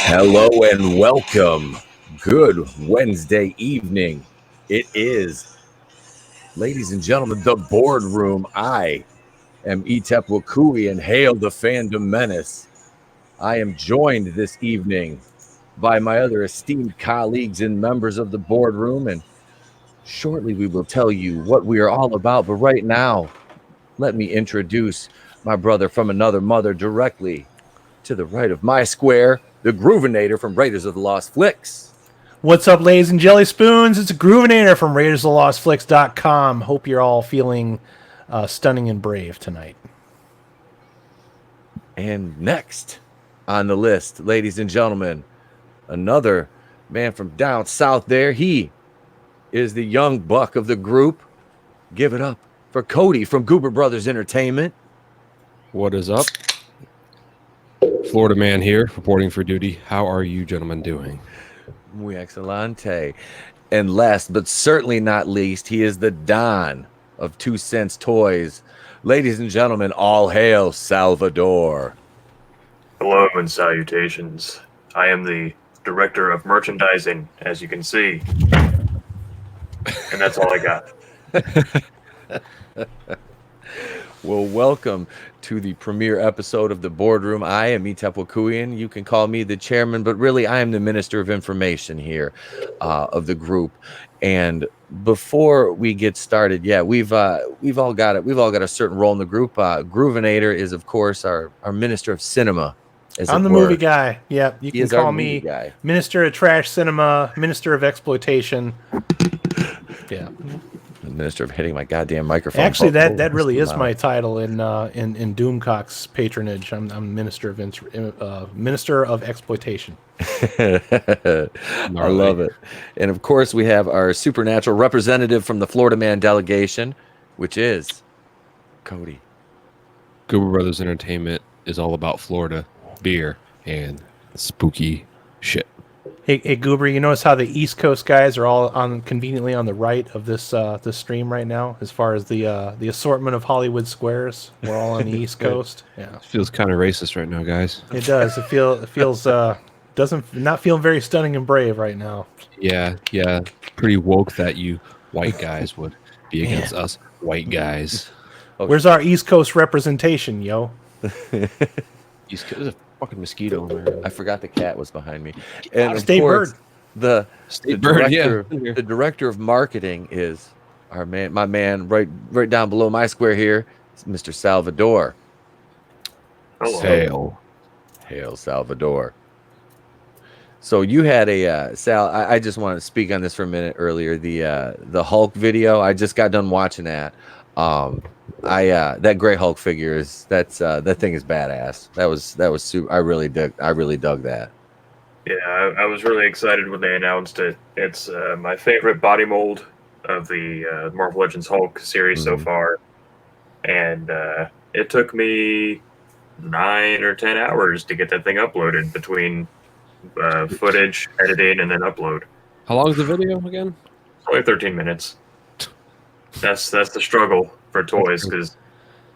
Hello and welcome. Good Wednesday evening. It is, ladies and gentlemen, the boardroom. I am Etep Wokuian. Hail the Fandom Menace. I am joined this evening by my other esteemed colleagues and members of the boardroom, and shortly we will tell you what we are all about. But right now, let me introduce my brother from another mother directly to the right of my square, the Groovinator from Raiders of the Lost Flicks. What's up, ladies and jelly spoons? It's Groovinator from RaidersOfTheLostFlicks.com. Hope you're all feeling stunning and brave tonight. And next on the list, ladies and gentlemen, another man from down south there. He is the young buck of the group. Give it up for Cody from Goober Brothers Entertainment. What is up? Florida man here, reporting for duty. How are you gentlemen doing? Muy excelente. And last but certainly not least, he is the Don of 2 Cents Toys. Ladies and gentlemen, all hail Sal Vador. Hello and salutations. I am the director of merchandising, as you can see. And that's all I got. Well, welcome to the premiere episode of The Boardroom. I am Etep Wokuian. You can call me the chairman, but really I am the minister of information here of the group. And before we get started, we've all got a certain role in the group. Groovinator is, of course, our minister of cinema. I'm the movie guy. Yeah, you can call me guy. Minister of Trash Cinema, Minister of Exploitation. Yeah. The minister of hitting my goddamn microphone. Actually, that really is my title in Doomcock's patronage. I'm Minister of Exploitation. I love it. And of course, we have our supernatural representative from the Florida Man delegation, which is Cody. Goober Brothers Entertainment is all about Florida beer and spooky shit. Hey, Goober, you notice how the East Coast guys are all conveniently on the right of this stream right now, as far as the assortment of Hollywood squares. We're all on the East Coast. Yeah, It feels kind of racist right now, guys. it does. It feels not feeling very stunning and brave right now. Yeah. Pretty woke that you white guys would be against us white guys. Where's our East Coast representation, yo? East Coast, there's a fucking mosquito over there. I forgot the cat was behind me. And of State course, bird. the director of marketing is my man right down below my square here, Mr. Sal Vador. Hello. Hail Salvador. So you had a Sal. I just want to speak on this for a minute earlier. The Hulk video. I just got done watching that. That Gray Hulk figure that thing is badass. That was super. I really dug that. Yeah, I was really excited when they announced it. It's my favorite body mold of the Marvel Legends Hulk series so far. And it took me 9 or 10 hours to get that thing uploaded between footage, editing, and then upload. How long is the video again? Only 13 minutes. That's the struggle for toys, because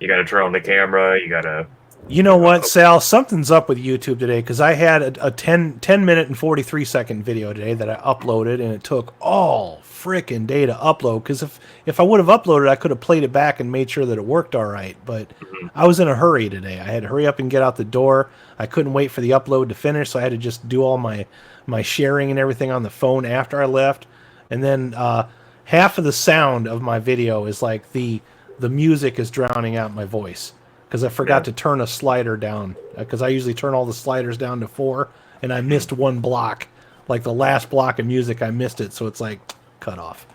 you got to turn on the camera, you got to... You know what, Sal? Something's up with YouTube today, because I had a 10 minute and 43 second video today that I uploaded, and it took all frickin' day to upload, because if I would have uploaded, I could have played it back and made sure that it worked all right, but I was in a hurry today. I had to hurry up and get out the door. I couldn't wait for the upload to finish, so I had to just do all my sharing and everything on the phone after I left, and then half of the sound of my video is like the music is drowning out my voice, because I forgot to turn a slider down, because I usually turn all the sliders down to 4, and I missed one block. Like the last block of music, I missed it, so it's like cut off.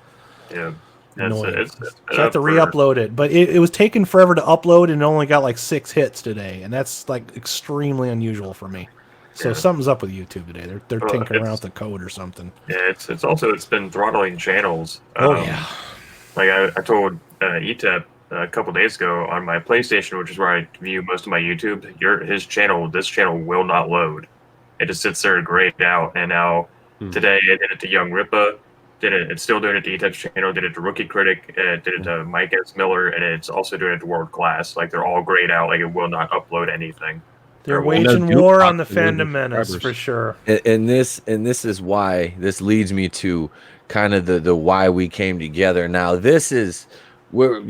Yeah. So I have to re-upload it. But it was taking forever to upload, and it only got like 6 hits today, and that's like extremely unusual for me. So something's up with YouTube today. They're tinkering around with the code or something. Yeah, it's been throttling channels. Yeah. Like I told Etep a couple days ago on my PlayStation, which is where I view most of my YouTube, this channel will not load. It just sits there grayed out. And now today I did it to Young Ripa, it's still doing it to Etep's channel, did it to Rookie Critic, did it to Mike S. Miller, and it's also doing it to World Class. Like they're all grayed out, like it will not upload anything. They're Or waging Duke war Talk on the for one of Fandom Menace subscribers. for sure. And this is why this leads me to kind of the why we came together. Now this is we're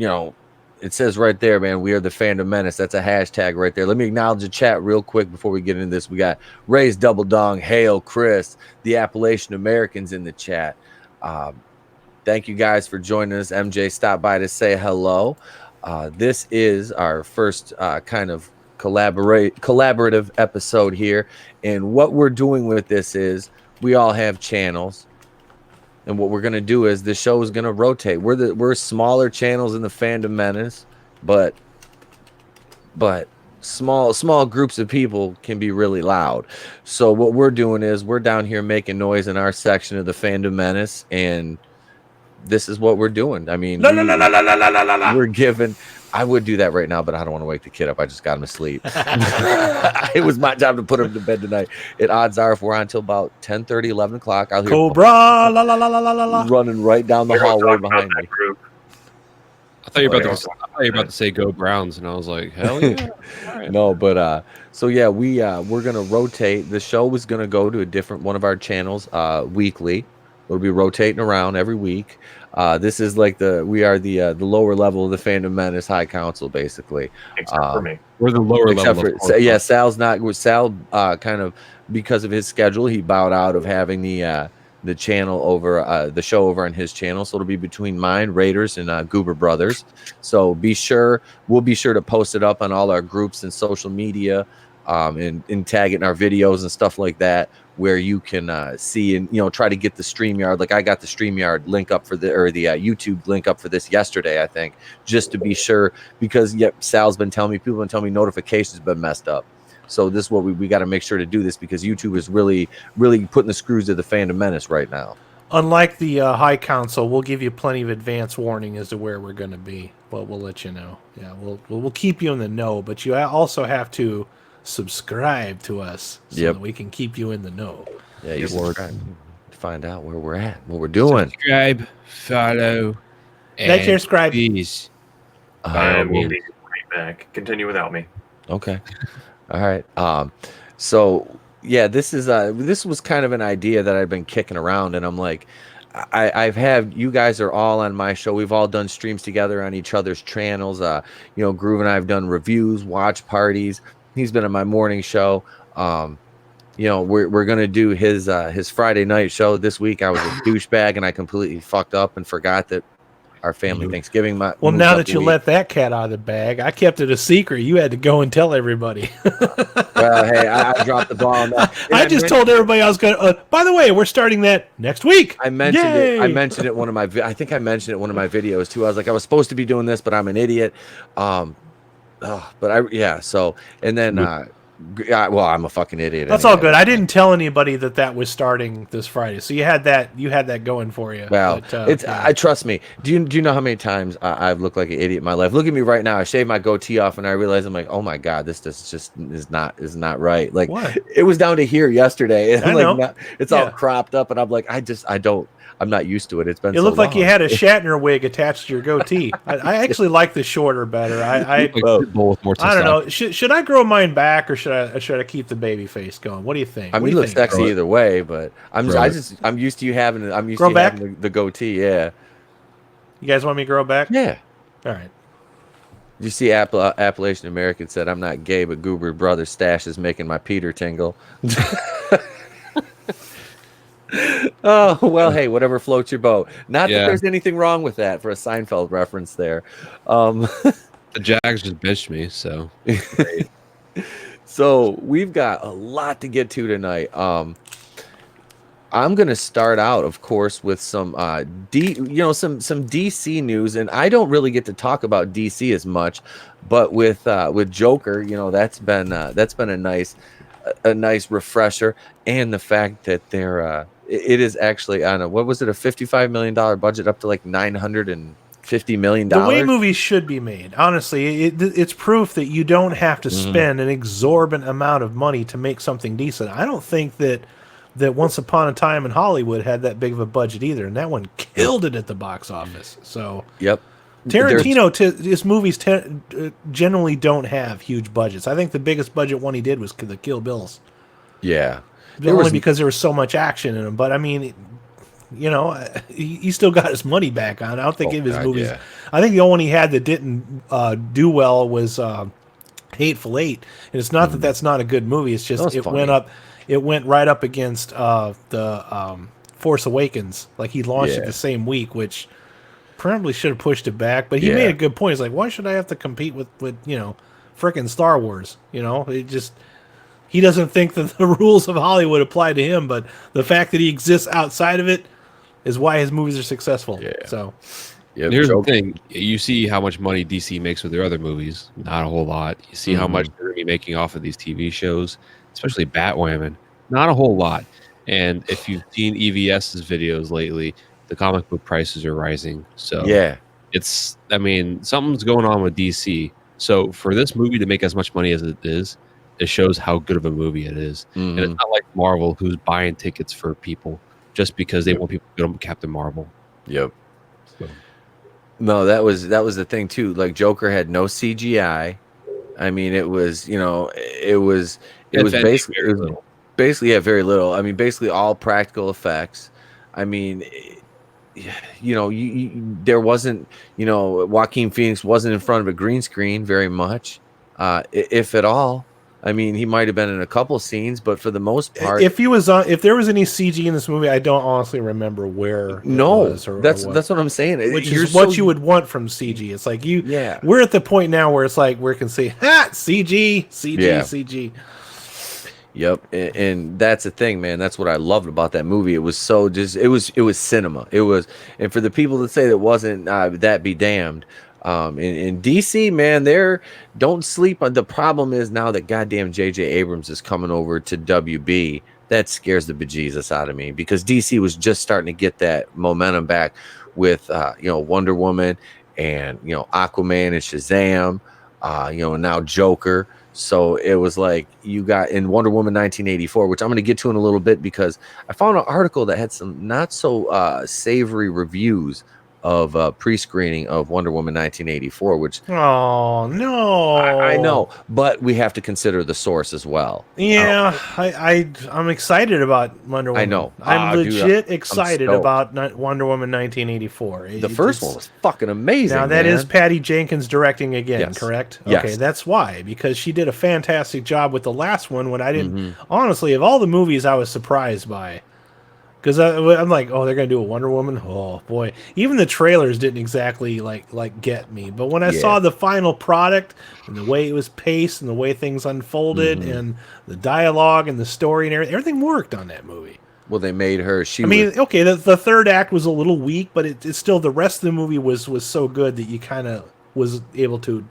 it says right there, man, we are the Fandom Menace. That's a hashtag right there. Let me acknowledge the chat real quick before we get into this. We got Ray's Double Dong, Hail Chris, the Appalachian Americans in the chat. Thank you guys for joining us. MJ stopped by to say hello. This is our first kind of collaborative episode here, and what we're doing with this is we all have channels, and what we're going to do is the show is going to rotate. We're smaller channels in the Fandom Menace, but small groups of people can be really loud. So what we're doing is we're down here making noise in our section of the Fandom Menace, and this is what we're doing. I mean, we're given. I would do that right now, but I don't want to wake the kid up. I just got him asleep. It was my job to put him to bed tonight. And odds are, if we're on until about 10:30, 11 o'clock, I'll hear Cobra, la la la la la la. running right down the We don't hallway talk about behind that me. group. I thought you were Oh, about to say go Browns, and I was like, hell yeah. All right. No, but so yeah, we're gonna rotate. The show is gonna go to a different one of our channels weekly. We'll be rotating around every week. This is like we are the lower level of the Fandom Menace High Council, basically. Except for me. We're the lower Except level. for yeah, Sal's not. Sal kind of because of his schedule, he bowed out of having the channel over the show over on his channel. So it'll be between mine, Raiders, and Goober Brothers. So we'll be sure to post it up on all our groups and social media, and tag it in our videos and stuff like that, where you can see and try to get the StreamYard. Like I got the StreamYard link up for the YouTube link up for this yesterday, I think, just to be sure, because Sal's been telling me, people have been telling me notifications have been messed up. So this is what we got to make sure to do this, because YouTube is really putting the screws to the Fandom Menace right now. Unlike the High Council, we'll give you plenty of advance warning as to where we're going to be, but we'll let you know. Yeah, we'll keep you in the know, but you also have to subscribe to us so that we can keep you in the know. Yeah, you subscribe to find out where we're at, what we're doing. Subscribe, follow, Like, share, subscribe. Please. I will be right back. Continue without me. Okay. All right. So yeah, this was kind of an idea that I've been kicking around, and I'm like, you guys are all on my show. We've all done streams together on each other's channels. Groove and I have done reviews, watch parties. He's been on my morning show. We're gonna do his Friday night show this week. I was a douchebag and I completely fucked up and forgot that our family Thanksgiving. Well, now that you let that cat out of the bag, I kept it a secret. You had to go and tell everybody. Well, hey, I dropped the ball on that. I just told everybody I was going to. By the way, we're starting that next week. I mentioned it. I mentioned it I think I mentioned it in one of my videos too. I was like, I was supposed to be doing this, but I'm an idiot. So and then. Well, I'm a fucking idiot. That's all good. I didn't tell anybody that was starting this Friday, so you had that going for you. Well, I trust me. Do you know how many times I've looked like an idiot in my life? Look at me right now. I shaved my goatee off, and I realized I'm like, oh my god, this just is not right. Like what? It was down to here yesterday, and I know. It's all cropped up, and I'm like, I'm not used to it. It's been. It looked like you had a Shatner wig attached to your goatee. I actually like the shorter better. I don't know. Should I grow mine back, or should I keep the baby face going? What do you think? I mean, you look sexy either way, but I'm used to you having having the goatee. Yeah. You guys want me to grow back? Yeah. All right. You see, Appalachian American said, "I'm not gay, but Goober Brothers stash is making my Peter tingle." Oh, well, hey, whatever floats your boat. Not that there's anything wrong with that, for a Seinfeld reference there. The Jags just bitched me, so. So we've got a lot to get to tonight. I'm going to start out, of course, with some some DC news, and I don't really get to talk about DC as much, but with Joker, that's been a nice refresher, and the fact that it is actually on a $55 million budget up to like $950 million. The way movies should be made, honestly, it's proof that you don't have to spend an exorbitant amount of money to make something decent. I don't think that Once Upon a Time in Hollywood had that big of a budget either, and that one killed it at the box office. So yep. Tarantino, his movies generally don't have huge budgets. I think the biggest budget one he did was the Kill Bills. Yeah. Only because there was so much action in them. But I mean, you know, he still got his money back on. I don't think his movies. Yeah. I think the only one he had that didn't do well was Hateful Eight, and it's not that that's not a good movie. It's just it went right up against the Force Awakens. Like he launched it the same week, which probably should have pushed it back. But he made a good point. He's like, why should I have to compete with you know, frickin' Star Wars? You know, it just. He doesn't think that the rules of Hollywood apply to him, but the fact that he exists outside of it is why his movies are successful. Yeah. So, here's the thing: you see how much money DC makes with their other movies. Not a whole lot. You see how much they're going to be making off of these TV shows, especially Batwoman. Not a whole lot. And if you've seen EVS's videos lately, the comic book prices are rising. So it's. I mean, something's going on with DC. So for this movie to make as much money as it is. It shows how good of a movie it is. And it's not like Marvel who's buying tickets for people just because they want people to go to Captain Marvel. Yep. So. No, that was the thing too. Like Joker had no CGI. I mean, it was, you know, it was basically very little. I mean, basically all practical effects. I mean, you know, there wasn't, you know, Joaquin Phoenix wasn't in front of a green screen very much, if at all. I mean, he might have been in a couple scenes, but for the most part, if there was any CG in this movie, I don't honestly remember where. No, that's what I'm saying. Which is what you would want from CG. It's like we're at the point now where it's like we can say, CG. Yep, and that's the thing, man. That's what I loved about that movie. It was so it was cinema. It was, and for the people that say that wasn't, that be damned. In DC, man, don't sleep on. The problem is now that goddamn J.J. Abrams is coming over to WB. That scares the bejesus out of me because DC was just starting to get that momentum back with you know, Wonder Woman and, you know, Aquaman and Shazam, you know, and now Joker. So it was like you got in Wonder Woman 1984, which I'm going to get to in a little bit because I found an article that had some not so savory reviews of pre-screening of Wonder Woman 1984, which oh no, I know, but we have to consider the source as well. Yeah, I'm excited about Wonder Woman. I know, I'm legit excited about Wonder Woman 1984. The first one was fucking amazing. Now that is Patty Jenkins directing again, correct? Yes. Okay, that's why, because she did a fantastic job with the last one. When I didn't, honestly, of all the movies, I was surprised by. Because I'm like, oh, they're gonna do a Wonder Woman. Oh boy, even the trailers didn't exactly like get me. But when I saw the final product and the way it was paced and the way things unfolded and the dialogue and the story and everything worked on that movie. Well, they made her. Okay, the third act was a little weak, but it's still the rest of the movie was so good that you kind of was able to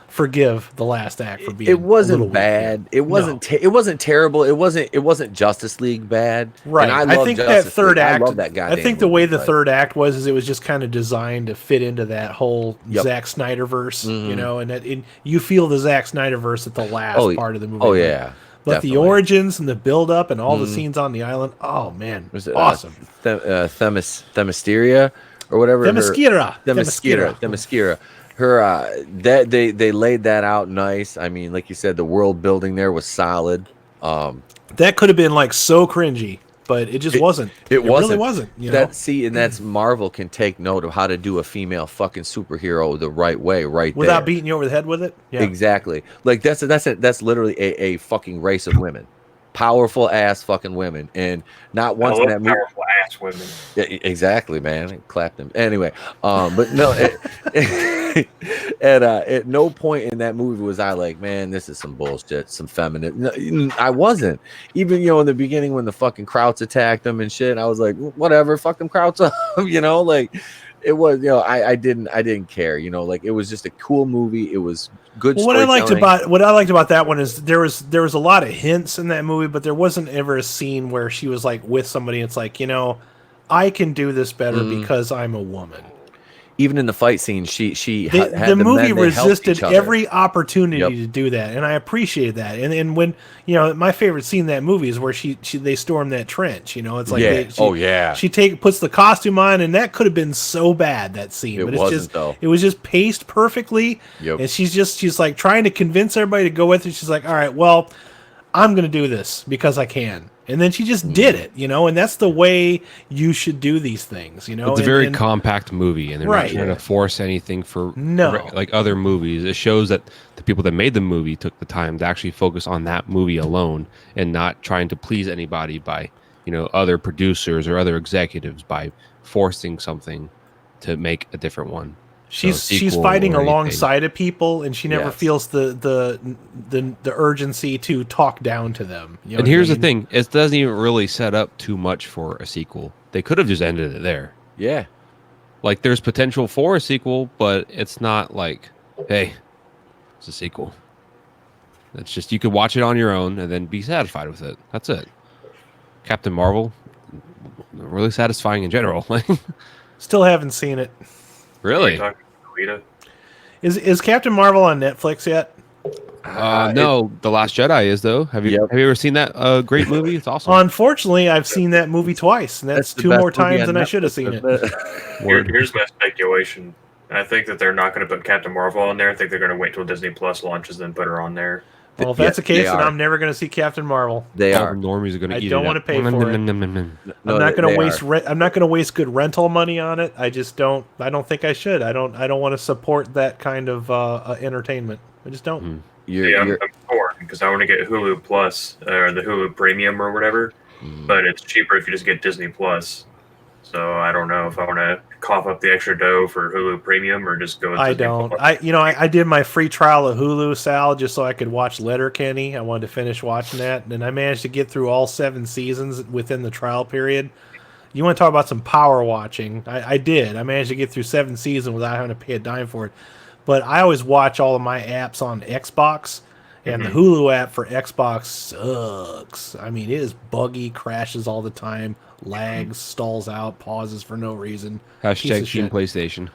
forgive the last act for being. It wasn't bad. Weak. It wasn't. It wasn't terrible. It wasn't Justice League bad. Right. And I think that third act. I love that goddamn I think the way the third act was it was just kind of designed to fit into that whole Zack Snyder verse, you know, and you feel the Zack Snyder verse at the last part of the movie. Oh yeah. But definitely. The origins and the build up and all the scenes on the island. Oh man, was it awesome. Themyscira or whatever. Themyscira. Her that they laid that out nice. I mean, like you said, the world building there was solid. That could have been like so cringy, but it just wasn't. It really wasn't. You know? And that's Marvel can take note of how to do a female fucking superhero the right way, without beating you over the head with it. Yeah. Exactly. Like that's literally a fucking race of women. Powerful ass fucking women, and not once in that movie. Powerful ass women. Yeah, exactly, man. Clap them anyway. But no, at no point in that movie was I like, man, this is some bullshit, some feminine. No, I wasn't. Even in the beginning when the fucking Krauts attacked them and shit, I was like, whatever, fuck them Krauts up, like. It was, I didn't care, like it was just a cool movie. It was good. Well, what I liked about that one is there was a lot of hints in that movie, but there wasn't ever a scene where she was like with somebody. It's like, I can do this better because I'm a woman. even in the fight scene, she had the movie men, they helped resisted each other. every opportunity Yep. to do that, and I appreciate that. And when my favorite scene in that movie is where they storm that trench. It's like she puts the costume on, and that could have been so bad, that scene. It but wasn't, it's just though. It was just paced perfectly. Yep. And she's like trying to convince everybody to go with it. She's like, all right, well, I'm gonna do this because I can. And then she just did it, and that's the way you should do these things, It's a very compact movie, and they're not trying to force anything for like other movies. It shows that the people that made the movie took the time to actually focus on that movie alone and not trying to please anybody by, other producers or other executives by forcing something to make a different one. She's fighting alongside of people, and she never feels the urgency to talk down to them. And here's the thing: it doesn't even really set up too much for a sequel. They could have just ended it there. Yeah, like there's potential for a sequel, but it's not like, hey, it's a sequel. It's just you could watch it on your own and then be satisfied with it. That's it. Captain Marvel, really satisfying in general. Still haven't seen it. Really? Is Captain Marvel on Netflix yet? No, The Last Jedi is though. Have you ever seen that great movie? It's awesome. Unfortunately, I've seen that movie twice, and that's 2 more times than I should have seen it. Here's my speculation. I think that they're not going to put Captain Marvel on there. I think they're going to wait till Disney Plus launches, then put her on there. Well, if that's the case, then I'm never going to see Captain Marvel. They are. Normies are going to eat it. I don't want to pay for it. I'm not going to waste. I'm not going to waste good rental money on it. I just don't. I don't think I should. I don't want to support that kind of entertainment. I just don't. I'm torn because I want to get Hulu Plus or the Hulu Premium or whatever, but it's cheaper if you just get Disney Plus. So I don't know if I want to cough up the extra dough for Hulu Premium or just go with Disney don't. Plus. I did my free trial of Hulu, Sal, just so I could watch Letterkenny. I wanted to finish watching that, and I managed to get through all 7 seasons within the trial period. You want to talk about some power watching? I did. I managed to get through 7 seasons without having to pay a dime for it. But I always watch all of my apps on Xbox, and the Hulu app for Xbox sucks. I mean, it is buggy, crashes all the time, lags, stalls out, pauses for no reason. Hashtag Team PlayStation.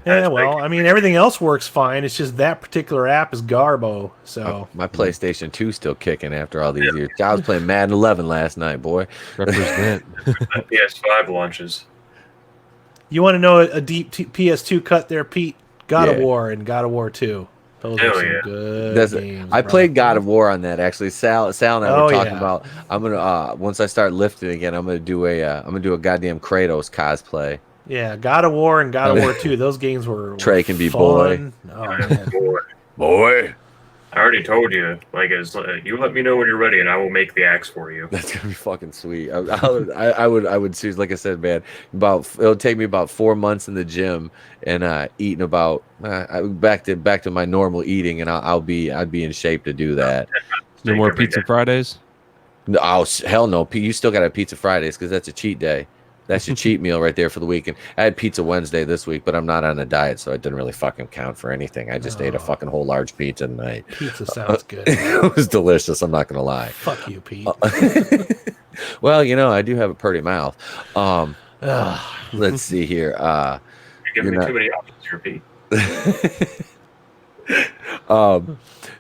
Yeah, well, I mean, everything else works fine. It's just that particular app is garbo. So my PlayStation 2 still kicking after all these years. I was playing Madden 11 last night, boy. Represent. PS5 launches. You want to know a deep PS2 cut there, Pete? God of War and God of War 2. Those are some good games. I played God of War on that actually. Sal and I were talking about. I'm gonna once I start lifting again, I'm gonna do a goddamn Kratos cosplay. Yeah, God of War and God of War 2. Those games were Trey can be fun. boy. Oh man, boy. I already told you. Like, you let me know when you're ready, and I will make the axe for you. That's gonna be fucking sweet. I would seriously, like I said, man. It'll take me about 4 months in the gym and eating about back to my normal eating, and I'd be in shape to do that. No more Pizza Fridays. No, hell no. You still got to have Pizza Fridays because that's a cheat day. That's your cheat meal right there for the weekend. I had Pizza Wednesday this week, but I'm not on a diet, so it didn't really fucking count for anything. I just ate a fucking whole large pizza tonight. Pizza sounds good. It was delicious. I'm not gonna lie. Fuck you, Pete. Well, I do have a pretty mouth. Let's see here. You're giving me too many options here, Pete.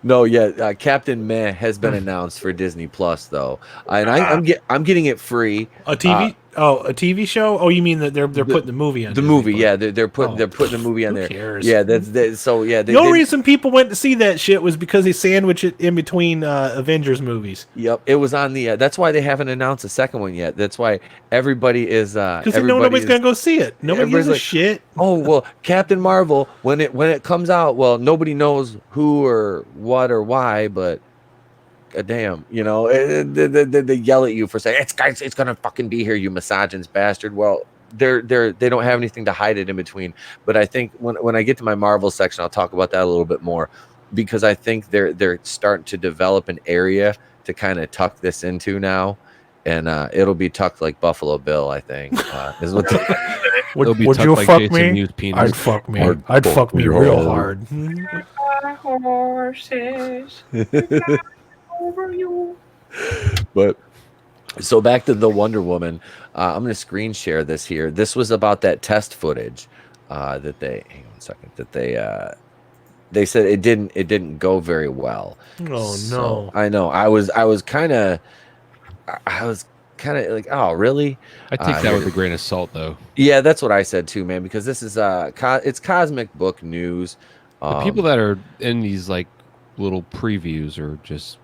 No, Captain Meh has been announced for Disney Plus though, and I'm getting it free. A TV? A TV show? Oh, you mean that they're putting the movie on? The Disney movie, Plus? yeah, they're putting the movie on there. Who cares? Yeah, the only reason people went to see that shit was because they sandwich it in between Avengers movies. Yep, it was on the. That's why they haven't announced a second one yet. That's why everybody is. Because they know nobody's gonna go see it. Nobody gives a shit. Oh well, Captain Marvel when it comes out, well, nobody knows who or what or why, but. Damn, they yell at you for saying it's gonna fucking be here, you misogynist bastard. Well, they don't have anything to hide it in between. But I think when I get to my Marvel section, I'll talk about that a little bit more because I think they're starting to develop an area to kind of tuck this into now, and it'll be tucked like Buffalo Bill. I think is what. Would you like fuck me? I'd fuck me. I'd fuck me real hard. Horses. Over you. But so back to the Wonder Woman. I'm going to screen share this here. This was about that test footage that they hang on a second that they said it didn't go very well. Oh no! I know. I was kind of like, oh really? I take that with a grain of salt, though. Yeah, that's what I said too, man. Because this is it's cosmic book news. The people that are in these like little previews are just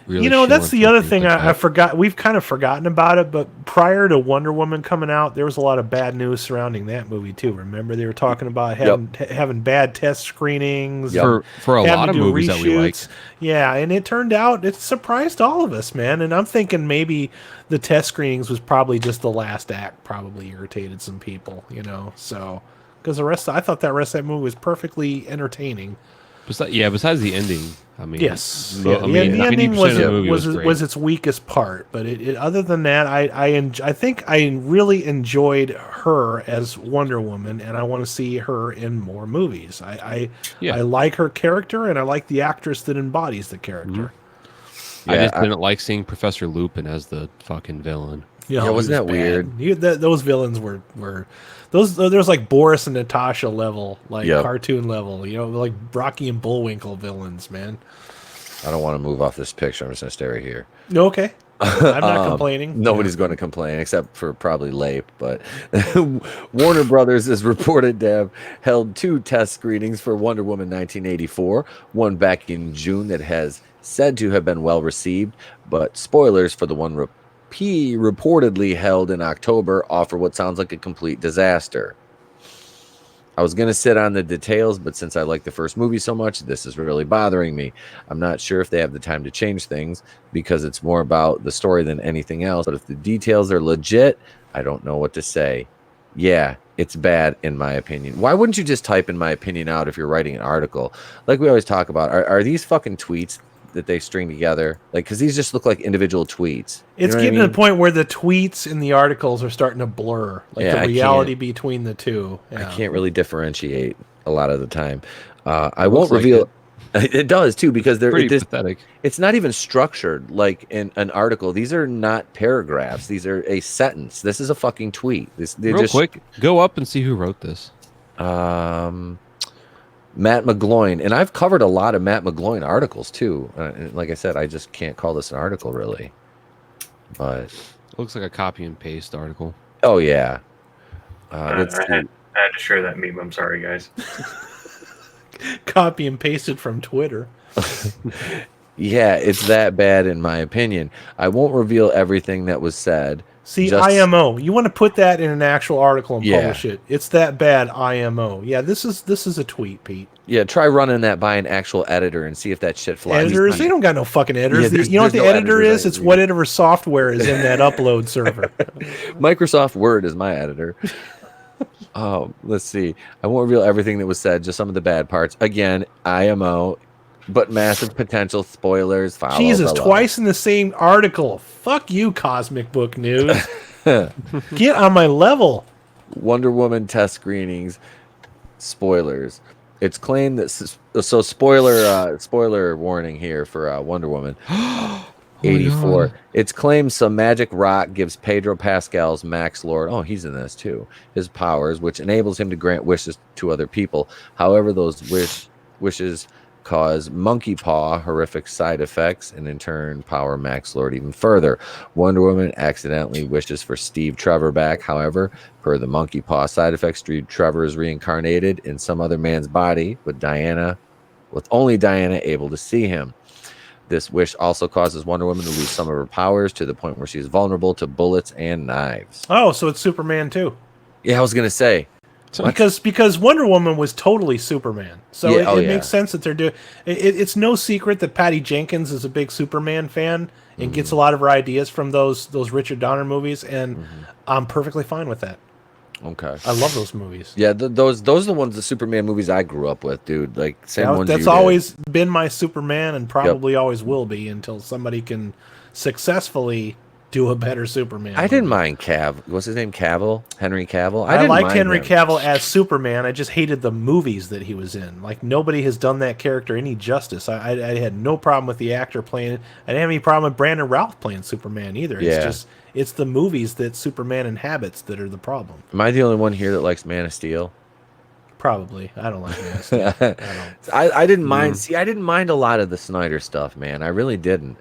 really. You know, that's the other thing I that. forgot. We've kind of forgotten about it, but prior to Wonder Woman coming out, there was a lot of bad news surrounding that movie too. Remember, they were talking about having bad test screenings for a lot of movies that we like. Yeah, and it turned out it surprised all of us, man. And I'm thinking maybe the test screenings was probably just the last act, probably irritated some people, you know. So because I thought that rest of that movie was perfectly entertaining. Besides the ending, I mean, yes, the ending was its weakest part. But other than that, I think I really enjoyed her as Wonder Woman, and I want to see her in more movies. I like her character, and I like the actress that embodies the character. Mm-hmm. I just didn't like seeing Professor Lupin as the fucking villain. Yeah, wasn't that weird? Those villains were there's like Boris and Natasha level, like cartoon level, you know, like Rocky and Bullwinkle villains, man. I don't want to move off this picture. I'm just gonna stay right here. Okay. I'm not complaining. Nobody's going to complain except for probably Lape, but Warner Brothers is reported to have held 2 test screenings for Wonder Woman 1984, one back in June that has said to have been well received, but spoilers for the one reportedly held in October offer what sounds like a complete disaster. I was going to sit on the details, but since I like the first movie so much, this is really bothering me. I'm not sure if they have the time to change things because it's more about the story than anything else. But if the details are legit, I don't know what to say. Yeah, it's bad in my opinion. Why wouldn't you just type in my opinion out if you're writing an article? Like we always talk about, are these fucking tweets that they string together, like, because these just look like individual tweets. It's getting to the point where the tweets and the articles are starting to blur, like the reality between the two. I can't really differentiate a lot of the time. I won't reveal. It does too, because they're pathetic. It's not even structured like in an article. These are not paragraphs. These are a sentence. This is a fucking tweet. Real quick, go up and see who wrote this. Matt McGloin, and I've covered a lot of Matt McGloin articles too. Like I said, I just can't call this an article really, but it looks like a copy and paste article. Oh yeah, I had to share that meme. I'm sorry, guys. Copy and pasted from Twitter. Yeah, it's that bad in my opinion. I won't reveal everything that was said. See, IMO. You want to put that in an actual article and publish it. It's that bad, IMO. Yeah, this is a tweet, Pete. Yeah, try running that by an actual editor and see if that shit flies. Editors? They don't got no fucking editors. You know what the editor is? It's whatever software is in that upload server. Microsoft Word is my editor. Let's see. I won't reveal everything that was said, just some of the bad parts. Again, IMO, but massive potential spoilers. Jesus, twice in the same article. Fuck you, Cosmic Book News. Get on my level. Wonder Woman test screenings. Spoilers. It's claimed that spoiler warning here for Wonder Woman 84. God. It's claimed some magic rock gives Pedro Pascal's Max Lord, he's in this too, his powers, which enables him to grant wishes to other people. However, those wishes cause monkey paw horrific side effects and in turn power Max Lord even further. Wonder Woman accidentally wishes for Steve Trevor back. However, per the monkey paw side effects, Steve Trevor is reincarnated in some other man's body with only Diana able to see him. This wish also causes Wonder Woman to lose some of her powers to the point where she is vulnerable to bullets and knives. Oh, so it's Superman too. Yeah, I was gonna say. Because Wonder Woman was totally Superman, so it makes sense that they're doing. It's no secret that Patty Jenkins is a big Superman fan and gets a lot of her ideas from those Richard Donner movies, and I'm perfectly fine with that. Okay, I love those movies. Yeah, those are the ones, the Superman movies I grew up with, dude. Like same ones. That's always been my Superman, and probably always will be until somebody can successfully do a better Superman. I didn't mind Cav. What's his name? Cavill? Henry Cavill? I liked Henry Cavill as Superman. I just hated the movies that he was in. Like, nobody has done that character any justice. I had no problem with the actor playing it. I didn't have any problem with Brandon Routh playing Superman either. It's the movies that Superman inhabits that are the problem. Am I the only one here that likes Man of Steel? Probably. I don't like Man of Steel. I didn't mind. See, I didn't mind a lot of the Snyder stuff, man. I really didn't.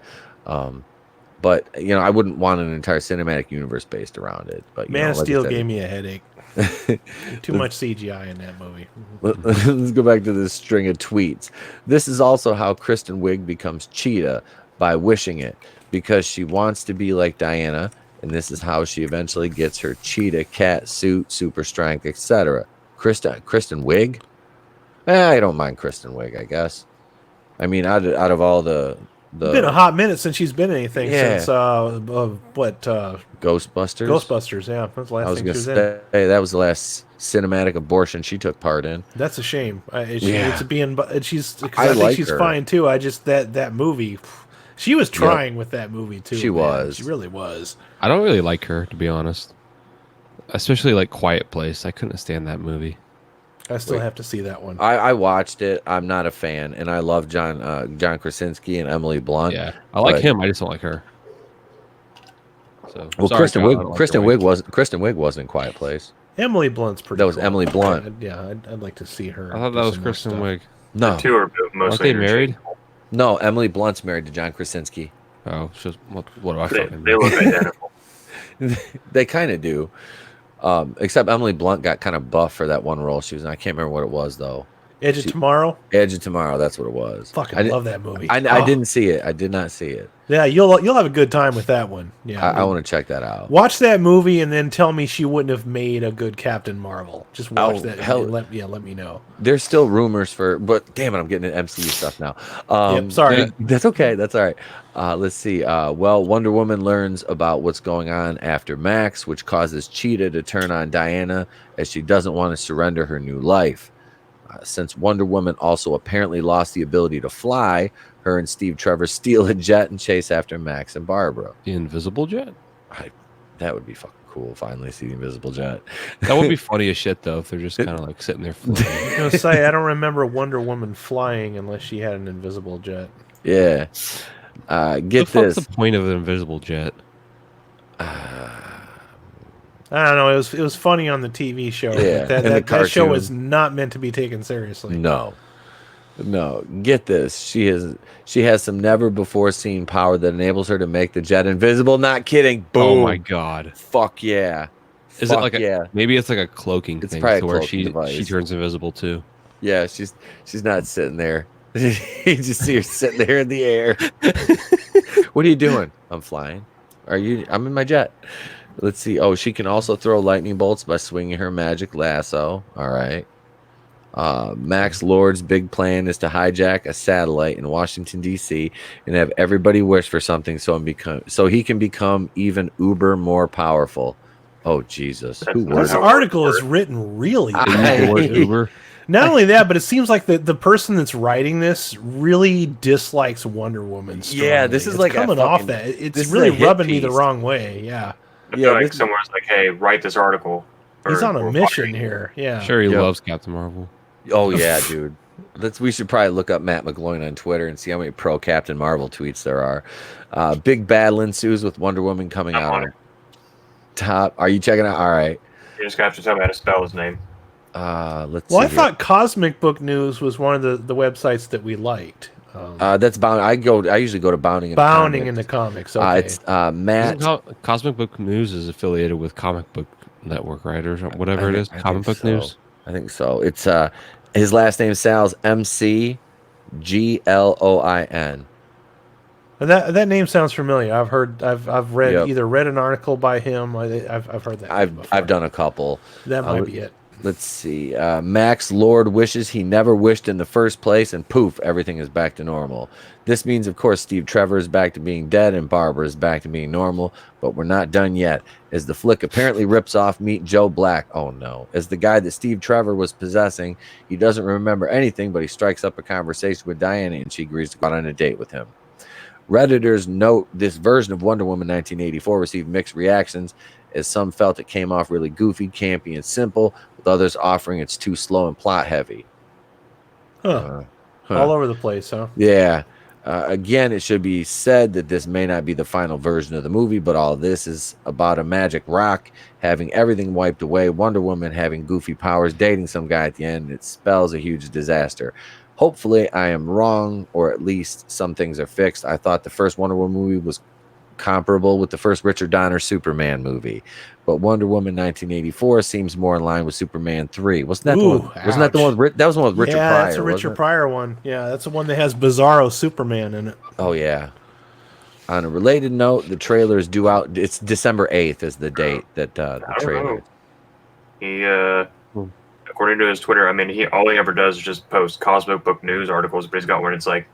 But I wouldn't want an entire cinematic universe based around it. But Man of Steel gave me a headache. Too much CGI in that movie. Let's go back to this string of tweets. This is also how Kristen Wiig becomes Cheetah, by wishing it, because she wants to be like Diana, and this is how she eventually gets her cheetah cat suit, super strength, etc. Kristen Wiig? I don't mind Kristen Wiig, I guess. I mean, out of all the It's been a hot minute since she's been in anything since Ghostbusters. Ghostbusters, yeah. That's the last thing she was in. That was the last cinematic abortion she took part in. That's a shame. I think she's fine too. I just that movie. She was trying with that movie too. She was. She really was. I don't really like her, to be honest. Especially like Quiet Place. I couldn't stand that movie. I still have to see that one. I watched it. I'm not a fan, and I love John Krasinski and Emily Blunt. Yeah, I like him. I just don't like her. So, Kristen Wiig wasn't in Quiet Place. Emily Blunt's pretty. That was cool. Emily Blunt. I'd like to see her. I thought that was Kristen Wiig. No, the two are mostly married. No, Emily Blunt's married to John Krasinski. Oh, what do I fucking They look identical. They kind of do. Except Emily Blunt got kind of buff for that one role she was in. I can't remember what it was, though. Edge of Tomorrow? Edge of Tomorrow, that's what it was. I love that movie. I didn't see it. I did not see it. Yeah, you'll have a good time with that one. Yeah, I want to check that out. Watch that movie and then tell me she wouldn't have made a good Captain Marvel. Just watch that and let me know. There's still rumors but damn it, I'm getting into MCU stuff now. Sorry. That's okay. That's all right. Let's see. Wonder Woman learns about what's going on after Max, which causes Cheetah to turn on Diana as she doesn't want to surrender her new life. Since Wonder Woman also apparently lost the ability to fly, her and Steve Trevor steal a jet and chase after Max and Barbara. The invisible jet? That would be fucking cool, finally see the invisible jet. That would be funny as shit, though, if they're just kind of like sitting there floating. I was going to say, I don't remember Wonder Woman flying unless she had an invisible jet. Yeah. What's the point of an invisible jet? I don't know. It was funny on the TV show. Yeah, that show was not meant to be taken seriously. No. Get this. She has some never before seen power that enables her to make the jet invisible. Not kidding. Boom. Oh my god. Fuck yeah. Is it like maybe it's like a cloaking thing to where she turns invisible too? Yeah, she's not sitting there. You just see her sitting there in the air. What are you doing? I'm flying. I'm in my jet. Let's see. Oh, she can also throw lightning bolts by swinging her magic lasso. All right. Max Lord's big plan is to hijack a satellite in Washington, D.C. and have everybody wish for something so he can become even uber more powerful. Oh, Jesus. This article is written really Uber. Not only that, but it seems like the person that's writing this really dislikes Wonder Woman strongly. Yeah, this is like coming off that. It's really rubbing me the wrong way. Yeah. I feel like someone's like, hey, write this article. He's on a mission here. Yeah. Sure, he loves Captain Marvel. Oh, yeah, dude. We should probably look up Matt McGloin on Twitter and see how many pro Captain Marvel tweets there are. Big battle ensues with Wonder Woman coming out on top. Are you checking out? All right. You just have to tell me how to spell his name. Let's see. Well, I thought Cosmic Book News was one of the websites that we liked. That's Bound. I usually go to Bounding in the Comics. Okay. It's Matt. Cosmic Book News is affiliated with Comic Book Network, right, or whatever it is. Comic Book News. I think so. It's his last name is Sal's MCGLOIN. That name sounds familiar. I've read either read an article by him. I've heard that. I've done a couple. That might be it. Let's see. Max Lord wishes he never wished in the first place, and poof, everything is back to normal. This means, of course, Steve Trevor is back to being dead and Barbara is back to being normal, but we're not done yet. As the flick apparently rips off Meet Joe Black. Oh, no. As the guy that Steve Trevor was possessing, he doesn't remember anything, but he strikes up a conversation with Diana, and she agrees to go on a date with him. Redditors note this version of Wonder Woman 1984 received mixed reactions, as some felt it came off really goofy, campy, and simple, with others offering it's too slow and plot heavy. All over the place, huh? Yeah. Again, it should be said that this may not be the final version of the movie, but all this is about a magic rock having everything wiped away, Wonder Woman having goofy powers, dating some guy at the end. It spells a huge disaster. Hopefully, I am wrong, or at least some things are fixed. I thought the first Wonder Woman movie was comparable with the first Richard Donner Superman movie, but Wonder Woman 1984 seems more in line with Superman 3. Wasn't that the one? Wasn't that the one? That was the one with Richard Pryor. Yeah, that's a Richard Pryor one. Yeah, that's the one that has Bizarro Superman in it. Oh yeah. On a related note, the trailer is due out. It's December 8th is the date that the trailer. He, according to his Twitter, I mean, all he ever does is just post comic book news articles, but he's got one. It's like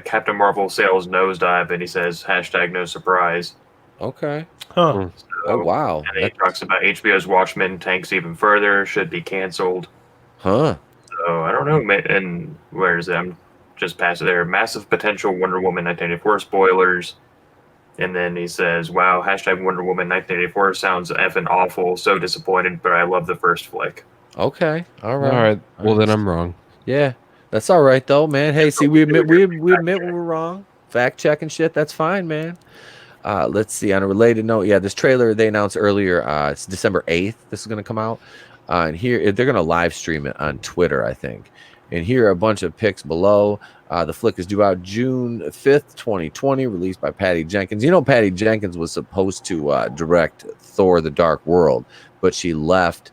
Captain Marvel sales nosedive, and he says #no surprise. Okay. Huh. So, Oh wow. And he talks about HBO's Watchmen tanks even further, should be canceled. Huh. So I don't know. And where is it? I'm just past it there. Massive potential Wonder Woman 1984 spoilers. And then he says, wow, #Wonder Woman 1984 sounds effing awful. So disappointed, but I love the first flick. Okay. All right. All right. Well, then I'm wrong. Yeah. That's all right though, man. Hey, see, we admit when we're wrong. Fact checking shit. That's fine, man. Let's see. On a related note, yeah, this trailer they announced earlier. It's December 8th. This is going to come out, and here they're going to live stream it on Twitter, I think. And here are a bunch of pics below. The flick is due out June 5th, 2020, released by Patty Jenkins. You know, Patty Jenkins was supposed to direct Thor: The Dark World, but she left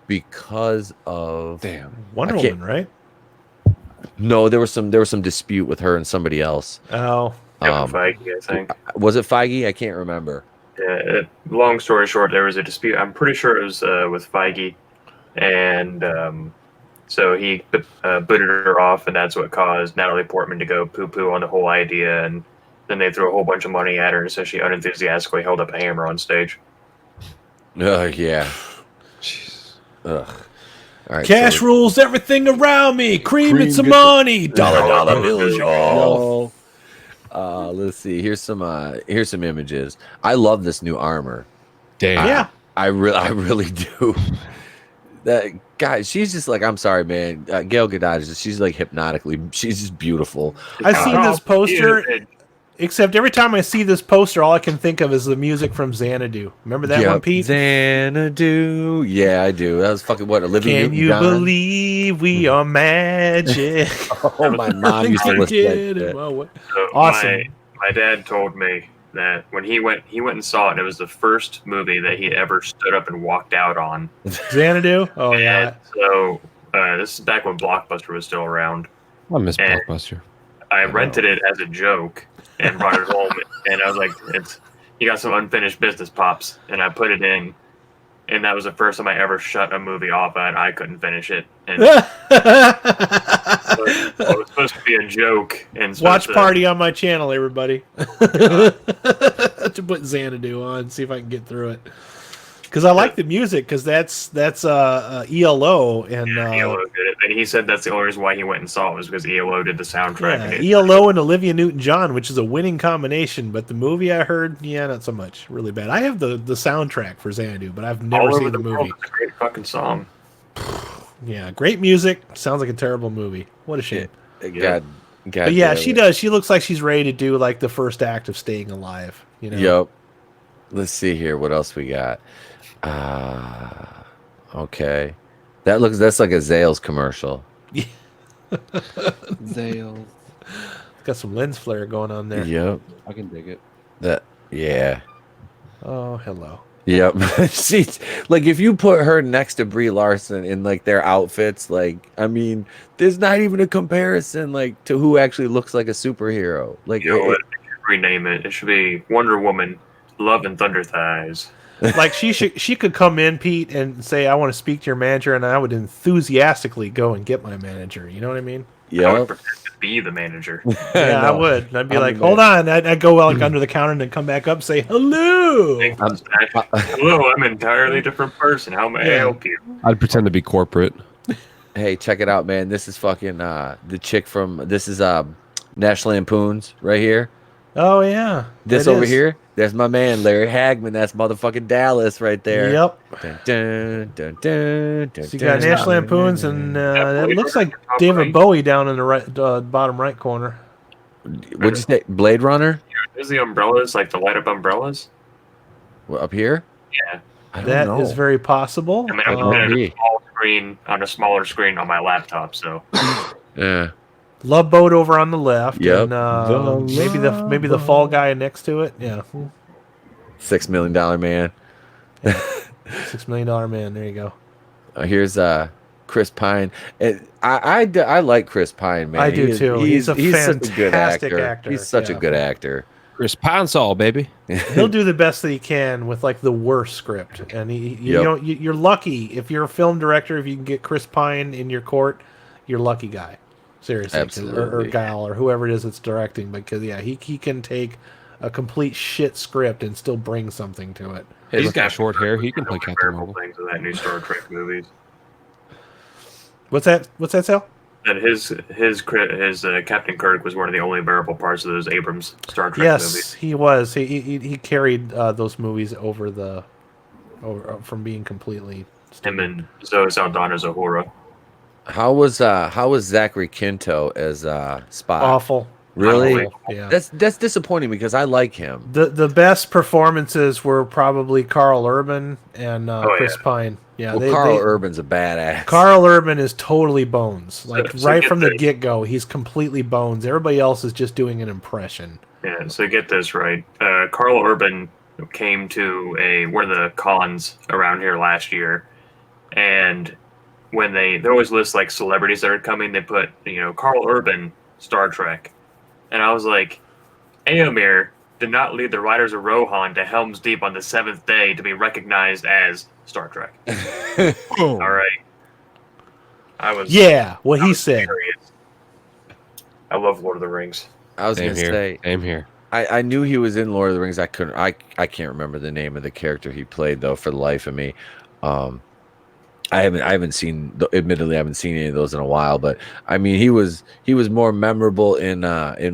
because of Wonder Woman, right? No, there was some dispute with her and somebody else. Oh. Feige, I think. Was it Feige? I can't remember. Yeah, long story short, there was a dispute. I'm pretty sure it was with Feige, and so he booted her off, and that's what caused Natalie Portman to go poo-poo on the whole idea, and then they threw a whole bunch of money at her, and so she unenthusiastically held up a hammer on stage. Yeah. Jeez. Ugh. All right, Cash rules everything around me. Cream and some money. Dollar bills, y'all. Let's see. Here's some images. I love this new armor. Damn. Yeah. I really do. That guy, she's just like, I'm sorry, man. Gal Gadot she's like hypnotically, she's just beautiful. I've seen this poster, except every time I see this poster, all I can think of is the music from Xanadu. Remember that one, Pete? Xanadu. Yeah, I do. That was fucking what, Olivia Can you believe we are magic? Oh, my mom used to listen to that. Awesome. My dad told me that when he went and saw it, and it was the first movie that he ever stood up and walked out on. Xanadu? Oh, yeah. So this is back when Blockbuster was still around. I miss Blockbuster. I rented it as a joke and brought it home, and I was like, you got some unfinished business, Pops, and I put it in, and that was the first time I ever shut a movie off, and I couldn't finish it. And it was supposed to be a joke. And watch party on my channel, everybody. To put Xanadu on, see if I can get through it. Because I like the music, because that's ELO, and ELO did it. And he said that's the only reason why he went and saw it was because ELO did the soundtrack. Yeah, ELO and Olivia Newton-John, which is a winning combination. But the movie I heard, not so much. Really bad. I have the soundtrack for Xanadu, but I've never seen the movie. It's a great fucking song. Yeah, great music. Sounds like a terrible movie. What a shame. God, but yeah, she does. She looks like she's ready to do like the first act of Staying Alive. Yep. Let's see here. What else we got? Okay. That's like a Zales commercial. Zales. Got some lens flare going on there. Yep. I can dig it. Yeah. Oh, hello. Yep. She's like, if you put her next to Brie Larson in like their outfits, like, I mean, there's not even a comparison like to who actually looks like a superhero. Like, rename it. It should be Wonder Woman, Love and Thunder Thighs. Like she could come in, Pete, and say, I want to speak to your manager, and I would enthusiastically go and get my manager. You know what I mean? Yeah. I would pretend to be the manager. Yeah, I would. I'd be like, hold on. I'd go like under the counter and then come back up and say, hello. Hello, I'm an entirely different person. How may I help you? I'd pretend to be corporate. Hey, check it out, man. This is fucking the chick from National Lampoons right here. Oh, yeah. This over here, there's my man, Larry Hagman. That's motherfucking Dallas right there. Yep. Dun, dun, dun, dun, dun, So you got National Lampoons, and it looks like David Bowie down in the right bottom right corner. What'd you say? Blade Runner? There's the umbrellas, like the light up umbrellas. Up here? Yeah. I don't That know. is very possible. I mean, I'm looking at a small screen on a smaller screen on my laptop, so. Yeah. Love Boat over on the left. Yep. And maybe the Fall Guy next to it. Yeah. $6 Million Man. $6 Million Man. There you go. Here's Chris Pine. And I like Chris Pine, man. I do too. He's a fantastic actor. He's such a good actor. Chris Ponsall, baby. He'll do the best that he can with like the worst script, and you're lucky if you're a film director if you can get Chris Pine in your court. You're a lucky guy, seriously, or gal or whoever it is that's directing, because he can take a complete shit script and still bring something to it. He's got short hair. He can play Captain Marvel. Things of that new Star Trek movies. What's that, Sal? And his Captain Kirk was one of the only bearable parts of those Abrams Star Trek movies. Yes, he was. He carried those movies over from being completely. Him and Zoe Saldana's Uhura. How was Zachary Quinto as Spock? Awful. Really? Yeah. That's disappointing because I like him. The best performances were probably Carl Urban and Chris Pine. Yeah, Carl Urban's a badass. Carl Urban is totally Bones. Like So right from the get-go, he's completely Bones. Everybody else is just doing an impression. Yeah, so get this right. Carl Urban came to one of the cons around here last year, and when they always list like celebrities that are coming, they put Carl Urban, Star Trek, and I was like, Eomir did not lead the Riders of Rohan to Helm's Deep on the 7th day to be recognized as Star Trek. All right. What he said. Curious. I love Lord of the Rings. I was going to say, same here. I knew he was in Lord of the Rings. I can't remember the name of the character he played though for the life of me. Admittedly, I haven't seen any of those in a while, but I mean, he was more memorable in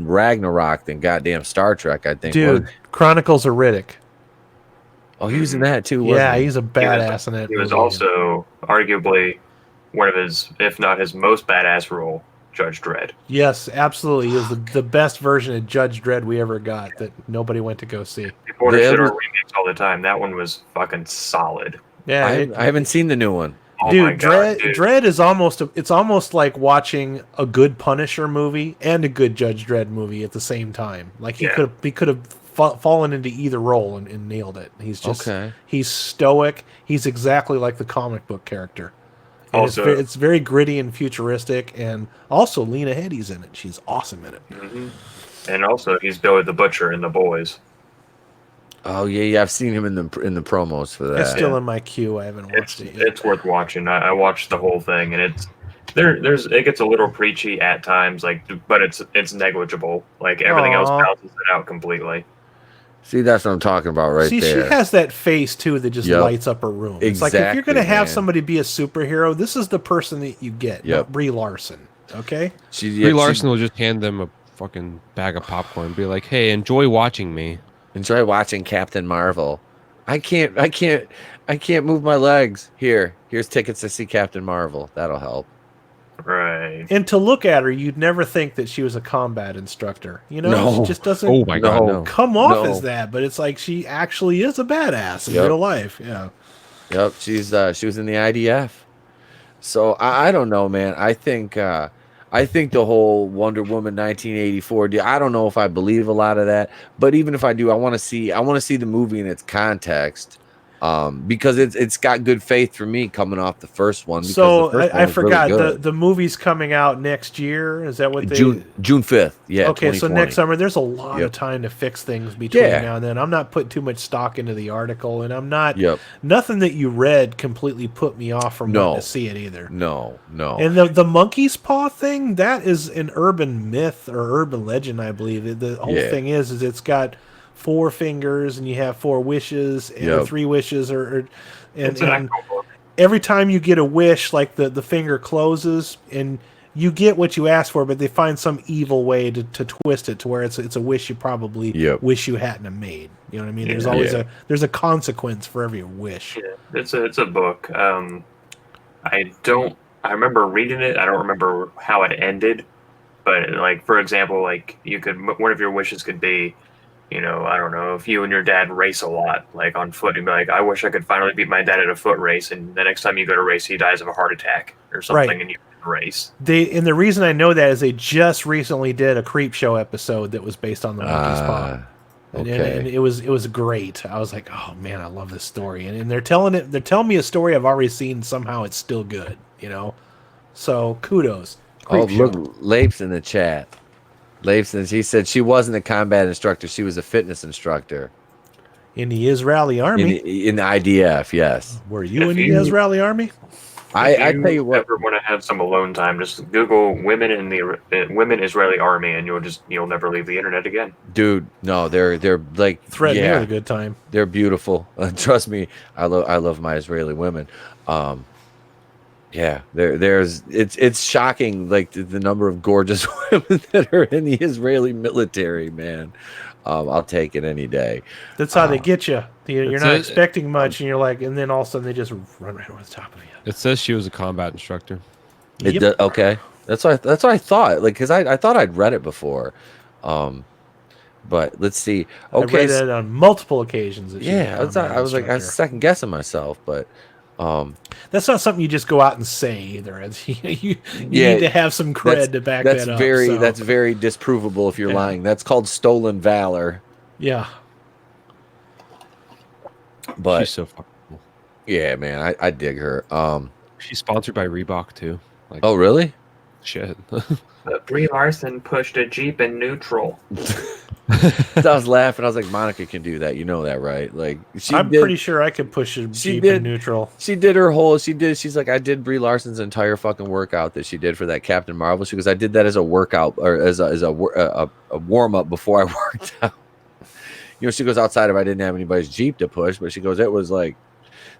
Ragnarok than goddamn Star Trek, I think. Dude, Chronicles of Riddick. Oh, he was in that too, wasn't he? He's a badass in it. He was also arguably one of his, if not his most badass role, Judge Dredd. Yes, absolutely. He was the best version of Judge Dredd we ever got that nobody went to go see. People want to shit on remakes all the time. That one was fucking solid. Yeah, I haven't seen the new one. Oh dude, my God, Dredd is almost like watching a good Punisher movie and a good Judge Dredd movie at the same time. Like he could have fallen into either role and nailed it. He's just he's stoic. He's exactly like the comic book character. And also, it's very gritty and futuristic, and also Lena Headey's in it. She's awesome in it. Mm-hmm. And also, he's Billy the Butcher in The Boys. Oh yeah, I've seen him in the promos for that. It's still in my queue. I haven't watched it yet. It's worth watching. I watched the whole thing, and it gets a little preachy at times, but it's negligible. Like everything else balances it out completely. See, that's what I'm talking about there. She has that face, too, that just lights up her room. It's like, if you're going to have somebody be a superhero, this is the person that you get, not Brie Larson. Okay? Brie Larson will just hand them a fucking bag of popcorn and be like, hey, enjoy watching me. Enjoy watching Captain Marvel. I can't move my legs. Here's tickets to see Captain Marvel. That'll help. Right. And to look at her, you'd never think that she was a combat instructor. She just doesn't come off as that, but it's like she actually is a badass in real life. Yeah. Yep, she was in the IDF. So I don't know, man. I think the whole Wonder Woman 1984 deal, I don't know if I believe a lot of that, but even if I do, I want to see the movie in its context. Because it's got good faith for me coming off the first one. So I forgot really the movie's coming out next year. Is that what they June 5th? Yeah. Okay, so next summer there's a lot of time to fix things between now and then. I'm not putting too much stock into the article, and I'm not nothing that you read completely put me off from wanting to see it either. No. And the monkey's paw thing, that is an urban myth or urban legend, I believe. The whole thing is it's got 4 fingers and you have 4 wishes and 3 wishes and every time you get a wish, like the finger closes and you get what you ask for, but they find some evil way to twist it to where it's a wish you probably wish you hadn't have made. You know what I mean? There's always there's a consequence for every wish. Yeah, it's a book. I remember reading it. I don't remember how it ended, but like for example, like you could one of your wishes could be, you know, I don't know, if you and your dad race a lot, like on foot, you'd be like, I wish I could finally beat my dad at a foot race, and the next time you go to race, he dies of a heart attack or something, Right. and you can race. And the reason I know that is they just recently did a Creep Show episode that was based on the monkey's paw. Okay. And it was great. I was like, oh man, I love this story. And they're telling me a story I've already seen. Somehow it's still good, you know. So kudos. Look, Lapes in the chat. Lapes, he said she wasn't a combat instructor; she was a fitness instructor In the Israeli army. in the IDF. Yes. Were you in the Israeli army? I tell you what. If you ever want to have some alone time, just Google women in the women Israeli army, and you'll never leave the internet again. Dude, no, they're like Threaten me with a good time. They're beautiful. Trust me, I love my Israeli women. Yeah, it's shocking, like the number of gorgeous women that are in the Israeli military, man. I'll take it any day. That's how they get you. You're not expecting much, and you're like, and then all of a sudden they just run right over the top of you. It says she was a combat instructor. Okay, that's what I thought. Like, because I thought I'd read it before, but let's see. Okay, I read it on multiple occasions. I was like, I was second guessing myself, but. That's not something you just go out and say either. You need to have some cred to back that up. That's very disprovable if you're lying. That's called stolen valor. Yeah. But she's so fucking cool. Yeah, man, I dig her. She's sponsored by Reebok too. Like, oh, really? Shit. Brie Larson pushed a Jeep in neutral. I was laughing. I was like, Monica can do that. You know that, right? Like, I'm pretty sure I could push a Jeep in neutral. She did her whole. She's like, I did Brie Larson's entire fucking workout that she did for that Captain Marvel. She goes, I did that as a workout or as a warm up before I worked out. You know, she goes outside if I didn't have anybody's Jeep to push, but she goes, it was like.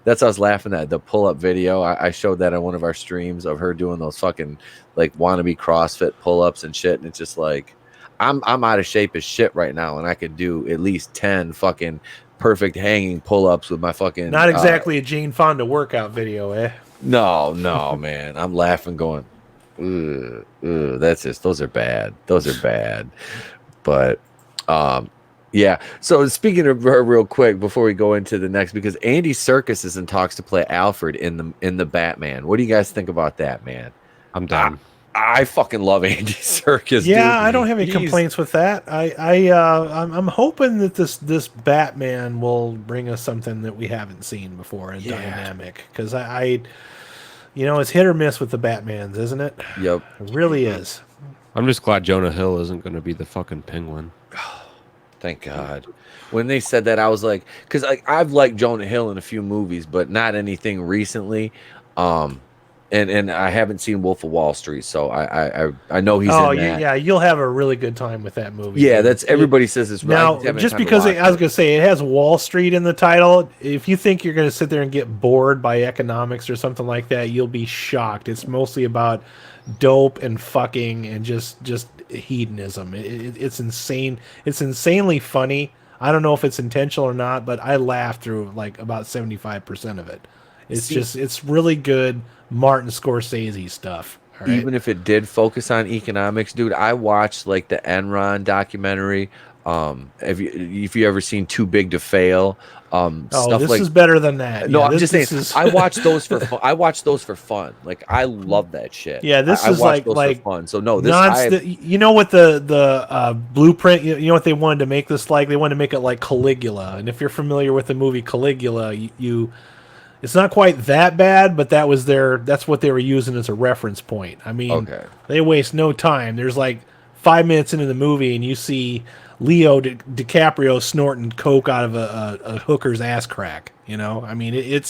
That's what I was laughing at, the pull-up video. I showed that on one of our streams of her doing those fucking like wannabe CrossFit pull-ups and shit, and it's just like I'm out of shape as shit right now, and I could do at least 10 fucking perfect hanging pull-ups with my fucking. Not exactly a Jane Fonda workout video, eh? No, man. I'm laughing, going, that's just those are bad. But yeah. So speaking of her, real quick before we go into the next, because Andy Serkis is in talks to play Alfred in the Batman. What do you guys think about that, man? I'm done. I fucking love Andy Serkis. Yeah, dude. I don't have any complaints with that. I'm hoping that this Batman will bring us something that we haven't seen before, a dynamic, because I it's hit or miss with the Batmans, isn't it? Yep, it really is. I'm just glad Jonah Hill isn't going to be the fucking Penguin. Thank God. When they said that, I was like, because I've liked Jonah Hill in a few movies, but not anything recently. And I haven't seen Wolf of Wall Street, so I know he's in that. Yeah, you'll have a really good time with that movie. Yeah, that's everybody says it's now. Just because I was gonna say it has Wall Street in the title, if you think you're gonna sit there and get bored by economics or something like that, you'll be shocked. It's mostly about dope and fucking and just hedonism. It's insane. It's insanely funny. I don't know if it's intentional or not, but I laughed through like about 75% of it. It's really good Martin Scorsese stuff. Right? Even if it did focus on economics, dude, I watched like the Enron documentary. If you ever seen Too Big to Fail, stuff this like, is better than that. No, yeah, I'm just saying. I watched those for fun. I watched those for fun. Like I love that shit. Yeah, this I is watched like those for fun. So no, this you know what the blueprint. You know what they wanted to make this like? They wanted to make it like Caligula. And if you're familiar with the movie Caligula, it's not quite that bad, but that's what they were using as a reference point. I mean, They waste no time. There's like 5 minutes into the movie, and you see Leo DiCaprio snorting coke out of a hooker's ass crack. You know, I mean, that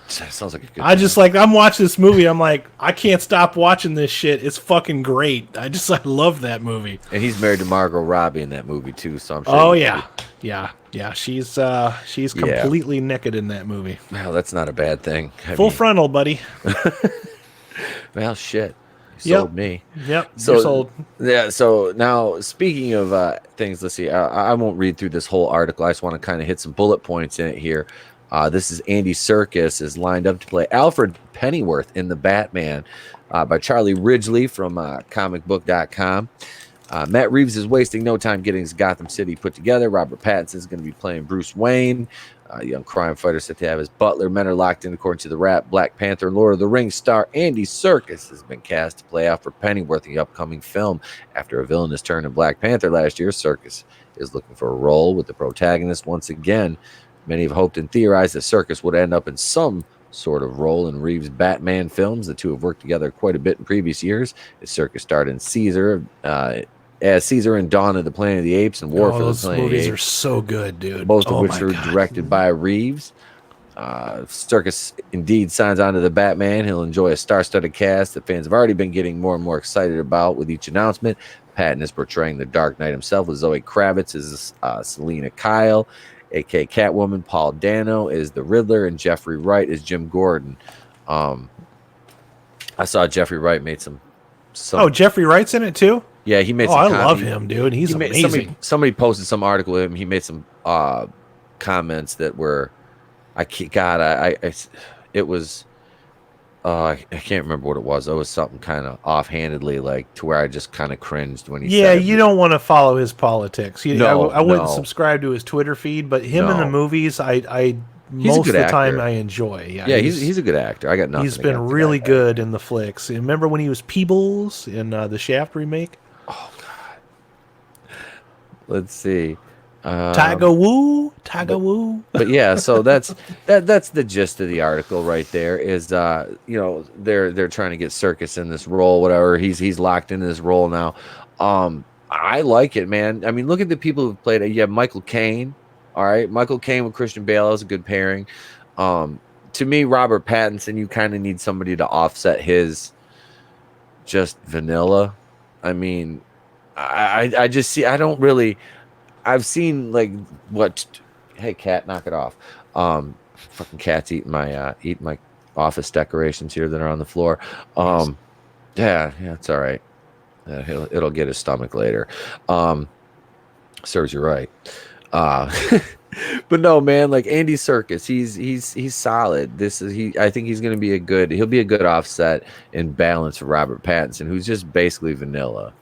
sounds like a good. I'm watching this movie. I'm like, I can't stop watching this shit. It's fucking great. I love that movie. And he's married to Margot Robbie in that movie too. So I'm sure. Oh yeah. She's completely naked in that movie. Well, that's not a bad thing. Full frontal, buddy. Well, shit. Sold me. Yep. So, you're sold. Yeah. So now, speaking of things, let's see. I won't read through this whole article. I just want to kind of hit some bullet points in it here. This is Andy Serkis is lined up to play Alfred Pennyworth in the Batman. by Charlie Ridgely from comicbook.com. Matt Reeves is wasting no time getting his Gotham City put together. Robert Pattinson is going to be playing Bruce Wayne, a young crime fighter set to have his butler. Men are locked in, according to the Wrap. Black Panther and Lord of the Rings star Andy Serkis has been cast to play Alfred Pennyworth in the upcoming film. After a villainous turn in Black Panther last year, Serkis is looking for a role with the protagonist once again. Many have hoped and theorized that Serkis would end up in some sort of role in Reeves' Batman films. The two have worked together quite a bit in previous years. Serkis starred in Caesar, as Caesar and Dawn of the Planet of the Apes and War for the Planet of the Apes. Those movies are so good, dude. Both of which are directed by Reeves. Serkis indeed signs on to the Batman. He'll enjoy a star-studded cast that fans have already been getting more and more excited about with each announcement. Patton is portraying the Dark Knight himself, with Zoe Kravitz as Selena Kyle, a.k.a. Catwoman. Paul Dano is the Riddler, and Jeffrey Wright is Jim Gordon. I saw Jeffrey Wright made some. Oh, Jeffrey Wright's in it too? Yeah, he made some. I love him, dude. He's amazing. Somebody posted some article with him. He made some comments that were, it was, I can't remember what it was. It was something kind of offhandedly, like to where I just kind of cringed when he said. Yeah, you don't want to follow his politics. I wouldn't no. subscribe to his Twitter feed, but him in the movies, I most of the time I enjoy. Yeah, he's a good actor. I got nothing. He's been really good in the flicks. Remember when he was Peebles in the Shaft remake? Oh God. Let's see. Tiger Woo. But yeah, so that's the gist of the article right there. Is they're trying to get Serkis in this role, whatever. He's locked into this role now. I like it, man. I mean, look at the people who've played it. You have Michael Caine. All right, Michael Caine with Christian Bale is a good pairing. To me, Robert Pattinson, you kind of need somebody to offset his just vanilla. I mean, I just see. I don't really. I've seen like what. Hey, cat, knock it off. Fucking cat's eating my office decorations here that are on the floor. Yeah, it's all right. It'll get his stomach later. Serves you right. But no, man, like Andy Serkis, he's solid. I think he's gonna be he'll be a good offset and balance for Robert Pattinson, who's just basically vanilla.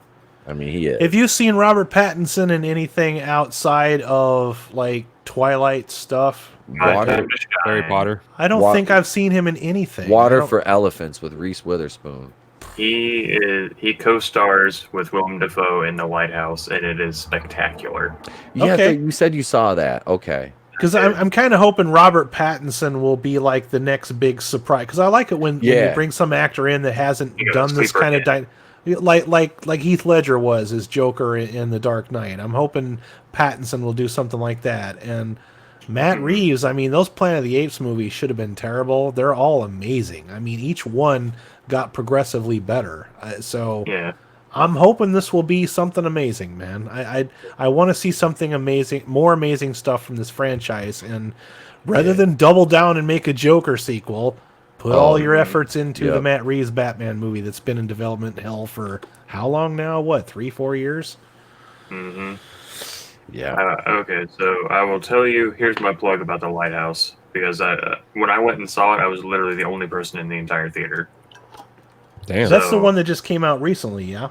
I mean, he is. Have you seen Robert Pattinson in anything outside of like Twilight stuff? Harry Potter. I don't think I've seen him in anything. Water for Elephants with Reese Witherspoon. He co-stars with Willem Dafoe in The Lighthouse, and it is spectacular. Yeah, okay. You said you saw that. Okay. Because I'm kind of hoping Robert Pattinson will be like the next big surprise. Because I like it when you bring some actor in that hasn't done this kind of like Heath Ledger was as Joker in The Dark Knight. I'm hoping Pattinson will do something like that. And Matt Reeves, I mean, those Planet of the Apes movies should have been terrible. They're all amazing. I mean, each one got progressively better. I'm hoping this will be something amazing, man. I want to see something amazing, more amazing stuff from this franchise. And rather than double down and make a Joker sequel, put all your efforts into the Matt Reeves Batman movie that's been in development hell for how long now? What, 3-4 years? Mm-hmm. Yeah. Okay, so I will tell you, here's my plug about The Lighthouse. Because when I went and saw it, I was literally the only person in the entire theater. Damn. So that's the one that just came out recently, yeah?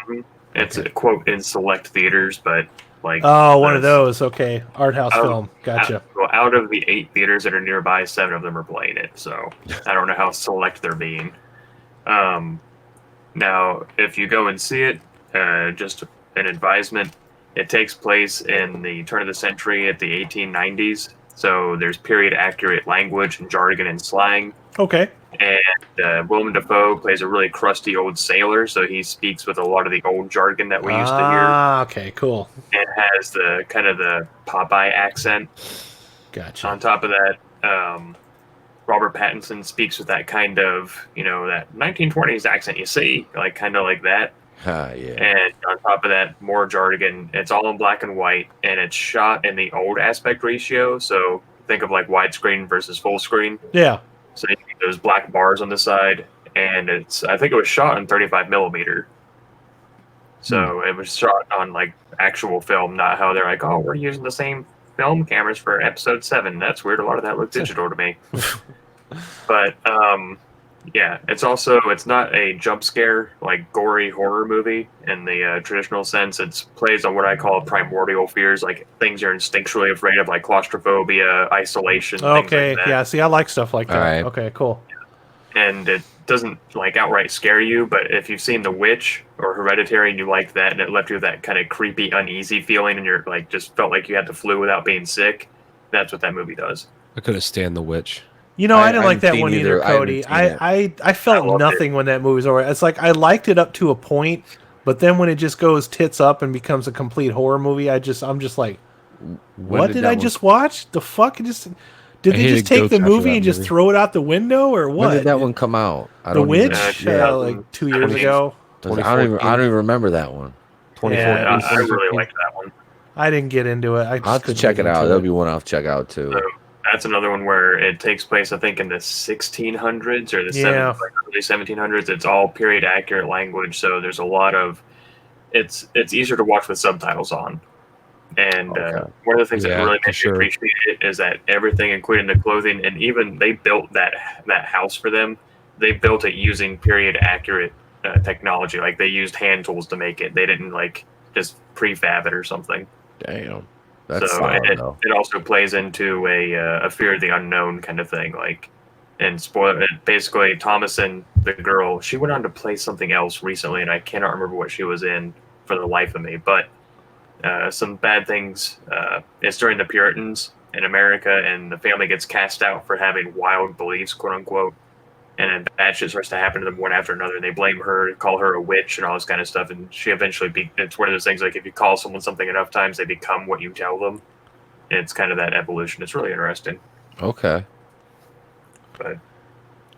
Mm-hmm. It's a quote in select theaters, but like... Oh, one of those. Okay. Art house film. Gotcha. Out of the 8 theaters that are nearby, 7 of them are playing it. So I don't know how select they're being. Now, if you go and see it, just an advisement, it takes place in the turn of the century at the 1890s. So there's period accurate language and jargon and slang. Okay. And Willem Dafoe plays a really crusty old sailor, so he speaks with a lot of the old jargon that we used to hear. Okay, cool. And has the kind of the Popeye accent. Gotcha. On top of that, Robert Pattinson speaks with that kind of, that 1920s accent you see, like kind of like that. Yeah. And on top of that, more jargon. It's all in black and white, and it's shot in the old aspect ratio. So think of like widescreen versus full screen. Yeah. So you get those black bars on the side, and I think it was shot in 35 millimeter. So it was shot on like actual film, not how they're like, oh, we're using the same film cameras for episode 7. That's weird. A lot of that looked digital to me. But Yeah, it's not a jump scare, like gory horror movie in the traditional sense. It plays on what I call primordial fears, like things you're instinctually afraid of, like claustrophobia, isolation, things Okay, like that. yeah. See, I like stuff like that. Alright. Okay, cool. And it doesn't like outright scare you, but if you've seen The Witch or Hereditary and you like that, and it left you with that kind of creepy, uneasy feeling, and you're like just felt like you had the flu without being sick, that's what that movie does. I could have stand The Witch. You know, I didn't like haven't that seen one either. either, Cody. I haven't seen I felt I loved nothing when that movie was over. It's like I liked it up to a point, but then when it just goes tits up and becomes a complete horror movie, I'm just like, what did I just watch? The fuck? Did they hated just take goats the after movie that and just movie. throw it out the window, or what? When did that one come out? I The don't even- Witch, Yeah, like 2 years ago. I don't even remember that one. 2014. Yeah, I really liked that one. I didn't get into it. I just I'll have to couldn't check get it out. into That'll be one I'll have to check out too. That's another one where it takes place, I think, in the 1600s or the early 1700s. It's all period accurate language, so there's a lot of. It's easier to watch with subtitles on, and one of the things that really makes me appreciate it is that everything, including the clothing, and even they built that house for them. They built it using period accurate technology. Like they used hand tools to make it. They didn't like just prefab it or something. Damn. That's So solid, it also plays into a fear of the unknown kind of thing. Like, and spoiler, basically, Thomason, the girl, she went on to play something else recently, and I cannot remember what she was in for the life of me. But some bad things. It's during the Puritans in America, and the family gets cast out for having wild beliefs, quote unquote. And then bad shit starts to happen to them one after another. And they blame her, call her a witch, and all this kind of stuff. And she eventually it's one of those things like if you call someone something enough times, they become what you tell them. And it's kind of that evolution. It's really interesting. Okay. But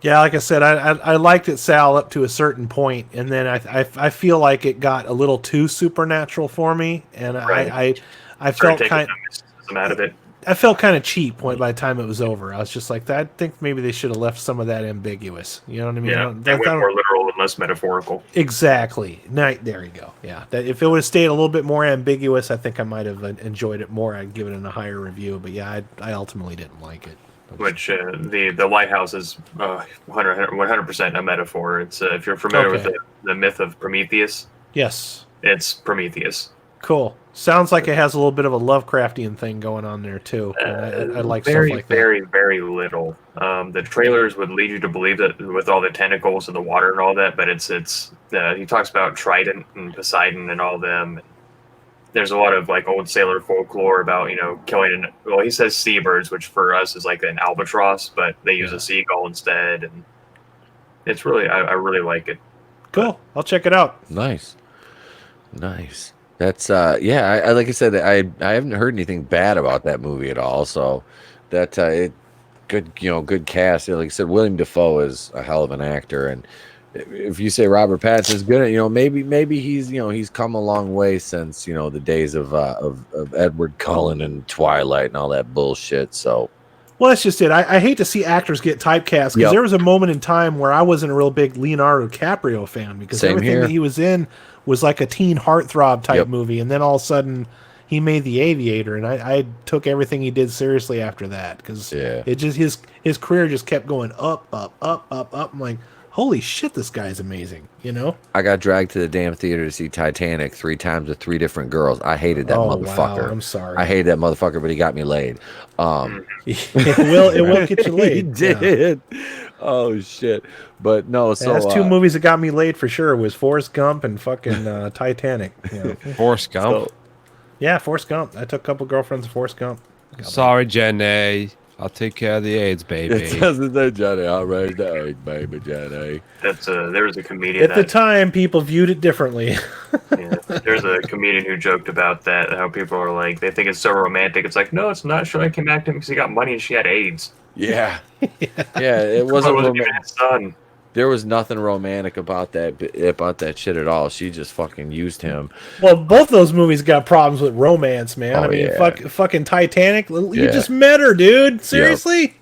Yeah, like I said, I liked it, Sal, up to a certain point, and then I feel like it got a little too supernatural for me, and Right. I felt taking kind some mysticism out of it. I felt kind of cheap by the time it was over. I was just like, I think maybe they should have left some of that ambiguous. You know what I mean? Yeah, they went more literal and less metaphorical. Exactly. There you go. Yeah. That if it would have stayed a little bit more ambiguous, I think I might have enjoyed it more. I'd give it a higher review. But yeah, I ultimately didn't like it. Which the lighthouse is 100% a metaphor. It's if you're familiar with the myth of Prometheus. Yes. It's Prometheus. Cool. Sounds like it has a little bit of a Lovecraftian thing going on there too. And I like stuff like that. Very, very little. The trailers would lead you to believe that with all the tentacles and the water and all that, but it's he talks about Trident and Poseidon and all them. There's a lot of like old sailor folklore about killing he says seabirds, which for us is like an albatross, but they use a seagull instead, and it's really I really like it. Cool. I'll check it out. Nice. That's I like I said, I haven't heard anything bad about that movie at all. So that good cast. Like I said, William Dafoe is a hell of an actor, and if you say Robert Pattinson's good, maybe he's come a long way since the days of Edward Cullen and Twilight and all that bullshit. So. Well, that's just it. I hate to see actors get typecast because there was a moment in time where I wasn't a real big Leonardo DiCaprio fan because everything that he was in was like a teen heartthrob type movie, and then all of a sudden he made The Aviator, and I took everything he did seriously after that because it just his career just kept going up. I'm like, holy shit, this guy's amazing. I got dragged to the damn theater to see Titanic 3 times with 3 different girls. I hated that motherfucker. Wow, I'm sorry. I hated that motherfucker, but he got me laid. It will get you laid. He did. Yeah. Oh shit. But no, so that's 2 movies that got me laid for sure. Was Forrest Gump and fucking Titanic. Forrest Gump. Yeah, Forrest Gump. I took a couple girlfriends of Forrest Gump. Sorry, Jenny. I'll take care of the AIDS, baby. It doesn't say Johnny. I'll raise the egg, baby, Johnny. There was a comedian at the time. People viewed it differently. There's a comedian who joked about that. How people are like, they think it's so romantic. It's like, no, it's not. She only came back to him because he got money and she had AIDS. Yeah. It wasn't even his son. There was nothing romantic about that shit at all. She just fucking used him. Well, both those movies got problems with romance, man. I mean, fucking Titanic. You just met her, dude. Seriously,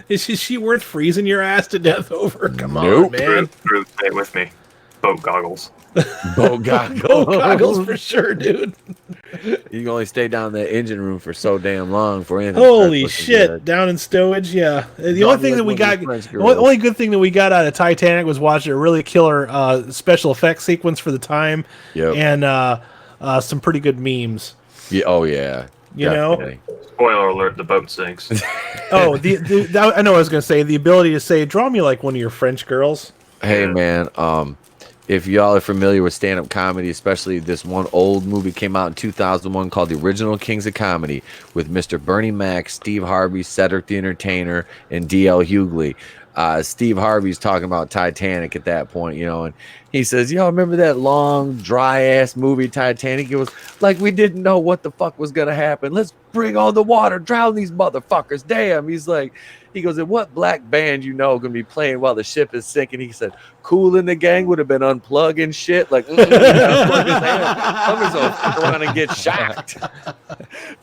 is she worth freezing your ass to death over? Come on, man. Prove it with me. boat goggles. Boat goggles. Boat goggles for sure, dude. You can only stay down in the engine room for so damn long for anything. Holy shit! Down in stowage, yeah. The only thing that we got, the only good thing that we got out of Titanic was watching a really killer special effects sequence for the time, and some pretty good memes. Yeah. Oh yeah. You Definitely. know. Spoiler alert: the boat sinks. Oh, I know. I was gonna say the ability to say, "Draw me like one of your French girls." Hey man, if y'all are familiar with stand-up comedy, especially this one old movie came out in 2001 called The Original Kings of Comedy with Mr. Bernie Mac, Steve Harvey, Cedric the Entertainer, and D.L. Hughley. Steve Harvey's talking about Titanic at that point, you know, and he says, y'all remember that long, dry-ass movie Titanic? It was like we didn't know what the fuck was going to happen. Let's bring on the water, drown these motherfuckers. Damn. He's like, he goes, and what black band you know going to be playing while the ship is sinking? He said, Kool and the Gang would have been unplugging shit. Like, I'm just going to fuck around and get shocked.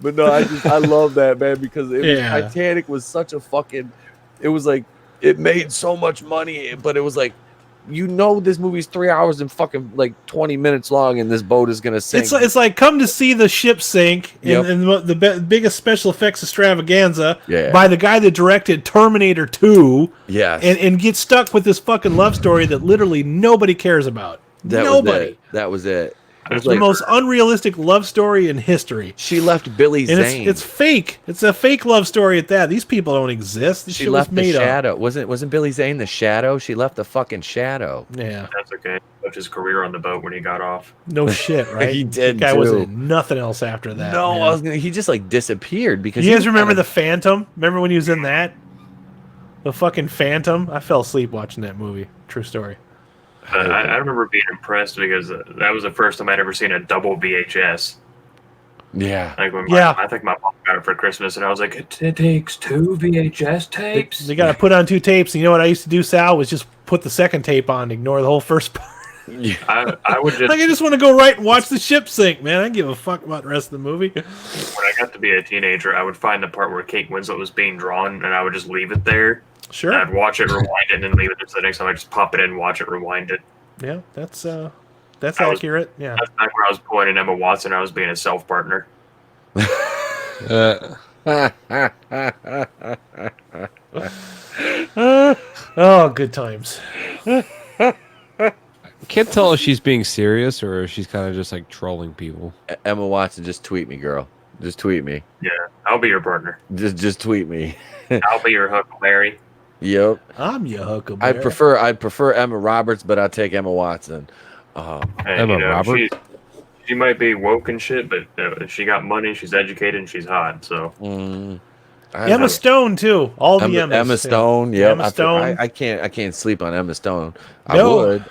But no, I love that, man, because Titanic was such a fucking, it was like, it made so much money, but it was like, you know, this movie's 3 hours and fucking like 20 minutes long, and this boat is gonna sink. It's like come to see the ship sink in the biggest special effects extravaganza by the guy that directed Terminator 2. Yes, and get stuck with this fucking love story that literally nobody cares about. Nobody. That was it. It's the most unrealistic love story in history. She left Billy Zane. It's fake. It's a fake love story at that. These people don't exist. This she left the shadow. Wasn't Billy Zane the shadow? She left the fucking shadow. Yeah. That's okay. He left his career on the boat when he got off. No shit, right? He did. The guy wasn't nothing else after that. No, he just like disappeared because. You guys remember the Phantom? Remember when he was in that? The fucking Phantom? I fell asleep watching that movie. True story. I remember being impressed because that was the first time I'd ever seen a double VHS. Yeah. Like when I think my mom got it for Christmas, and I was like, it takes 2 VHS tapes. They got to put on 2 tapes. And you know what I used to do, Sal, was just put the second tape on, ignore the whole first part. Yeah. I would just like I just want to go right and watch the ship sink, man. I don't give a fuck about the rest of the movie. When I got to be a teenager, I would find the part where Kate Winslet was being drawn, and I would just leave it there. Sure. And I'd watch it, rewind it, and then leave it until the next time. I just pop it in, watch it, rewind it. Yeah, that's accurate. Yeah. That's back where I was pulling in Emma Watson. I was being a self partner. Oh, good times. Can't tell if she's being serious or if she's kind of just like trolling people. Emma Watson, just tweet me, girl. Just tweet me. Yeah, I'll be your partner. Just tweet me. I'll be your Huckleberry. Yep. I'm your Huckleberry. I'd prefer Emma Roberts, but I'll take Emma Watson. Emma Roberts? She might be woke and shit, but she got money, she's educated, and she's hot. So Emma Stone too. All the Emmas. Emma Stone. Yeah. Emma Stone. I can't sleep on Emma Stone. I would.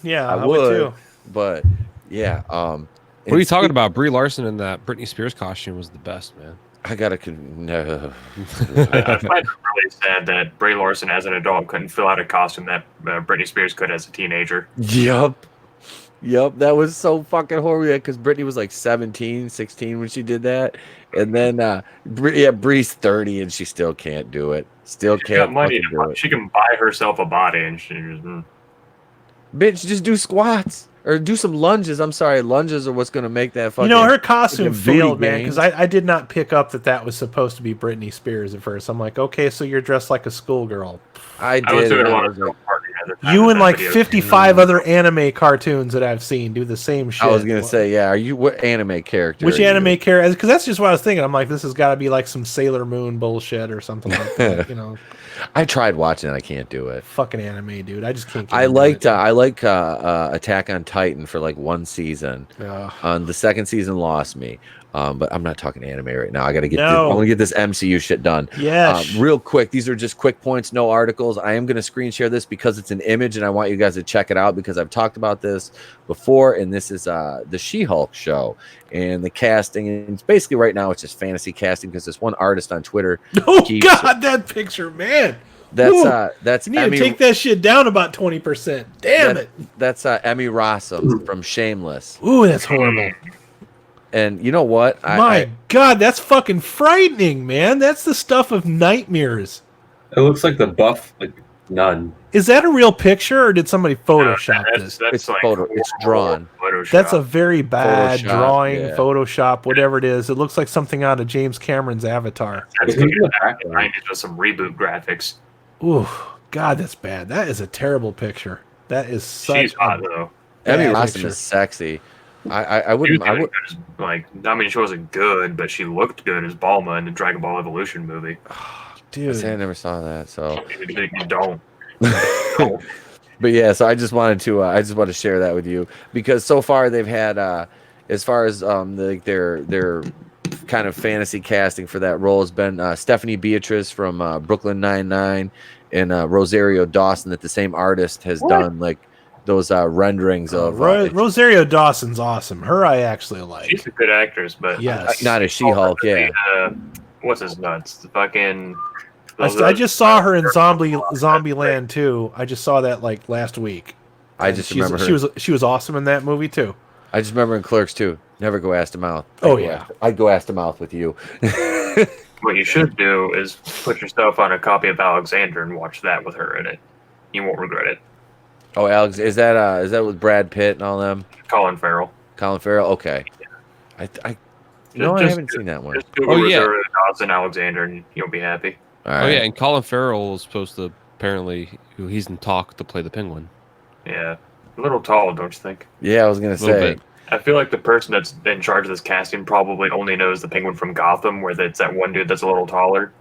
Yeah, I would too. But yeah. What are you talking about? Brie Larson in that Britney Spears costume was the best, man. I gotta no. I find it really sad that Brie Larson as an adult couldn't fill out a costume that Britney Spears could as a teenager. Yup, that was so fucking horrible because Britney was like 17, 16 when she did that. And then Brie's 30 and she still can't do it. Still can't do it. She can buy herself a body and she just... Bitch, just do squats. Or do some lunges. I'm sorry, lunges are what's going to make that fucking... her costume failed, man, because I did not pick up that was supposed to be Britney Spears at first. I'm like, okay, so you're dressed like a schoolgirl. I did. Was doing a lot of party at the time. You and like 55 other anime cartoons that I've seen do the same shit. I was going to say, yeah, what anime character? Which anime character? Because that's just what I was thinking. I'm like, this has got to be like some Sailor Moon bullshit or something like that, you know. I tried watching it. I can't do it. Fucking anime, dude. I just can't. I like Attack on Titan for like 1 season. The second season lost me. But I'm not talking anime right now. I got to get. I want to get this MCU shit done. Yes. Real quick. These are just quick points, no articles. I am going to screen share this because it's an image, and I want you guys to check it out because I've talked about this before. And this is the She-Hulk show and the casting. And it's basically right now it's just fantasy casting because this one artist on Twitter. Oh God, that picture, man. That's you need to take that shit down about 20%. Damn it. That's Emmy Rossum from Shameless. Ooh, that's horrible. And you know what? My God, that's fucking frightening, man. That's the stuff of nightmares. It looks like the buff, like None. Is that a real picture, or did somebody Photoshop this? That's It's like photo. It's drawn. Photoshop. That's a very bad Photoshop, drawing, yeah. Photoshop, whatever it is. It looks like something out of James Cameron's Avatar. That's Who's good. in the background? 90s with some reboot graphics. Ooh, God, that's bad. That is a terrible picture. That is such She's hot though. Emmy bad Rossum picture. is sexy. I She wouldn't. was I good would. as, like, I mean, she wasn't good, but she looked good as Bulma in the Dragon Ball Evolution movie. I Dude. say I never saw that. So, You don't. but yeah. So I just wanted to share that with you because so far they've had as far as their kind of fantasy casting for that role has been Stephanie Beatrice from Brooklyn Nine-Nine and Rosario Dawson that the same artist has done like those renderings of Rosario Dawson's awesome. Her I actually like. She's a good actress, but Yes. not as She-Hulk, yeah. What's his nuts? The fucking. I just saw her in Zombieland too. I just saw that like last week. I And just remember her. She was awesome in that movie too. I just remember in Clerks too. Never go ass to mouth. I'd go ass to mouth with you. What you should do is put yourself on a copy of Alexander and watch that with her in it. You won't regret it. Oh, Alex, is that with Brad Pitt and all them? Colin Farrell. Colin Farrell. Okay. I haven't seen that one. Just Google Oh, yeah. Rosario Dawson Alexander and you'll be happy. All Oh right. yeah, and Colin Farrell is supposed to he's in talk to play the Penguin. Yeah. A little tall, don't you think? Yeah, I was gonna Little say. bit. I feel like the person that's in charge of this casting probably only knows the Penguin from Gotham, where it's that one dude that's a little taller.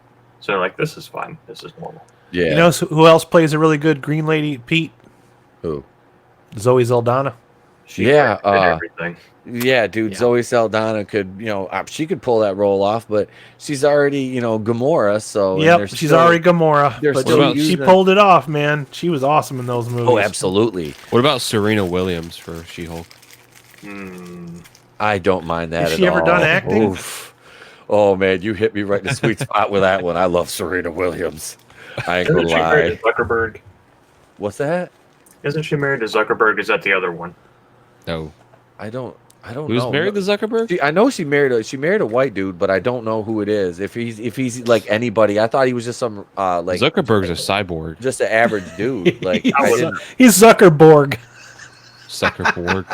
So they're like, this is fine. This is normal. Yeah. You know who else plays a really good Green Lady, Pete? Who? Zoe Saldana. Yeah. And everything. Yeah, dude. Yeah. Zoe Saldana could, she could pull that role off, but she's already, Gamora. So and Yep, they're she's still- already Gamora, they're but still she using- pulled it off, man. She was awesome in those movies. Oh, absolutely. What about Serena Williams for She-Hulk? I don't mind that. Has at she ever all. done acting? Oof. Oh man, you hit me right in the sweet spot with that one. I love Serena Williams. I ain't gonna Isn't she married lie. to Zuckerberg? What's that? Isn't she married to Zuckerberg? Is that the other one? No. I don't Who's know. married to Zuckerberg? I know she married a white dude, but I don't know who it is. If he's like anybody, I thought he was just some like Zuckerberg's a cyborg. just an average dude. Like I didn't, He's Zuckerborg. Zuckerborg.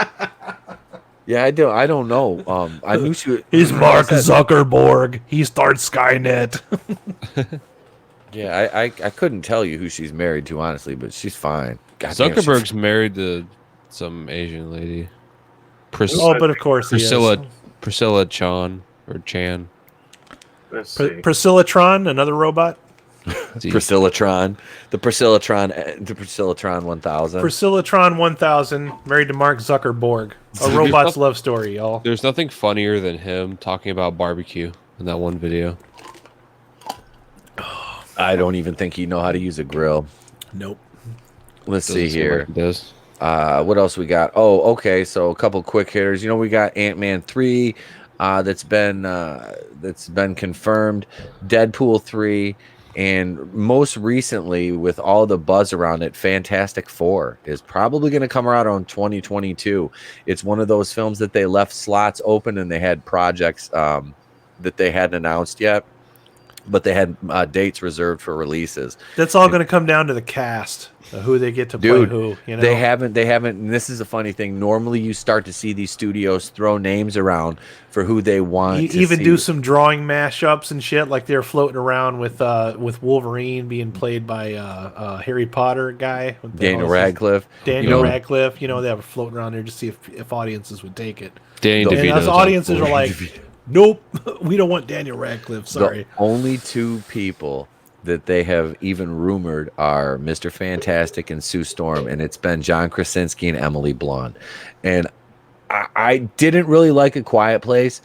yeah, I don't know. I knew she. He's Mark Zuckerborg. He starts Skynet. Yeah, I couldn't tell you who she's married to honestly, but she's fine. God damn, she's- Zuckerberg's married to some Asian lady. Oh, but of course he is. Priscilla Chan or Chan. Let's see. Priscillatron, another robot. Priscillatron, the Priscillatron 1000. Priscillatron 1000, married to Mark Zuckerborg. A robot's love story, y'all. There's nothing funnier than him talking about barbecue in that one video. I don't even think he know how to use a grill. Nope. Let's Doesn't see seem here. like he does. What else we got? Oh, okay. So a couple quick hitters. We got Ant-Man 3 that's been confirmed. Deadpool 3, and most recently, with all the buzz around it, Fantastic Four is probably going to come out on 2022. It's one of those films that they left slots open and they had projects that they hadn't announced yet, but they had dates reserved for releases. That's all going to come down to the cast, who they get to play who. They haven't. And this is a funny thing. Normally, you start to see these studios throw names around for who they want. to even see. do some drawing mashups and shit, like they're floating around with Wolverine being played by Harry Potter guy, Daniel Radcliffe. Daniel Radcliffe. They have floating around there to see if audiences would take it. Danny And DeVito's us on audiences board. are like, nope, we don't want Daniel Radcliffe. Sorry. The only two people that they have even rumored are Mr. Fantastic and Sue Storm, and it's been John Krasinski and Emily Blunt. And I didn't really like A Quiet Place.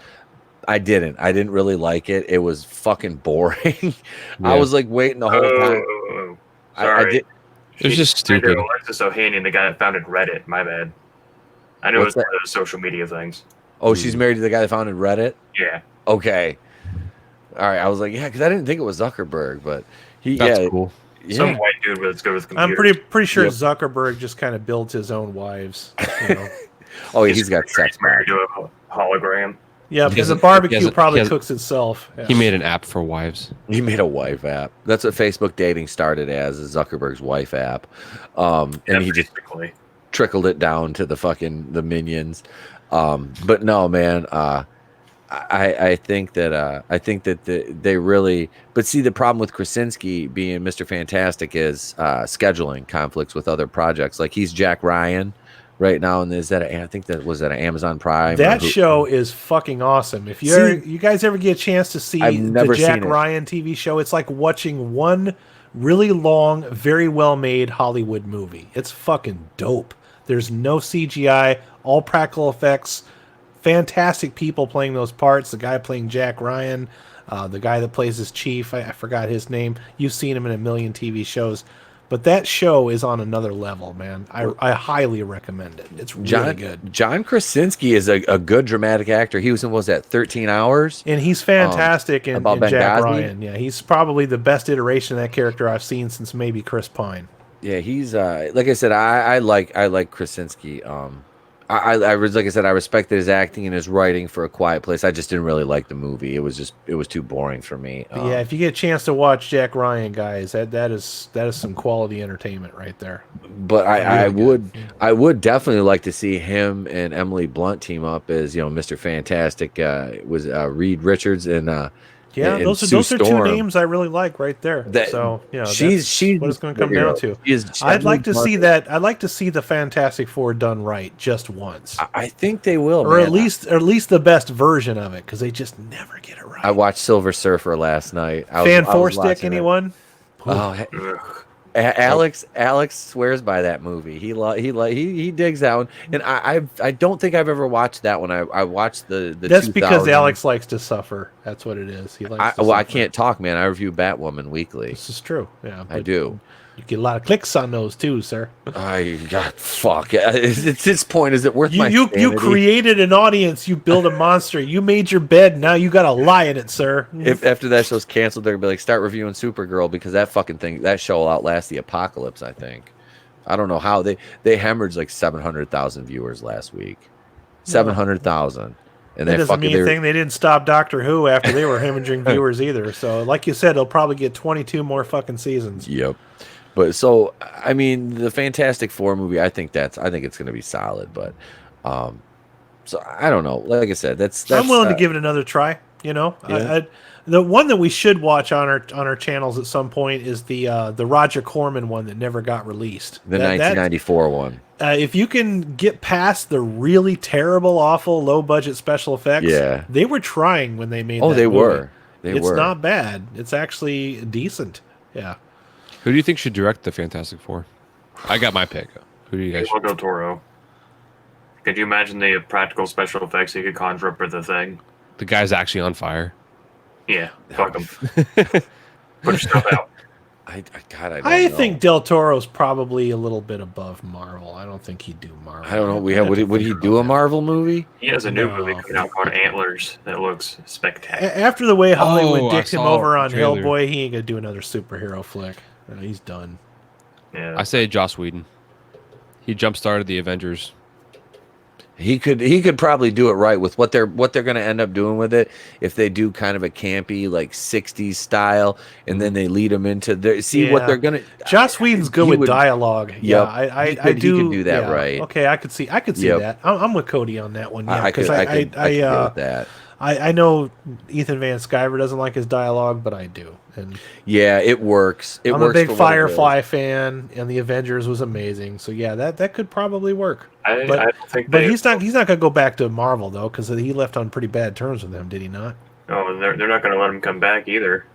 I didn't really like it. It was fucking boring. I was like waiting the whole time. Sorry. I did. It was just stupid. Alexis Ohanian, the guy that founded Reddit. My bad. I know What's it was one of those social media things. Oh, she's married to the guy that founded Reddit? Yeah. Okay. All right. I was like, yeah, because I didn't think it was Zuckerberg, but That's cool. Yeah. Some white dude that's good with computers. I'm pretty sure Yep. Zuckerberg just kind of builds his own wives. Oh, yeah, he's got sex. married to a hologram. Yeah, He because the has- barbecue he has- probably he has- cooks itself. Yeah. He made an app for wives. He made a wife app. That's what Facebook dating started as, is Zuckerberg's wife app. And he just basically. trickled it down to the minions. But no, man, I think that they really, but see, the problem with Krasinski being Mr. Fantastic is scheduling conflicts with other projects. Like, he's Jack Ryan right now, and I think that was at Amazon Prime. That show is fucking awesome. If you guys ever get a chance to see I've never the Jack seen it. Ryan TV show, it's like watching one really long, very well made Hollywood movie. It's fucking dope. There's no CGI, all practical effects. Fantastic people playing those parts. The guy playing Jack Ryan, the guy that plays his chief, I forgot his name. You've seen him in a million TV shows. But that show is on another level, man. I highly recommend it. It's really good. John Krasinski is a good dramatic actor. He was in, what was that, 13 Hours? And he's fantastic in about Jack Benghazi? Ryan. Yeah, he's probably the best iteration of that character I've seen since maybe Chris Pine. Yeah, he's like I said, I like Krasinski. I like I said, I respected his acting and his writing for A Quiet Place. I just didn't really like the movie. It was too boring for me. Yeah, if you get a chance to watch Jack Ryan, guys, that is some quality entertainment right there. But I would definitely like to see him and Emily Blunt team up as, Mr. Fantastic. Was Reed Richards and yeah, and those Sue are two Storm. names I really like right there. So she's what it's going to come down to. I'd like to see that. I'd like to see the Fantastic Four done right just once. I think they will, or man. at least the best version of it, because they just never get it right. I watched Silver Surfer last night. Fan Four Stick, anyone? Oh, Alex swears by that movie. He digs that one, and I don't think I've ever watched that one. I watched the. That's because Alex likes to suffer. That's what it is. He likes. I can't talk, man. I review Batwoman weekly. This is true. Yeah, I do. You get a lot of clicks on those too, sir. Fuck. It's this point. Is it worth my sanity? You created an audience. You built a monster. You made your bed. Now you got to lie in it, sir. If after that show's canceled, they're gonna be like, start reviewing Supergirl, because that show will outlast the apocalypse. I think. I don't know how they hemorrhaged like 700,000 viewers last week. 700,000. And that doesn't mean anything. They didn't stop Doctor Who after they were hemorrhaging viewers either. So, like you said, they'll probably get 22 more fucking seasons. Yep. But so, I mean, the Fantastic Four movie, I think it's going to be solid. But, so I don't know. Like I said, that's I'm willing to give it another try. Yeah. The one that we should watch on our channels at some point is the Roger Corman one that never got released. The 1994 one. If you can get past the really terrible, awful, low budget special effects, they were trying when they made. Oh, that they movie. were. It's not bad. It's actually decent. Yeah. Who do you think should direct the Fantastic Four? I got my pick. Who do you guys? Del Toro. Could you imagine the practical special effects he could conjure up for the thing? The guy's actually on fire. Yeah, fuck him. Put your stuff out. I think Del Toro's probably a little bit above Marvel. I don't think he'd do Marvel. I don't know. Would he do a Marvel movie? He has a new movie coming out called Antlers that looks spectacular. After the way Hollywood dicked him over on trailer. Hellboy, he ain't gonna do another superhero flick. He's done. Yeah. I say Joss Whedon. He jump-started the Avengers. He could probably do it right with what they're going to end up doing with it. If they do kind of a campy like 60s style, and then they lead them into what they're going to. Joss Whedon's good with dialogue. Yep. Yeah, He could do that right. Okay, I could see that. I'm with Cody on that one. Yeah, I could go with that. I know Ethan Van Sciver doesn't like his dialogue, but I do. And yeah, it works. I'm a big Firefly fan, and the Avengers was amazing. So yeah, that could probably work. I don't think. But he's not going to go back to Marvel though, because he left on pretty bad terms with them, did he not? No, they're not going to let him come back either.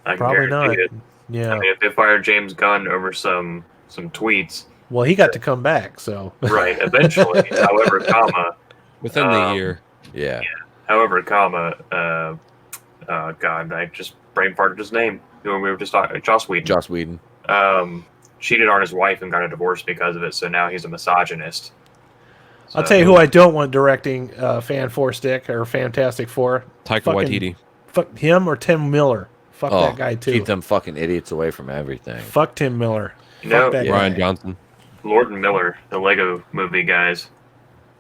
Probably not. It. Yeah. I mean, if they fired James Gunn over some tweets. Well, he got to come back, so. Right, eventually. However, within the year. Yeah. However, God, I just brain farted his name. We were just talking, Joss Whedon. Joss Whedon. Cheated on his wife and got a divorce because of it, so now he's a misogynist. I'll tell you who I don't want directing Fan Four Stick or Fantastic Four. Taika Waititi. Fuck him or Tim Miller. Fuck that guy too. Keep them fucking idiots away from everything. Fuck Tim Miller. No, Fuck that Ryan guy. Johnson. Lord and Miller, the Lego movie guys.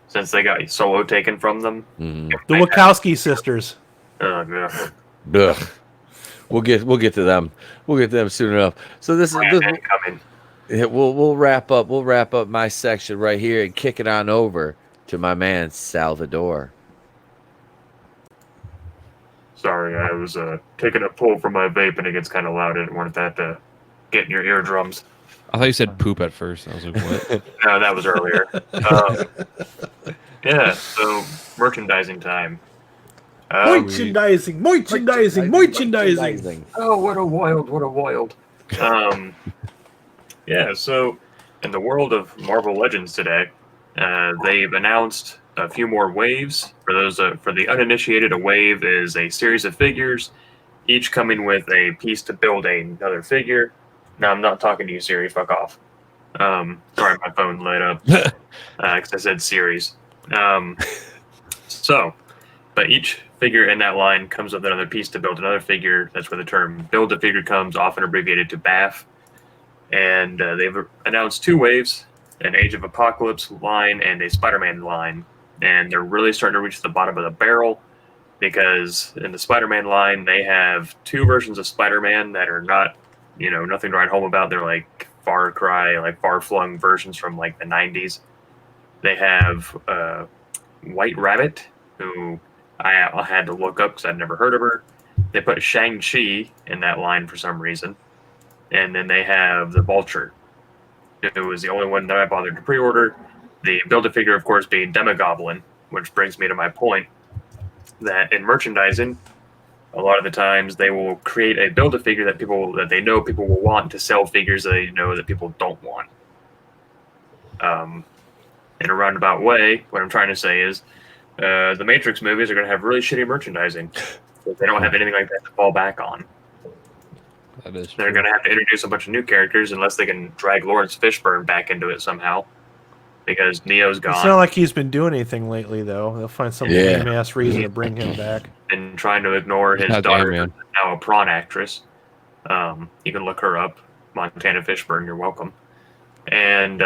since they got Solo taken from them. Mm-hmm. The Wachowski sisters. Yeah. Ugh. We'll get to them. We'll get to them soon enough. So this is Coming. we'll wrap up. We'll wrap up my section right here and kick it on over to my man Sal Vador. Sorry, I was taking a pull from my vape and it gets kind of loud. I didn't want that to get in your eardrums. I thought you said poop at first. I was like, what? No, that was earlier. Yeah, so merchandising time. Merchandising. Oh, what a wild. Yeah, so in the world of Marvel Legends today, they've announced a few more waves. For those for the uninitiated, a wave is a series of figures, each coming with a piece to build another figure. No, I'm not talking to you, Siri. Fuck off. Sorry, my phone lit up because I said series. But each figure in that line comes with another piece to build another figure. That's where the term build a figure comes, often abbreviated to BAF. And they've announced 2 waves, an Age of Apocalypse line and a Spider-Man line. And they're really starting to reach the bottom of the barrel because in the Spider-Man line, they have 2 versions of Spider-Man that are not, nothing to write home about. They're like far cry, like far-flung versions from like the 90s. They have White Rabbit, who I had to look up because I'd never heard of her. They put Shang-Chi in that line for some reason. And then they have the Vulture. It was the only one that I bothered to pre-order. The Build-A-Figure, of course, being Demogoblin, which brings me to my point that in merchandising, a lot of the times they will create a Build-A-Figure that they know people will want to sell figures that they know that people don't want. In a roundabout way, what I'm trying to say is the Matrix movies are going to have really shitty merchandising. They don't have anything like that to fall back on. They're going to have to introduce a bunch of new characters unless they can drag Lawrence Fishburne back into it somehow. Because Neo's gone. It's not like he's been doing anything lately, though. They'll find some lame-ass reason to bring him back. And trying to ignore his daughter, who's now a prawn actress. You can look her up. Montana Fishburne, you're welcome. And,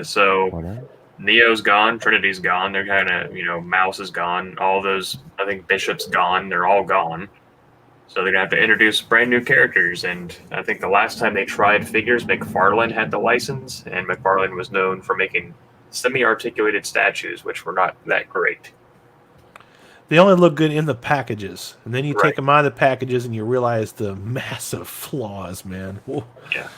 so Neo's gone. Trinity's gone. They're kind of, Mouse is gone. All those, I think Bishop's gone. They're all gone. So they're going to have to introduce brand new characters. And I think the last time they tried figures, McFarlane had the license. And McFarlane was known for making semi-articulated statues, which were not that great. They only look good in the packages. And then you take them out of the packages and you realize the massive flaws, man. Whoa. Yeah.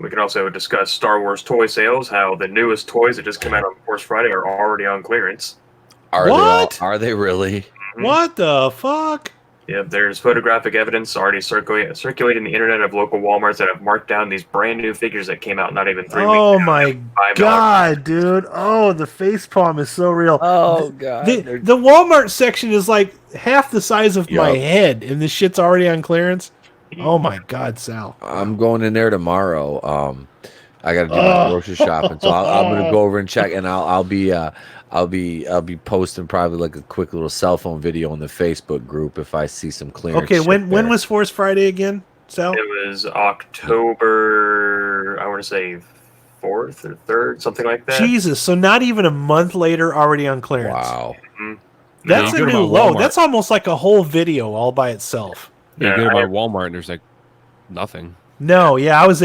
We can also discuss Star Wars toy sales, how the newest toys that just came out on Force Friday are already on clearance. Are they really? What the fuck? Yeah, there's photographic evidence already circulating the internet of local Walmarts that have marked down these brand new figures that came out not even 3 weeks ago. Oh my god, dude. Oh, the facepalm is so real. Oh god. The Walmart section is like half the size of my head, and this shit's already on clearance. Oh my god, Sal. I'm going in there tomorrow. I got to do my grocery shopping, so I'm going to go over and check, and I'll be posting probably like a quick little cell phone video on the Facebook group if I see some clearance. Okay, when was Force Friday again, Sal? It was October, I want to say 4th or 3rd, something like that. Jesus, so not even a month later, already on clearance. Wow. Mm-hmm. That's a new low. That's almost like a whole video all by itself. You go to my Walmart and there's like nothing. No, yeah, I was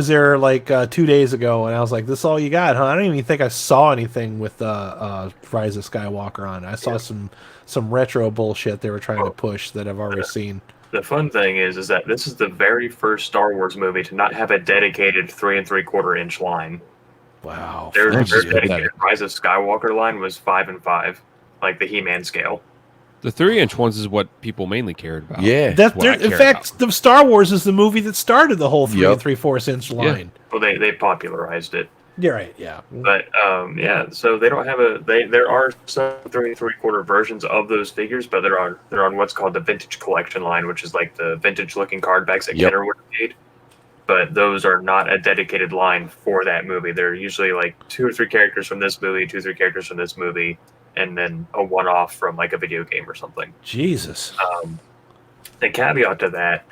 there like 2 days ago, and I was like, "This is all you got, huh?" I don't even think I saw anything with Rise of Skywalker on. I saw some retro bullshit they were trying to push that I've already seen. The fun thing is that this is the very first Star Wars movie to not have a dedicated 3 3/4 inch line. Wow, Their dedicated Rise of Skywalker line was 5 and 5, like the He-Man scale. The 3-inch ones is what people mainly cared about. Yeah. In fact, the Star Wars is the movie that started the whole 3 3/4 inch line. Well, they popularized it. You're right, yeah. But so they don't have there are some 3 3/4 versions of those figures, but they're on what's called the Vintage Collection line, which is like the vintage looking card backs that Kenner would have made. But those are not a dedicated line for that movie. They're usually like 2 or 3 characters from this movie, 2 or 3 characters from this movie, and then a one-off from like a video game or something. Jesus. The caveat to that,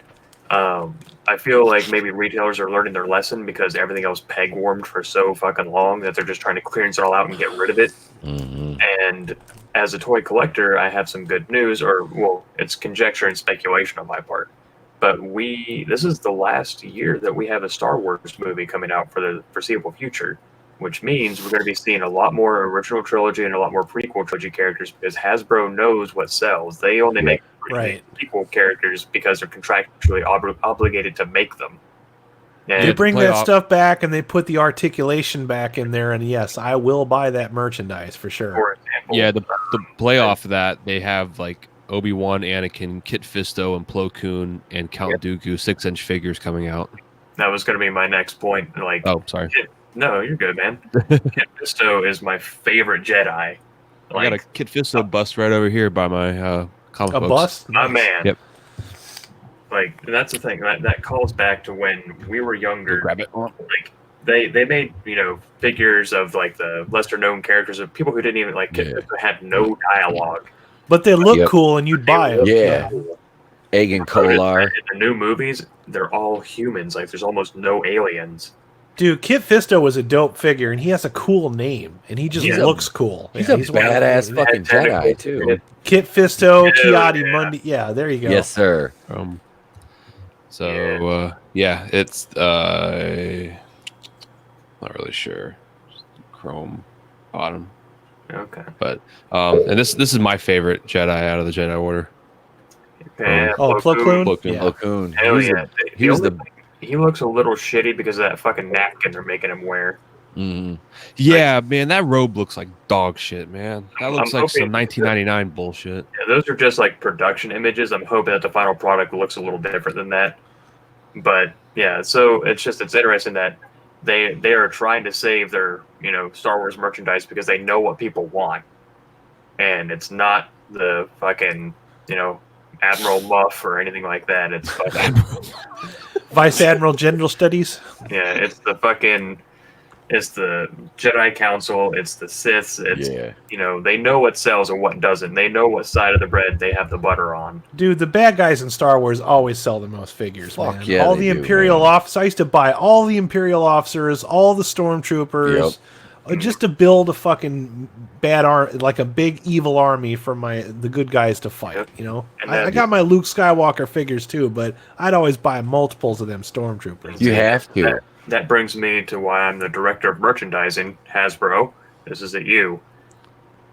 I I feel like maybe retailers are learning their lesson because everything else peg warmed for so fucking long that they're just trying to clearance it all out and get rid of it. And as a toy collector, I have some good news, or well, it's conjecture and speculation on my part. But this is the last year that we have a Star Wars movie coming out for the foreseeable future, which means we're going to be seeing a lot more original trilogy and a lot more prequel trilogy characters because Hasbro knows what sells. They only make prequel characters because they're contractually obligated to make them. And they bring that stuff back and they put the articulation back in there, and yes, I will buy that merchandise for sure. For example, yeah, the playoff of that, they have like Obi-Wan, Anakin, Kit Fisto, and Plo Koon, and Count Dooku 6-inch figures coming out. That was going to be my next point. Like, oh, sorry. No, you're good, man. Kit Fisto is my favorite Jedi. I got a Kit Fisto bust right over here by my comic books. Bust? My man. Yep. Like, that's the thing. That calls back to when we were younger. Grab it. Like, they made, figures of, like, the lesser-known characters of people who didn't even, like, Kit Fisto had no dialogue. But they look cool, and you'd buy them. Yeah. Egg and Kolar. In the new movies, they're all humans. Like, there's almost no aliens. Dude, Kit Fisto was a dope figure, and he has a cool name, and he just looks cool. He's a badass fucking Jedi, too. Kit Fisto, Kiadi Mundi. Yeah, there you go. Yes, sir. It's not really sure. Chrome bottom. Okay. But and this is my favorite Jedi out of the Jedi Order. Plo Koon. Hell yeah. He looks a little shitty because of that fucking napkin they're making him wear. Yeah, man, that robe looks like dog shit, man. That looks like some 1999 bullshit. Yeah, those are just like production images. I'm hoping that the final product looks a little different than that. But yeah, so it's interesting that they are trying to save their Star Wars merchandise because they know what people want, and it's not the fucking Admiral Muff or anything like that. It's fucking Vice Admiral General Studies. Yeah, it's the Jedi Council. It's the Siths. It's they know what sells and what doesn't. They know what side of the bread they have the butter on. Dude, the bad guys in Star Wars always sell the most figures, man. Yeah, all the Imperial officers. I used to buy all the Imperial officers, all the Stormtroopers, just to build a fucking like a big evil army for the good guys to fight. I got my Luke Skywalker figures too, but I'd always buy multiples of them Stormtroopers. You have to. That brings me to why I'm the director of merchandising, Hasbro. This is at you.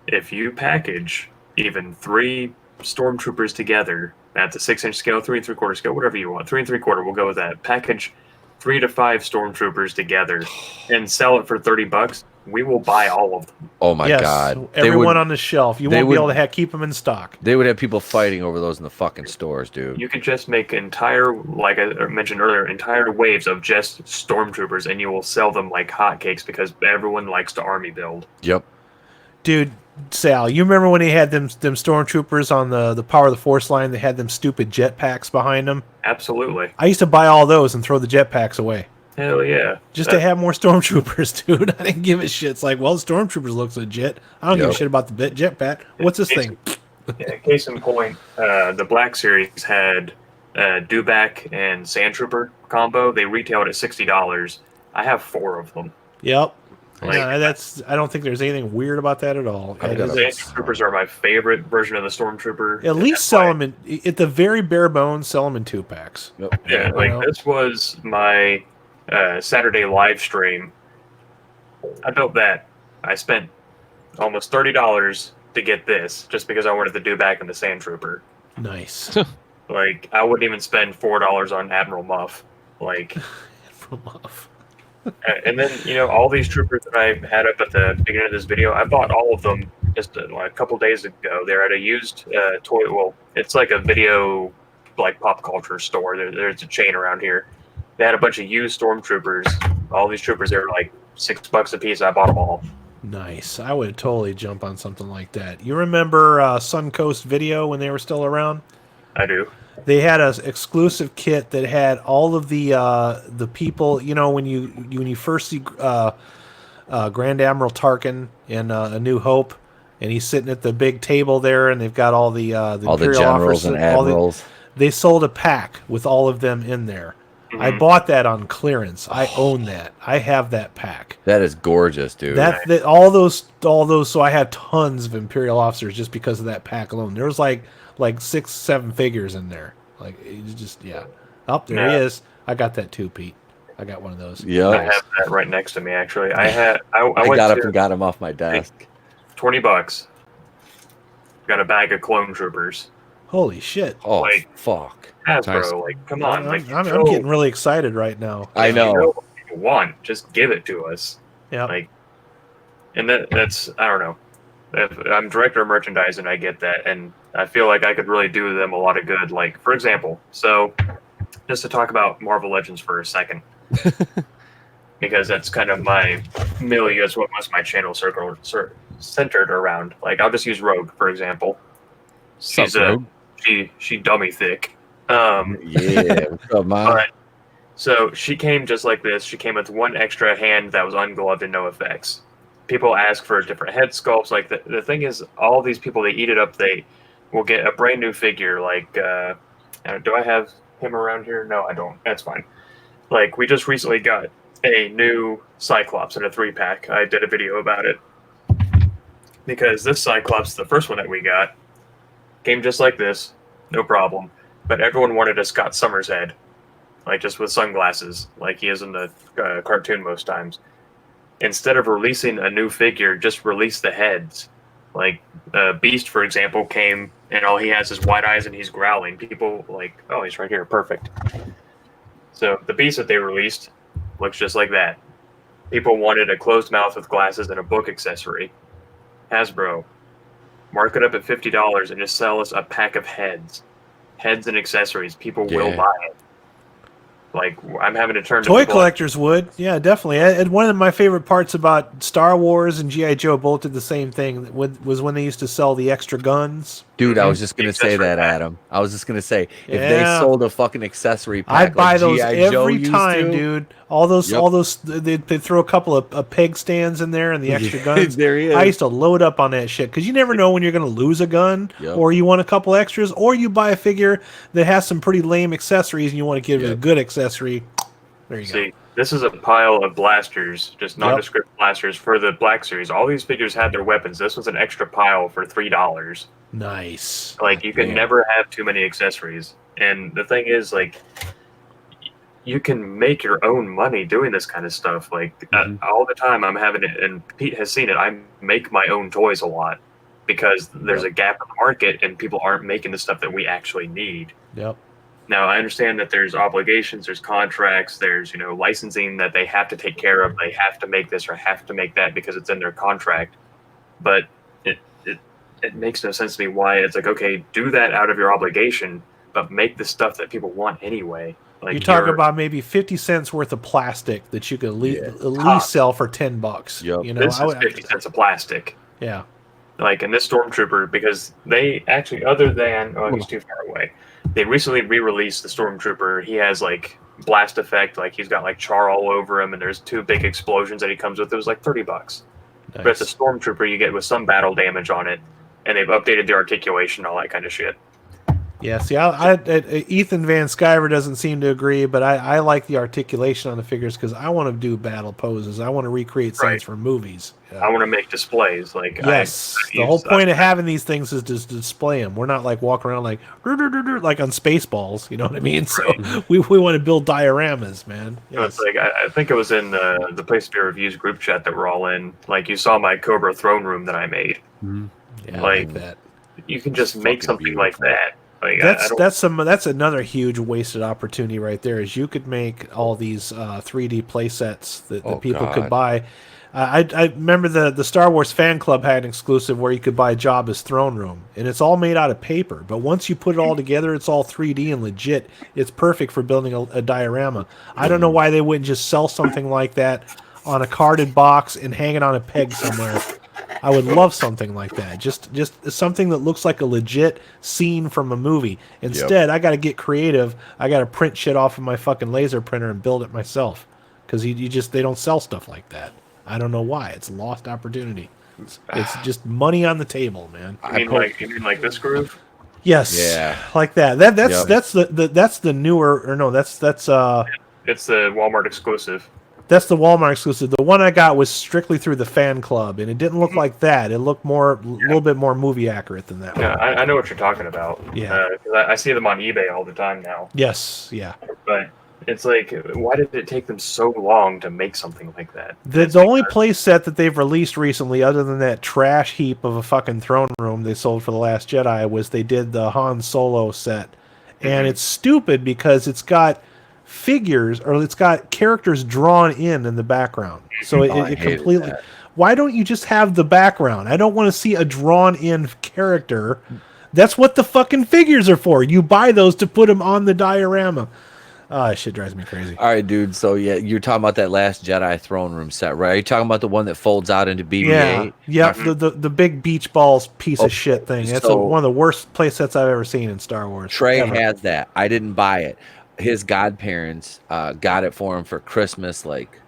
If you package even 3 Stormtroopers together at the 6-inch scale, 3 3/4 scale, whatever you want, 3 3/4, we'll go with that. Package 3 to 5 Stormtroopers together and sell it for $30, we will buy all of them. Oh my god! Everyone on the shelf. You won't be able to keep them in stock. They would have people fighting over those in the fucking stores, dude. You could just make like I mentioned earlier, entire waves of just Stormtroopers, and you will sell them like hotcakes because everyone likes to army build. Yep. Dude, Sal, you remember when he had them Stormtroopers on the Power of the Force line? They had them stupid jetpacks behind them. Absolutely. I used to buy all those and throw the jetpacks away. Hell yeah. Just to have more Stormtroopers, dude. I didn't give a shit. It's like, well, the Stormtroopers looks legit. I don't give a shit about the jetpack. What's this thing? Case in point, the Black Series had Dewback and Sandtrooper combo. They retailed at $60. I have 4 of them. Yep. I don't think there's anything weird about that at all. Stormtroopers are my favorite version of the Stormtrooper. At least sell them at the very bare bones, sell them in 2-packs. Yep. Yeah, this was my Saturday live stream. I built that. I spent almost $30 to get this just because I wanted the Dewback and the Sandtrooper. Nice. Like, I wouldn't even spend $4 on Admiral Muff. Like, Admiral Muff. And then, all these troopers that I had up at the beginning of this video, I bought all of them just a couple days ago. They're at a used toy. Well, it's like a video, like pop culture store. There's a chain around here. They had a bunch of used Stormtroopers. All these troopers, they were like $6 a piece. I bought them all. Nice. I would totally jump on something like that. You remember Suncoast Video when they were still around? I do. They had an exclusive kit that had all of the people. When you first see Grand Admiral Tarkin in A New Hope, and he's sitting at the big table there, and they've got all the Imperial generals and admirals. They sold a pack with all of them in there. I bought that on clearance. I own that. I have that pack. That is gorgeous, dude. That all those. So I have tons of Imperial officers just because of that pack alone. There was like 6-7 figures in there. Like it just Oh, there he is. I got that too, Pete. I got one of those. Yeah, I have that right next to me. Actually, I got up and got him off my desk. $20. Got a bag of clone troopers. Holy shit! Oh, like, fuck. Hasbro, Nice. like, come on. I'm getting really excited right now. I know. You know what people want. Just give it to us. Yeah. Like, and that's, I don't know. If I'm director of merchandising, I get that. And I feel like I could really do them a lot of good. Like, for example, so just to talk about Marvel Legends for a second, because that's kind of my milieu. That's what most of my channel centered around. Like, I'll just use Rogue, for example. She's she dummy thick. Yeah, what's up, man? But, so she came just like this. She came with one extra hand that was ungloved and no effects. People ask for different head sculpts. Like the thing is, all these people, they eat it up. They will get a brand new figure. Like, do I have him around here? No, I don't. That's fine. Like, we just recently got a new Cyclops in a 3-pack. I did a video about it because this Cyclops, the first one that we got, came just like this, no problem. But everyone wanted a Scott Summers head, like just with sunglasses, like he is in the cartoon most times. Instead of releasing a new figure, just release the heads. Like Beast, for example, came and all he has is white eyes and he's growling. People like, oh, he's right here, perfect. So the Beast that they released looks just like that. People wanted a closed mouth with glasses and a book accessory. Hasbro, mark it up at $50 and just sell us a pack of heads and accessories. People will buy it. Like, I'm having to turn to toy collectors would, yeah, definitely. And one of my favorite parts about Star Wars and G.I. Joe both did the same thing. Was when they used to sell the extra guns. Dude, I was just gonna say that, Adam. I was just gonna say if they sold a fucking accessory pack, I'd buy like those G.I. Joe every time, dude. All those, they throw a couple of peg stands in there and the extra guns. There he is. I used to load up on that shit because you never know when you're gonna lose a gun, or you want a couple extras, or you buy a figure that has some pretty lame accessories and you want to give it a good accessory. There you go. This is a pile of blasters, just nondescript blasters for the Black Series. All these figures had their weapons. This was an extra pile for $3. Nice. Like, you can never have too many accessories. And the thing is, like, you can make your own money doing this kind of stuff. Like, all the time I'm having it, and Pete has seen it, I make my own toys a lot because there's a gap in the market and people aren't making the stuff that we actually need. Yep. Now, I understand that there's obligations, there's contracts, there's, licensing that they have to take care of. They have to make this or have to make that because it's in their contract. But it makes no sense to me why it's like, okay, do that out of your obligation, but make the stuff that people want anyway. Like, you talk about maybe 50 cents worth of plastic that you could at least sell for $10. Yep. This is 50 cents of plastic. Yeah. Like in this Stormtrooper, because they actually, other than, he's too far away. They recently re-released the Stormtrooper. He has like blast effect, like he's got like char all over him, and there's 2 big explosions that he comes with. It was like $30. Nice. But it's a Stormtrooper you get with some battle damage on it, and they've updated the articulation, all that kind of shit. Yeah, see, Ethan Van Sciver doesn't seem to agree, but I like the articulation on the figures because I want to do battle poses. I want to recreate scenes from movies. Yeah. I want to make displays. Like, yes, the whole point of having these things is to display them. We're not like walking around like on Spaceballs. You know what I mean? So we want to build dioramas, man. Yes. It's like I think it was in the Place to Be Reviews group chat that we're all in. Like, you saw my Cobra throne room that I made. Mm-hmm. Yeah, like that. You can just make something like that. Like, that's another huge wasted opportunity right there. Is you could make all these 3D play sets that people could buy. I remember the Star Wars fan club had an exclusive where you could buy Jabba's throne room, and it's all made out of paper. But once you put it all together, it's all 3D and legit. It's perfect for building a diorama. I don't know why they wouldn't just sell something like that on a carded box and hang it on a peg somewhere. I would love something like that. Just something that looks like a legit scene from a movie. Instead, I got to get creative. I got to print shit off of my fucking laser printer and build it myself. Because they don't sell stuff like that. I don't know why. It's a lost opportunity. It's just money on the table, man. You mean like this groove? Yes. Yeah. Like that. That's the newer, or no, that's It's the Walmart exclusive. That's the Walmart exclusive. The one I got was strictly through the fan club, and it didn't look like that. It looked a little bit more movie accurate than that. Yeah, I know what you're talking about. Yeah. 'Cause I see them on eBay all the time now. Yes, yeah. But it's like, why did it take them so long to make something like that? The only play set that they've released recently, other than that trash heap of a fucking throne room they sold for The Last Jedi, was they did the Han Solo set. And it's stupid because it's got figures, or it's got characters drawn in the background. So it completely... That. Why don't you just have the background? I don't want to see a drawn-in character. That's what the fucking figures are for. You buy those to put them on the diorama. Oh, that shit drives me crazy. All right, dude. So, yeah, you're talking about that Last Jedi throne room set, right? Are you talking about the one that folds out into BB-8? Yeah, the big beach balls piece of shit thing. That's one of the worst play sets I've ever seen in Star Wars. Trey has that. I didn't buy it. His godparents got it for him for Christmas, like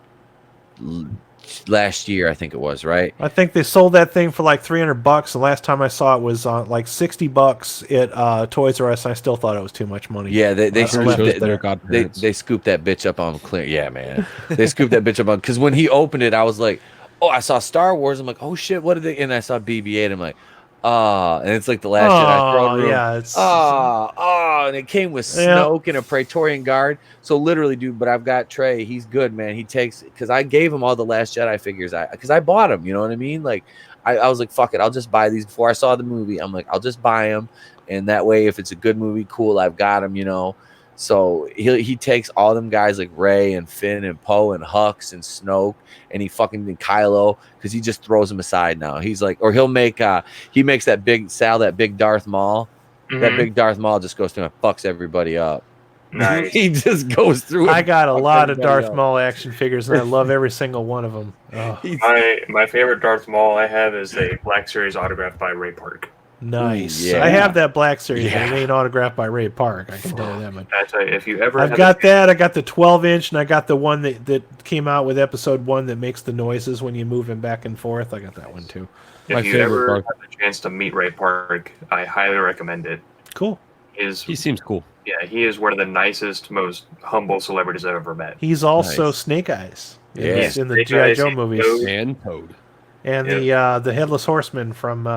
last year, I think it was, right? I think they sold that thing for like $300. The last time I saw it was like $60 at Toys R Us. And I still thought it was too much money. Yeah, they scooped that bitch up on clear. Yeah, man, they scooped that bitch up on, because when he opened it, I was like, oh, I saw Star Wars. I'm like, oh shit, what did they? And I saw BB-8. I'm like, and it's like the Last Jedi throne room. Yeah, it's and it came with Snoke and a Praetorian Guard. So literally, dude, but I've got Trey. He's good, man. He takes, because I gave him all the Last Jedi figures. Because I bought them. You know what I mean? Like, I was like, fuck it, I'll just buy these before I saw the movie. I'm like, I'll just buy them, and that way, if it's a good movie, cool, I've got them. You know. So he takes all them guys like Rey and Finn and Poe and Hux and Snoke, and and Kylo, because he just throws them aside now. He's like, or he makes that big Darth Maul. Mm-hmm. That big Darth Maul just goes through and fucks everybody up. Nice. He just goes through. I got a lot of Darth Maul action figures, and I love every single one of them. Oh. My favorite Darth Maul I have is a Black Series autographed by Ray Park. Nice. Yeah. I have that Black Series. Yeah. It ain't autographed by Ray Park. I can tell you that much. I tell you, if you ever, I've got that. I got the 12-inch, and I got the one that came out with Episode 1 that makes the noises when you move him back and forth. I got that one too. If you ever have the chance to meet Ray Park, I highly recommend it. Cool. He seems cool. Yeah, he is one of the nicest, most humble celebrities I've ever met. He's also Snake Eyes. Yeah, in the G.I. Joe movies. And Toad. And the Headless Horseman from.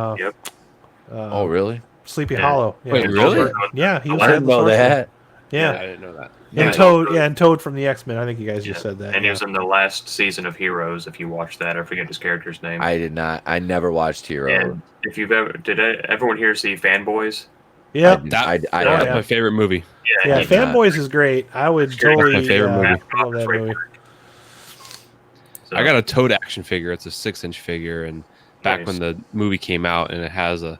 Oh, really? Sleepy Hollow. Yeah. Wait, really? Yeah, he was. I didn't know that. Yeah, I didn't know that. And Toad, and Toad from the X-Men. I think you guys just said that. And he was in the last season of Heroes. If you watched that, I forget his character's name. I did not. I never watched Heroes. And if you've everyone here see Fanboys? Yeah, that's my favorite movie. Yeah, Fanboys is great. I would totally my favorite movie. Love that movie. So, I got a Toad action figure. It's a 6-inch figure, and back when the movie came out, and it has a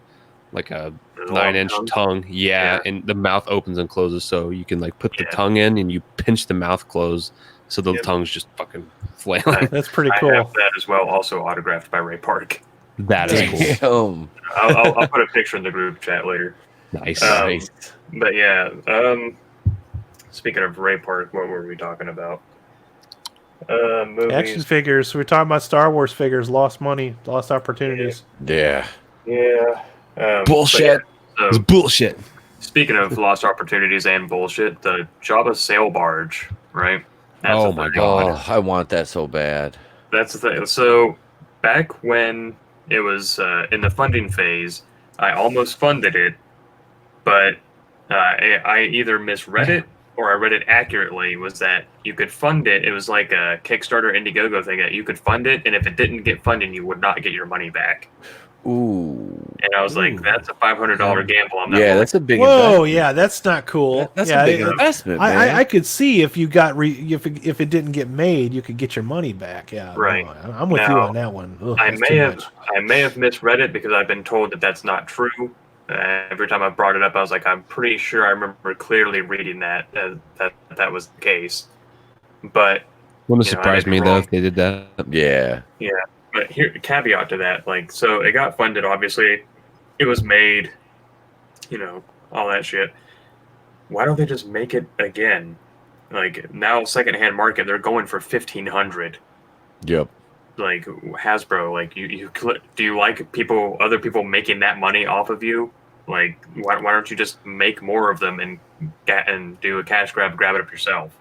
9-inch tongue. Yeah, and the mouth opens and closes, so you can put the tongue in, and you pinch the mouth close, so the tongue's just fucking flailing. That's pretty cool. I have that as well, also autographed by Ray Park. That is cool. I'll put a picture in the group chat later. Nice. But yeah, speaking of Ray Park, what were we talking about? Movies. Action figures. We're talking about Star Wars figures. Lost money, lost opportunities. Yeah. Bullshit. It's bullshit. Speaking of lost opportunities and bullshit, the Jabba sail barge, right? Oh my god. Oh, I want that so bad. That's the thing. So back when it was in the funding phase, I almost funded it, but I either misread it or I read it accurately. Was that you could fund it? It was like a Kickstarter Indiegogo thing that you could fund it, and if it didn't get funding, you would not get your money back. Ooh. And I was like, that's a $500 gamble. I'm not that's a big investment. Yeah, that's not cool. That's a big investment, man. I could see if you got if it didn't get made, you could get your money back. Yeah, right. No, I'm with you on that one. Ugh, I may have misread it because I've been told that that's not true. Every time I brought it up, I was like, I'm pretty sure I remember clearly reading that was the case. But wouldn't surprise me though if they did that. Yeah. Yeah. But here, caveat to that, so it got funded, obviously. It was made, all that shit. Why don't they just make it again? Now, secondhand market, they're going for $1,500. Yep. Hasbro, do you like other people making that money off of you? Why don't you just make more of them and do a cash grab it up yourself?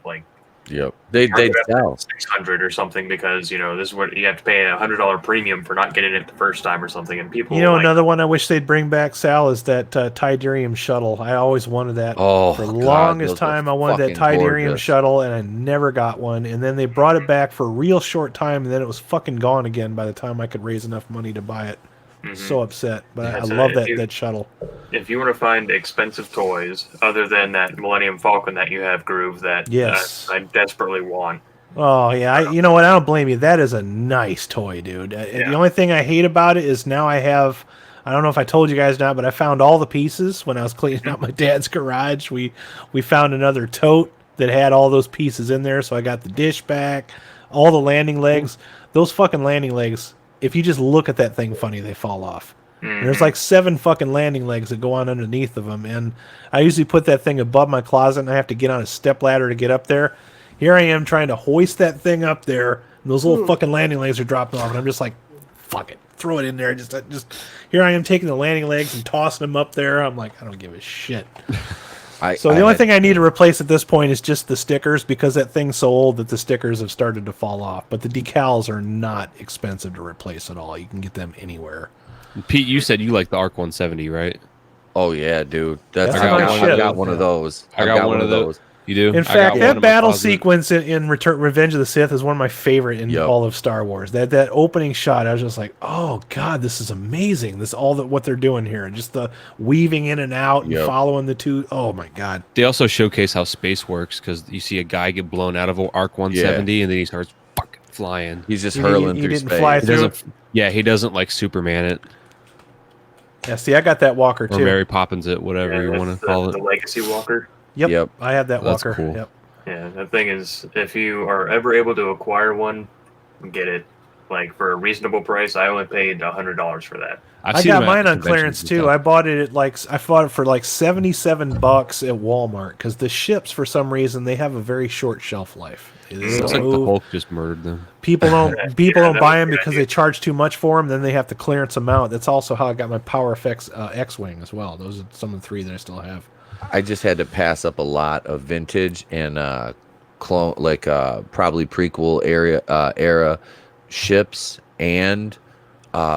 Yep. They sell 600 or something because this is what you have to pay a $100 premium for not getting it the first time or something, and people. Another one I wish they'd bring back, Sal, is that Tidarium shuttle. I always wanted that. Oh, for the God, longest those time, were I wanted that fucking Tidarium gorgeous. shuttle, and I never got one. And then they brought it back for a real short time, and then it was fucking gone again by the time I could raise enough money to buy it. So upset, but I love that shuttle. If you want to find expensive toys other than that Millennium Falcon that you have, Groove, that I desperately want. Oh yeah, you know what? I don't blame you. That is a nice toy, dude. The only thing I hate about it is now I have. I don't know if I told you guys now, but I found all the pieces when I was cleaning out my dad's garage. We found another tote that had all those pieces in there, so I got the dish back, all the landing legs. Those fucking landing legs. If you just look at that thing funny, they fall off. And there's like 7 fucking landing legs that go on underneath of them. And I usually put that thing above my closet, and I have to get on a step ladder to get up there. Here I am trying to hoist that thing up there, and those little fucking landing legs are dropping off, and I'm just like, fuck it. Throw it in there. Just here I am taking the landing legs and tossing them up there. I'm like, I don't give a shit. So the only thing I need to replace at this point is just the stickers, because that thing's so old that the stickers have started to fall off. But the decals are not expensive to replace at all. You can get them anywhere. Pete, you said you like the ARC 170, right? Oh yeah, dude. That's I got one of those. I got one of those. You do? In fact, that battle sequence in Revenge of the Sith is one of my favorite in all of Star Wars. That opening shot, I was just like, oh god, this is amazing. This what they're doing here, just the weaving in and out and following the two. Oh my god. They also showcase how space works, because you see a guy get blown out of ARC 170 and then he starts fucking flying. He's just hurling through didn't space. Fly through. He doesn't like Superman it. Yeah, see, I got that walker too. Or Mary Poppins it, whatever you want to call it. The Legacy Walker. Yep. I have that That's walker. cool. Yep. Yeah, the thing is, if you are ever able to acquire one, get it. Like, for a reasonable price. I only paid $100 for that. I got mine on clearance too. I bought it for like $77 at Walmart, because the ships, for some reason, they have a very short shelf life. It's like the Hulk just murdered them. People don't buy them because they charge too much for them. Then they have to clearance them out. That's also how I got my Power FX X-wing as well. Those are some of the 3 that I still have. I just had to pass up a lot of vintage and clone, probably prequel era ships and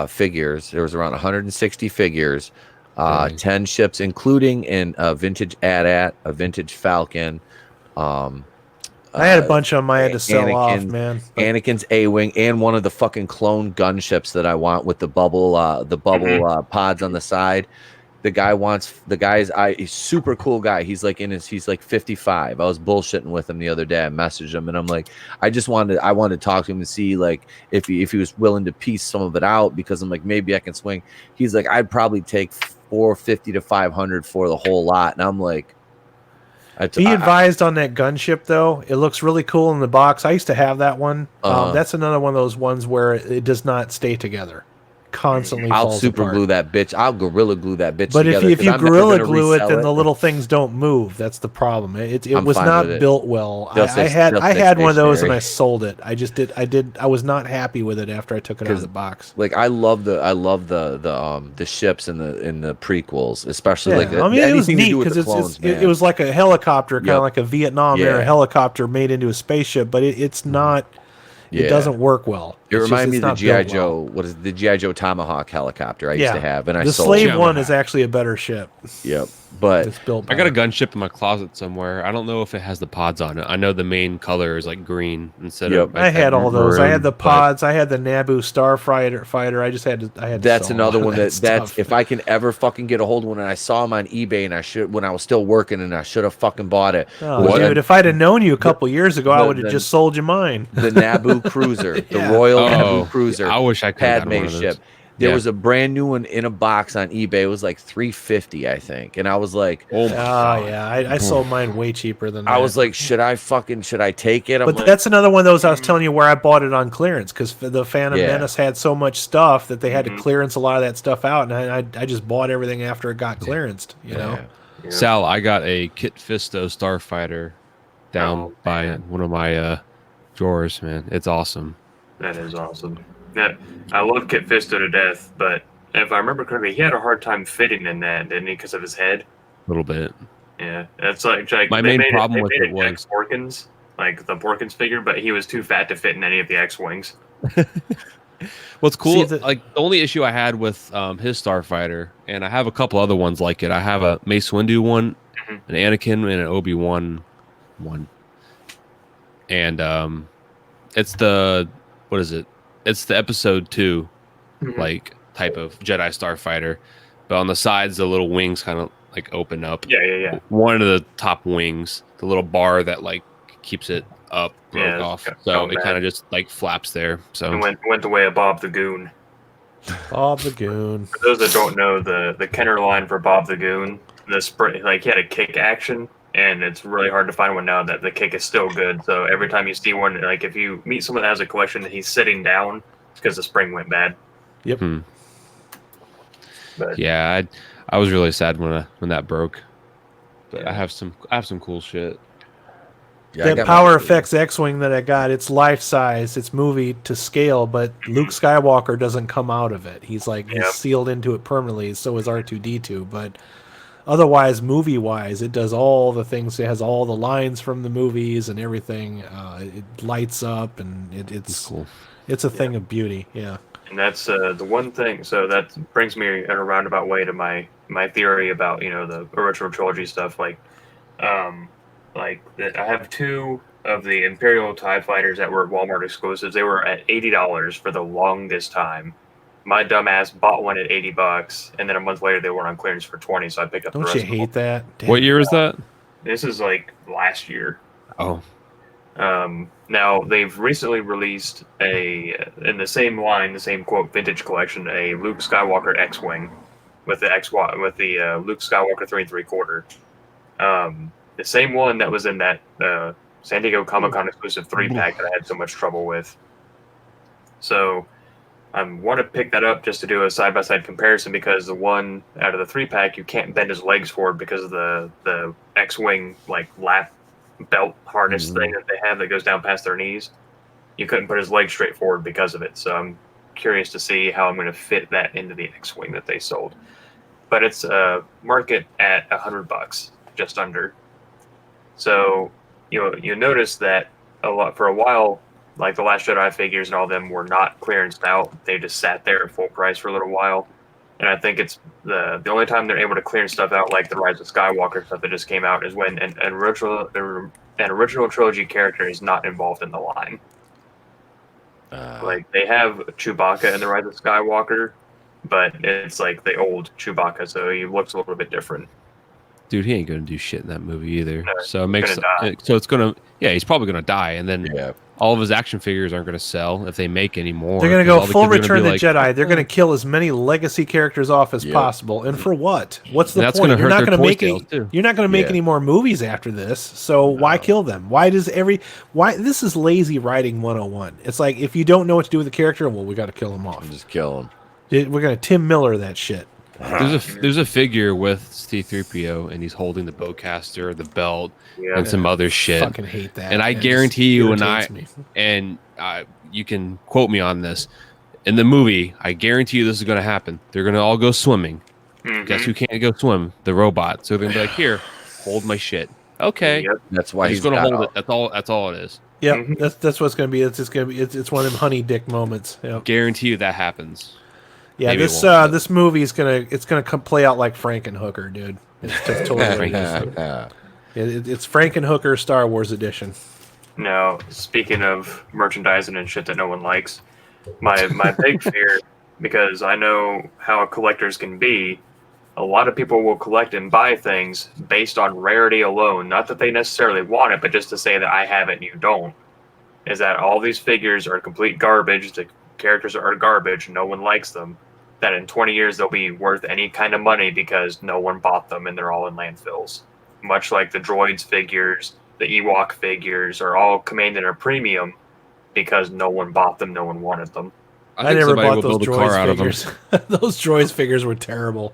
figures. There was around 160 figures, 10 ships, including a vintage AT-AT, a vintage Falcon. I had a bunch of them I had to sell off, man. Anakin's A-wing, and one of the fucking clone gunships that I want with the bubble pods on the side. The guy's he's super cool guy. He's like he's like 55. I was bullshitting with him the other day. I messaged him and I'm like, I wanted to talk to him and see like if he was willing to piece some of it out, because I'm like, maybe I can swing. He's like, I'd probably take $450 to $500 for the whole lot. And I'm like, be advised on that gunship though. It looks really cool in the box. I used to have that one. That's another one of those ones where it does not stay together. Constantly I'll falls super apart. glue that bitch. I'll gorilla glue that bitch. But together, if you gorilla glue it, then the little things don't move. That's the problem. It was not built well. I had one of those and I sold it. I was not happy with it after I took it out of the box. Like I love the ships in the prequels, especially like it was neat because it was like a helicopter, kind of like a Vietnam era helicopter made into a spaceship, but it's not. It doesn't work well. It reminded me of the G.I. Joe. What is the G.I. Joe Tomahawk helicopter I used to have, and I sold the Slave one is actually a better ship. Yep, but it's built. I got a gunship in my closet somewhere. I don't know if it has the pods on it. I know the main color is like green instead of. I had all those. I had the pods. I had the Naboo Starfighter. I had. That's another one that's if I can ever fucking get a hold of one, and I saw them on eBay, and when I was still working, and I should have fucking bought it. Oh, dude, if I'd have known you a couple years ago, I would have just sold you mine. The Naboo Cruiser, the Royal Naboo Cruiser. I wish I could have Padme ship. There was a brand new one in a box on eBay. It was like $350, I think, and I was like, "Oh my god!" Yeah, I sold mine way cheaper than that. I was like, "Should I take it?" But that's another one of those I was telling you where I bought it on clearance, because the Phantom Menace had so much stuff that they had to clearance a lot of that stuff out, and I just bought everything after it got clearanced. You know, Sal, I got a Kit Fisto Starfighter down by one of my drawers. Man, it's awesome. That is awesome. Yeah, I love Kit Fisto to death, but if I remember correctly, he had a hard time fitting in that, didn't he, because of his head? A little bit. Yeah, that's like my main problem with it was Orkins, like the Porkins figure, but he was too fat to fit in any of the X-wings. What's cool, See, like the only issue I had with his Starfighter, and I have a couple other ones like it. I have a Mace Windu one, an Anakin, and an Obi-Wan one. And it's the, what is it? It's the episode 2, like type of Jedi Starfighter, but on the sides the little wings kind of like open up. Yeah. One of the top wings, the little bar that like keeps it up, broke off, so it kind of just like flaps there. So it went the way of Bob the Goon. Bob the Goon. For those that don't know, the Kenner line for Bob the Goon, the spring, like he had a kick action, and it's really hard to find one now that the kick is still good. So every time you see one, like if you meet someone that has a collection and he's sitting down, it's because the spring went bad. Yep. But yeah, I was really sad when that broke. But I have some cool shit. Yeah, That Power Effects X-Wing that I got, it's life-size, it's movie to scale, but Luke Skywalker doesn't come out of it. He's like he's sealed into it permanently, so is R2-D2, but otherwise, movie-wise, it does all the things. It has all the lines from the movies and everything. It lights up, and it's cool. It's a thing of beauty, yeah. And that's the one thing. So that brings me in a roundabout way to my theory about the original trilogy stuff. I have 2 of the Imperial TIE fighters that were Walmart exclusives. They were at $80 for the longest time. My dumbass bought one at $80, and then a month later they were on clearance for $20. So I picked up. Don't you hate that? Damn. What year is that? This is like last year. Oh. Now they've recently released in the same line, the same quote vintage collection, a Luke Skywalker X-wing with the Luke Skywalker 3 3/4. The same one that was in that San Diego Comic-Con exclusive 3-pack that I had so much trouble with. So I want to pick that up just to do a side-by-side comparison, because the one out of the 3-pack, you can't bend his legs forward because of the X-wing like lap belt harness thing that they have that goes down past their knees. You couldn't put his legs straight forward because of it. So I'm curious to see how I'm going to fit that into the X-wing that they sold. But it's market at $100, just under. So you notice that for a while, like the Last Jedi figures and all them were not clearanced out. They just sat there at full price for a little while. And I think it's the only time they're able to clear stuff out, like the Rise of Skywalker stuff that just came out, is when an original trilogy character is not involved in the line. Like they have Chewbacca in the Rise of Skywalker, but it's like the old Chewbacca, so he looks a little bit different. Dude, he ain't gonna do shit in that movie either. No, so it makes it's gonna he's probably gonna die, and then all of his action figures aren't gonna sell if they make any more. They're gonna go full Return of the Jedi. They're gonna kill as many legacy characters off as possible, and for what? What's the point? You're not gonna make any more movies after this. So why kill them? Why this is lazy writing 101. It's like, if you don't know what to do with the character, well, we got to kill him off. Just kill him. We're gonna Tim Miller that shit. There's a figure with C-3PO, and he's holding the bowcaster, the belt, and some other shit. I fucking hate that. And I guarantee you, you can quote me on this. In the movie, I guarantee you this is going to happen. They're going to all go swimming. Guess who can't go swim? The robot. So they're going to be like, here, hold my shit. Okay. Yep. That's why he's going to hold it. That's all it is. Yeah, that's what it's going to be. It's one of them honey dick moments. Yep. Guarantee you that happens. Yeah, maybe this movie is gonna play out like Frankenhooker, dude. It's just totally it's Frankenhooker Star Wars edition. Now, speaking of merchandising and shit that no one likes, my big fear, because I know how collectors can be, a lot of people will collect and buy things based on rarity alone. Not that they necessarily want it, but just to say that I have it and you don't. Is that all these figures are complete garbage? The characters are garbage, no one likes them, that in 20 years they'll be worth any kind of money because no one bought them and they're all in landfills. Much like the droids figures, the Ewok figures are all commanding a premium because no one bought them, no one wanted them. I never bought those droids figures. Those droids figures were terrible.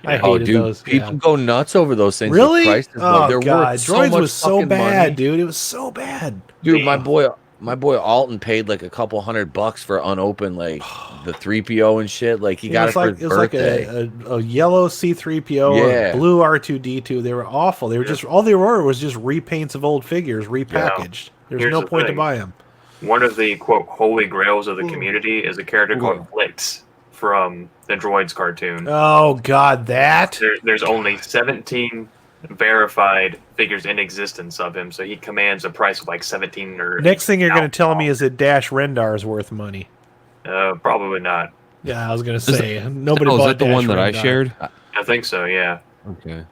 I hated those. People go nuts over those things. Really? Oh, God. Droids was so bad, dude. It was so bad. Dude, my boy Alton paid like a couple $100 for unopened, like the 3PO and shit. Like he got it for his birthday. It was like a yellow C-3PO, or blue R2-D2. They were awful. They were just all they were was just repaints of old figures repackaged. There's no point to buy them. One of the, quote, holy grails of the community is a character called Blitz from the Droids cartoon. Oh, God, that? There's only 17 verified figures in existence of him, so he commands a price of like 17 or... Next thing you're going to tell me is that Dash Rendar is worth money. Probably not. Yeah, I was going to say. Nobody bought bought that the Dash one that I Rendar. shared? I think so, yeah. Okay.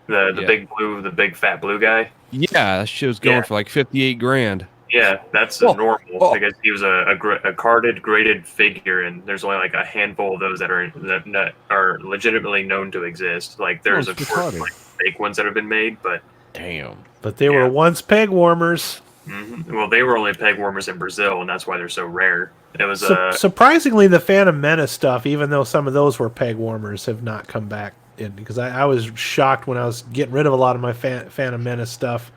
The big fat blue guy? Yeah, that shit was going for like 58 grand. Yeah, that's normal because he was a carded, graded figure, and there's only like a handful of those that are legitimately known to exist. Like there's of course like fake ones that have been made, but damn. But they were once peg warmers. Mm-hmm. Well, they were only peg warmers in Brazil, and that's why they're so rare. It was surprisingly the Phantom Menace stuff, even though some of those were peg warmers, have not come back in because I was shocked when I was getting rid of a lot of my Phantom Menace stuff.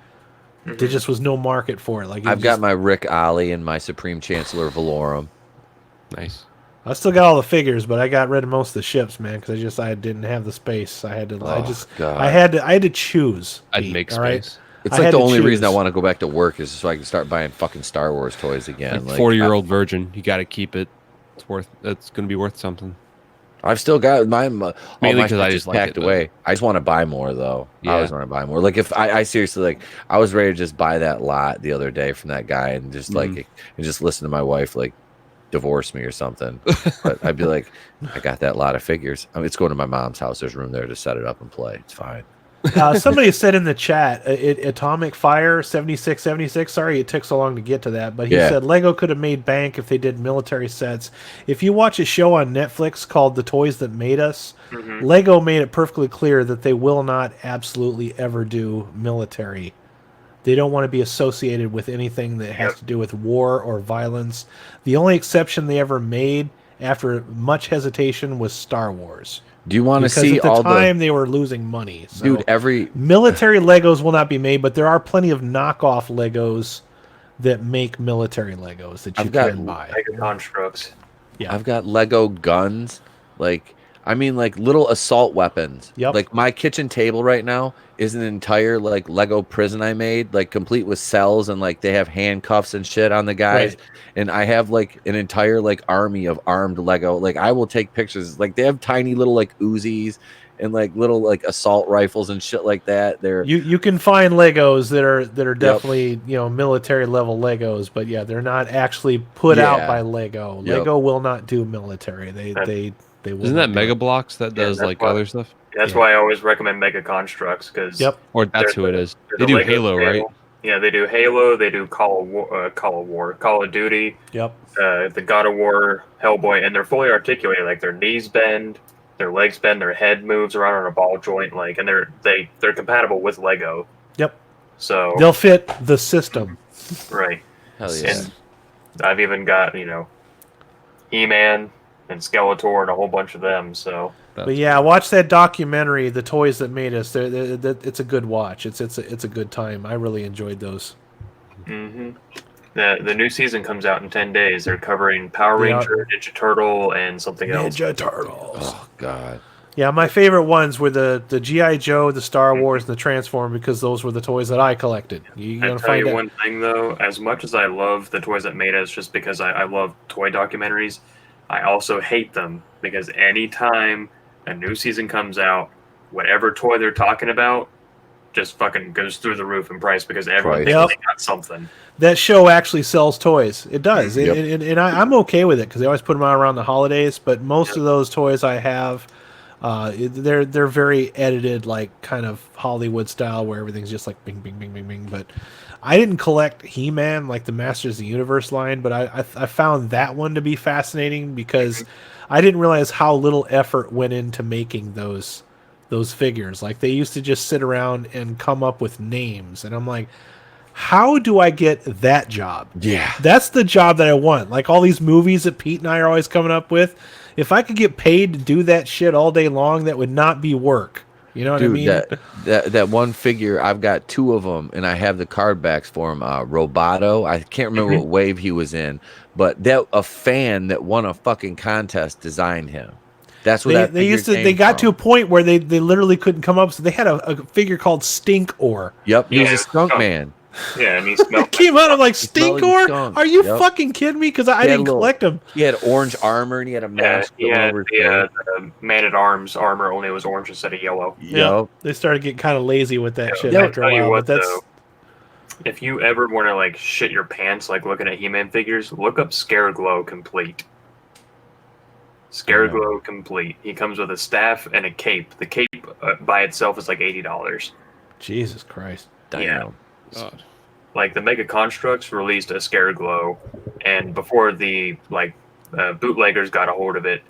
There just was no market for it. Like I've got my Rick Ollie and my Supreme Chancellor Valorum. Nice. I still got all the figures, but I got rid of most of the ships, man, because I didn't have the space. I had to. I had to choose. I'd make space. Right? It's like the only reason I want to go back to work is so I can start buying fucking Star Wars toys again. Like 40-year-old virgin, you got to keep it. It's going to be worth something. I've still got mine. Mainly because I just packed away. I just want to buy more though. Yeah. I always want to buy more. Like if I seriously like, I was ready to just buy that lot the other day from that guy and just like and just listen to my wife like divorce me or something. But I'd be like, I got that lot of figures. I mean, it's going to my mom's house. There's room there to set it up and play. It's fine. Somebody said in the chat, Atomic Fire 7676. Sorry it took so long to get to that, but he said Lego could have made bank if they did military sets. If you watch a show on Netflix called The Toys That Made Us, Lego made it perfectly clear that they will not absolutely ever do military. They don't want to be associated with anything that has to do with war or violence. The only exception they ever made after much hesitation was Star Wars. Do you want to see at the time they were losing money? So dude, every military Legos will not be made, but there are plenty of knockoff Legos that make military Legos that you can buy. Lego constructs. Yeah, I've got Lego guns, like little assault weapons. Yep. Like my kitchen table right now is an entire like Lego prison I made, like complete with cells and like they have handcuffs and shit on the guys. Right. And I have like an entire like army of armed Lego. Like I will take pictures. Like they have tiny little like Uzis and like little like assault rifles and shit like that. They're you can find Legos that are definitely military level Legos, but they're not actually put out by Lego. Lego will not do military. They will. Isn't that Mega Blocks that does like other stuff? That's why I always recommend Mega Constructs because or that's who it is. They do Halo, right? Yeah, they do Halo. They do Call of Duty. Yep. The God of War, Hellboy, and they're fully articulated. Like their knees bend, their legs bend, their head moves around on a ball joint. Like, and they're compatible with Lego. Yep. So they'll fit the system. Right. Hell yeah. And I've even got He-Man and Skeletor and a whole bunch of them. So. But watch that documentary, The Toys That Made Us. It's a good watch. It's a good time. I really enjoyed those. Mm-hmm. The new season comes out in 10 days. They're covering Power Ranger, Ninja Turtle, and something else. Ninja Turtles. Oh God. Yeah, my favorite ones were the G.I. Joe, the Star Wars, and the Transform because those were the toys that I collected. I'll tell you one thing though. As much as I love The Toys That Made Us, just because I love toy documentaries, I also hate them because anytime a new season comes out, whatever toy they're talking about just fucking goes through the roof in price because everyone thinks they got something. That show actually sells toys. It does. Yep. And I'm okay with it because they always put them out around the holidays, but most of those toys I have, they're very edited, like kind of Hollywood style where everything's just like bing, bing, bing, bing, bing. But I didn't collect He-Man, like the Masters of the Universe line, but I found that one to be fascinating because I didn't realize how little effort went into making those figures. Like they used to just sit around and come up with names, and I'm like, how do I get that job? Yeah, that's the job that I want. Like all these movies that Pete and I are always coming up with. If I could get paid to do that shit all day long, that would not be work. You know what I mean? That one figure, I've got two of them, and I have the card backs for him. Roboto, I can't remember what wave he was in, but a fan that won a fucking contest designed him. That's what they got to a point where they literally couldn't come up. So they had a figure called Stink Ore. Yep, he was a skunk man. Yeah, and he smelled. It came out of like smelled like Stinkor. skunk. Are you Yep. fucking kidding me? Because I He had didn't a little- collect them. He had orange armor and he had a Yeah, mask he going had over his face. the Man-at-Arms armor, only it was orange instead of yellow. Yup. They started getting kind of lazy with that shit I after tell a you while. what, But that's though, if you ever want to like shit your pants, like looking at He-Man figures, look up Scareglow Complete. Scareglow Complete. He comes with a staff and a cape. The cape by itself is like $80. Jesus Christ. Damn. God. Like the Mega Constructs released a Scareglow, and before the bootleggers got a hold of it,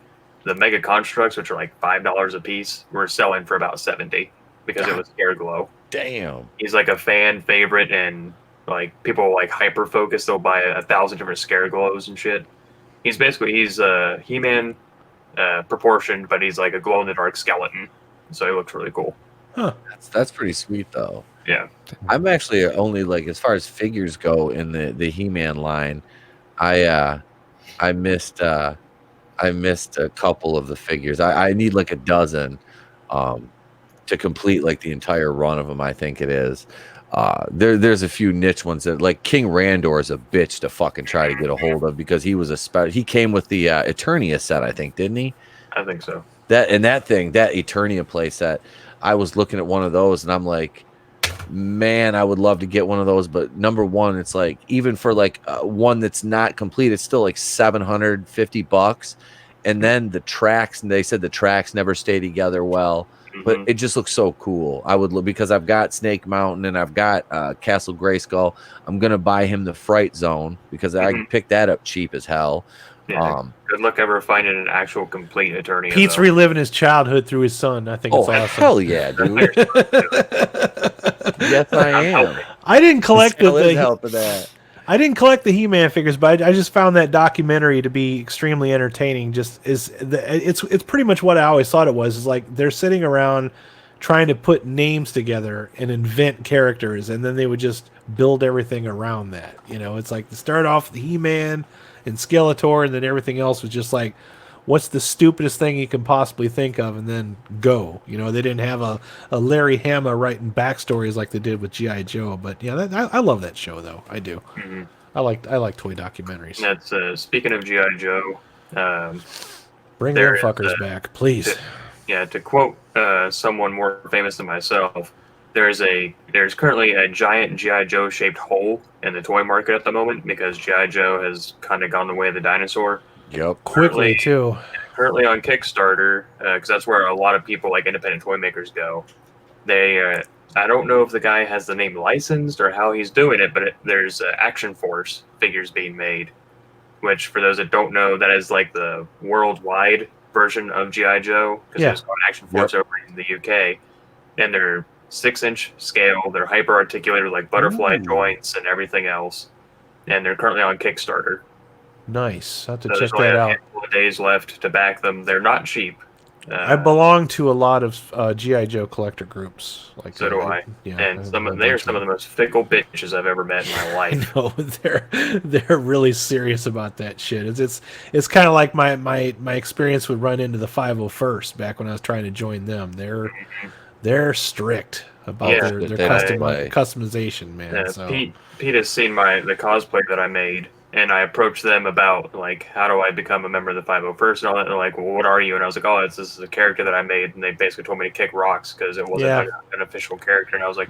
the Mega Constructs, which are like $5 a piece, were selling for about $70 because it was Scareglow. Damn. He's like a fan favorite, and like people like hyper focus. They'll buy 1,000 different Scareglows and shit. He's He-Man proportioned, but he's like a glow in the dark skeleton, so he looks really cool. That's pretty sweet though. Yeah. I'm actually only like as far as figures go in the He-Man line. I missed a couple of the figures. I need like a dozen to complete like the entire run of them. I think it is. There's a few niche ones that like King Randor is a bitch to fucking try to get a hold of because he was he came with the Eternia set, I think, didn't he? I think so. That Eternia play set. I was looking at one of those and I'm like, man, I would love to get one of those, but number one, it's like even for like one that's not complete, it's still like $750, and then the tracks, and they said the tracks never stay together well, but it just looks so cool. I would look because I've got Snake Mountain and I've got Castle Grayskull. I'm gonna buy him the Fright Zone because I can pick that up cheap as hell. Yeah. Good luck ever finding an actual complete Eternia. Pete's though. reliving his childhood through his son. I think it's awesome. Hell yeah, dude. Yes, I am. I didn't collect helping that. I didn't collect the He-Man figures, but I just found that documentary to be extremely entertaining. It's pretty much what I always thought it was. Is like they're sitting around trying to put names together and invent characters, and then they would just build everything around that. You know, it's like to start off with He-Man and Skeletor, and then everything else was just like, what's the stupidest thing you can possibly think of, and then go. You know, they didn't have a Larry Hama writing backstories like they did with G.I. Joe, but yeah, I love that show though. I do. Mm-hmm. I like toy documentaries. That's speaking of G.I. Joe. Bring them fuckers back, please. To quote someone more famous than myself, there's currently a giant G.I. Joe shaped hole in the toy market at the moment because G.I. Joe has kind of gone the way of the dinosaur. Yep. Quickly too. Currently on Kickstarter, because that's where a lot of people like independent toy makers go. They, I don't know if the guy has the name licensed or how he's doing it, but there's Action Force figures being made, which for those that don't know, that is like the worldwide version of G.I. Joe, because it's called Action Force over in the UK, and they're 6-inch scale. They're hyper articulated with like butterfly joints and everything else, and they're currently on Kickstarter. Nice. I have to So check there's only that a out. handful of days left to back them. They're not cheap. I belong to a lot of G.I. Joe collector groups. Like So do I. Yeah, And they're some of the most fickle bitches I've ever met in my life. I know they're really serious about that shit. It's kind of like my experience would run into the 501st back when I was trying to join them. They're strict about their customization, man. So. Pete has seen the cosplay that I made, and I approached them about like, how do I become a member of the 501st and all that. And they're like, well, what are you? And I was like, oh, this is a character that I made, and they basically told me to kick rocks because it wasn't an official character. And I was like,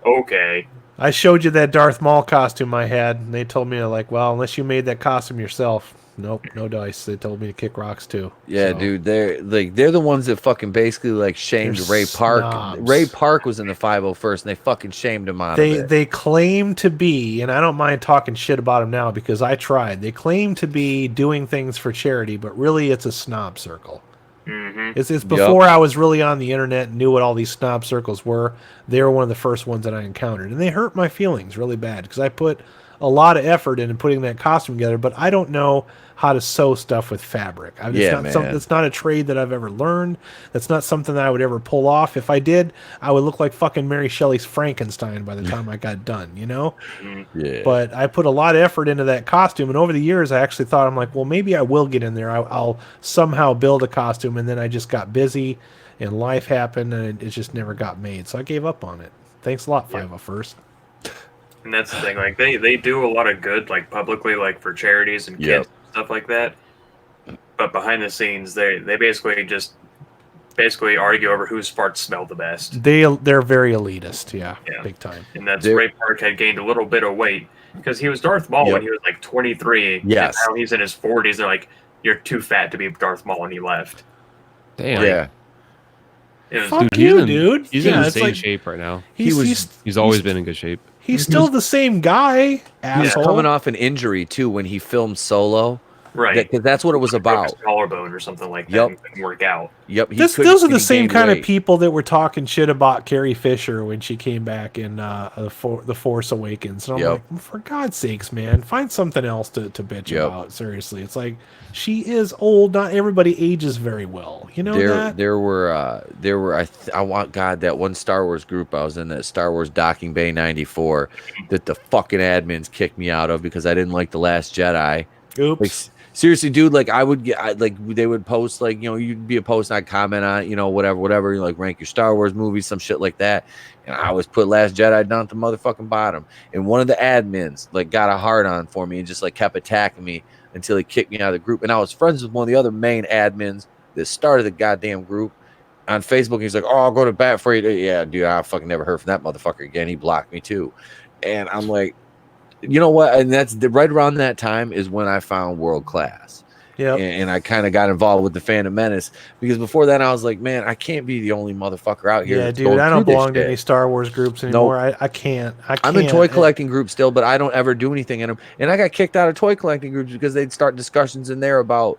okay. I showed you that Darth Maul costume I had, and they told me like, well, unless you made that costume yourself, nope, no dice. They told me to kick rocks too. Yeah, dude, they're the ones that fucking basically like shamed Ray Park. Snobs. Ray Park was in the 501st, and they fucking shamed him out of it. They claim to be, and I don't mind talking shit about them now because I tried. They claim to be doing things for charity, but really it's a snob circle. Mm-hmm. It's before I was really on the internet and knew what all these snob circles were. They were one of the first ones that I encountered, and they hurt my feelings really bad because I put a lot of effort into putting that costume together, but I don't know how to sew stuff with fabric. It's not a trade that I've ever learned. That's not something that I would ever pull off. If I did, I would look like fucking Mary Shelley's Frankenstein by the time I got done, you know? Yeah. But I put a lot of effort into that costume, and over the years, I actually thought, I'm like, well, maybe I will get in there. I'll somehow build a costume, and then I just got busy, and life happened, and it just never got made. So I gave up on it. Thanks a lot, 501st. And that's the thing. Like they do a lot of good, like publicly, like for charities and kids and stuff like that. But behind the scenes, they basically argue over whose farts smell the best. They're very elitist, yeah. Big time. And that's Ray Park had gained a little bit of weight because he was Darth Maul when he was like 23. Yes. And now he's in his 40s. They're like, you're too fat to be Darth Maul, and he left. Damn. Yeah. Fuck you, dude. He's in insane shape right now. He's always been in good shape. He's still the same guy, asshole. He's coming off an injury, too, when he filmed Solo. Right. Because that's what it was about. Collarbone or something like that. And couldn't work out. Yep. Those are the same kind of people that were talking shit about Carrie Fisher when she came back in The Force Awakens. And I'm like, for God's sakes, man, find something else to bitch about. Seriously. It's like, she is old. Not everybody ages very well. You know that? There were I want that one Star Wars group I was in, that Star Wars Docking Bay 94, that the fucking admins kicked me out of because I didn't like The Last Jedi. Oops. Like, seriously, dude, like they would post, like, you'd be a post and I'd comment on it, whatever, like rank your Star Wars movies, some shit like that. And I always put Last Jedi down at the motherfucking bottom. And one of the admins like got a hard on for me and just like kept attacking me until he kicked me out of the group. And I was friends with one of the other main admins that started the goddamn group on Facebook. He's like, "Oh, I'll go to bat for you." Yeah, dude, I fucking never heard from that motherfucker again. He blocked me too. And I'm like, you know what? And that's right around that time is when I found World Class. Yeah. And I kind of got involved with the Fandom Menace, because before that I was like, man, I can't be the only motherfucker out here. Yeah, dude, I don't belong to any Star Wars groups anymore. Nope. I can't. I'm in toy collecting groups still, but I don't ever do anything in them. And I got kicked out of toy collecting groups because they'd start discussions in there about,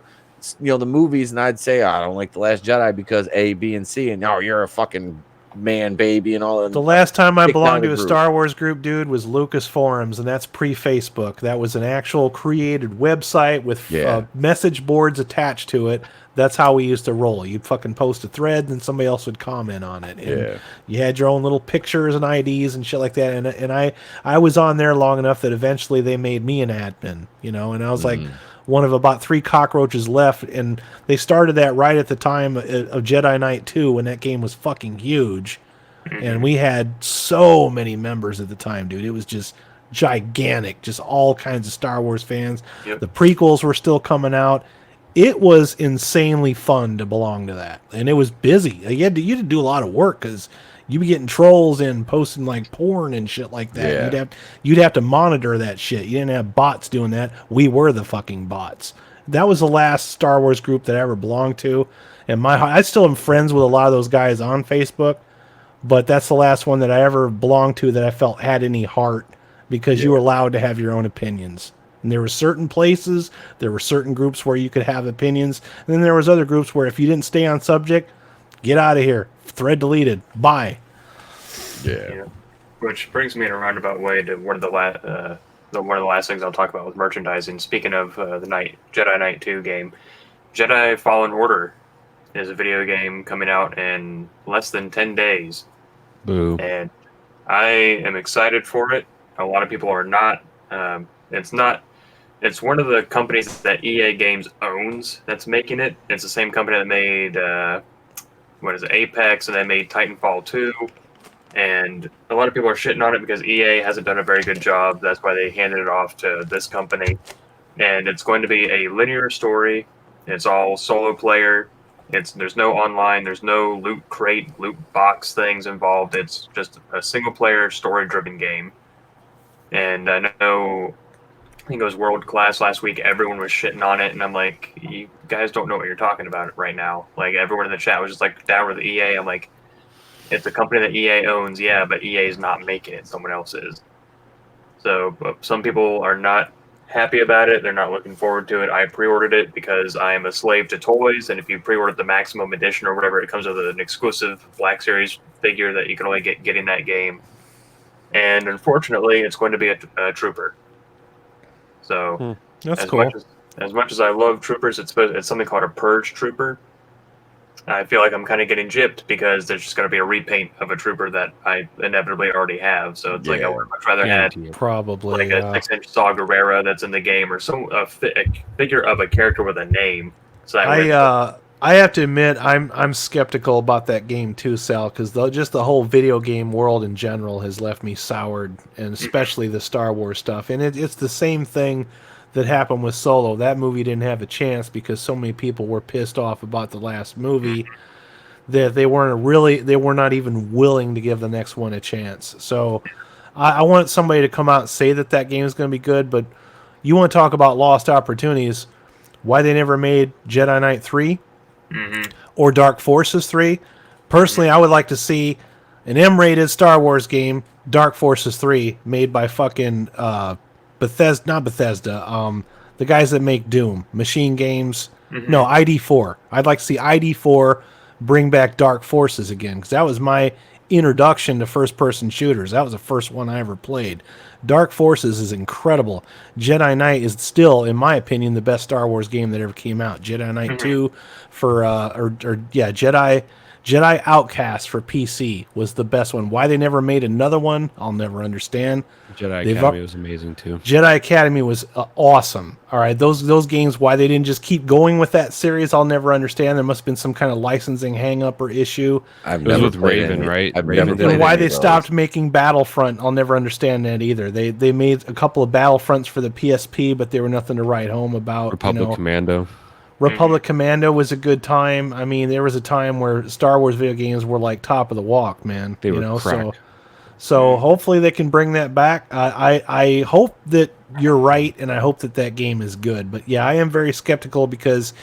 the movies, and I'd say, I don't like The Last Jedi because A, B, and C, and no, you're a fucking man baby and all that. The last time I belonged to a Star Wars group, dude, was Lucas Forums, and that's pre-Facebook. That was an actual created website with message boards attached to it. That's how we used to roll. You'd fucking post a thread, and somebody else would comment on it. And you had your own little pictures and IDs and shit like that. And I was on there long enough that eventually they made me an admin, and I was like one of about 3 cockroaches left, and they started that right at the time of Jedi Knight 2 when that game was fucking huge. And we had so many members at the time, dude. It was just gigantic, just all kinds of Star Wars fans. The prequels were still coming out. It was insanely fun to belong to that, and it was busy. You had to do a lot of work because you'd be getting trolls in posting like porn and shit like that. You'd have to monitor that shit. You didn't have bots doing that. We were the fucking bots. That was the last Star Wars group that I ever belonged to. And I still am friends with a lot of those guys on Facebook, but that's the last one that I ever belonged to that I felt had any heart, because you were allowed to have your own opinions. And there were certain places, there were certain groups where you could have opinions, and then there was other groups where if you didn't stay on subject, get out of here. Thread deleted. Bye. Yeah. Which brings me in a roundabout way to one of the last things I'll talk about with merchandising. Speaking of the Jedi Knight 2 game, Jedi Fallen Order is a video game coming out in less than 10 days. Boo. And I am excited for it. A lot of people are not. It's one of the companies that EA Games owns that's making it. It's the same company that made Apex, and they made Titanfall 2. And a lot of people are shitting on it because EA hasn't done a very good job. That's why they handed it off to this company. And it's going to be a linear story. It's all solo player. There's no online. There's no loot crate, loot box things involved. It's just a single player story-driven game. And I think it was World Class last week. Everyone was shitting on it, and I'm like, you guys don't know what you're talking about right now. Like, everyone in the chat was just like, down with EA. I'm like, it's a company that EA owns, yeah, but EA is not making it. Someone else is. So some people are not happy about it. They're not looking forward to it. I pre-ordered it because I am a slave to toys, and if you pre-order the Maximum Edition or whatever, it comes with an exclusive Black Series figure that you can only get in that game. And unfortunately, it's going to be a trooper. So that's cool. As much as I love troopers, it's something called a purge trooper. I feel like I'm kind of getting gypped because there's just going to be a repaint of a trooper that I inevitably already have. So it's like I would much rather have probably like a 6-inch Saw Gerrera that's in the game, or a figure of a character with a name. So I have to admit, I'm skeptical about that game too, Sal, because just the whole video game world in general has left me soured, and especially the Star Wars stuff. And it's the same thing that happened with Solo. That movie didn't have a chance because so many people were pissed off about the last movie that they were not even willing to give the next one a chance. So I want somebody to come out and say that game is going to be good, but you want to talk about lost opportunities? Why they never made Jedi Knight 3 or Dark Forces 3? Personally, I would like to see an M-rated Star Wars game, Dark Forces 3, made by fucking Bethesda, not Bethesda, the guys that make Doom, Machine Games. No, ID4. I'd like to see ID4 bring back Dark Forces again, because that was my introduction to first-person shooters. That was the first one I ever played. Dark Forces is incredible. Jedi Knight is still, in my opinion, the best Star Wars game that ever came out. Jedi Knight 2 for Jedi Outcast for PC was the best one. Why they never made another one, I'll never understand. Jedi Academy was amazing too. Jedi Academy was awesome. All right, those games, why they didn't just keep going with that series, I'll never understand. There must have been some kind of licensing hang-up or issue. It was with Raven, right? I've never played And why they any of stopped making Battlefront, I'll never understand that either. They made a couple of Battlefronts for the PSP, but they were nothing to write home about. Republic Commando. Republic Commando was a good time. I mean, there was a time where Star Wars video games were like top of the walk, man. They were crack. So hopefully they can bring that back. I hope that you're right, and I hope that game is good. But yeah, I am very skeptical because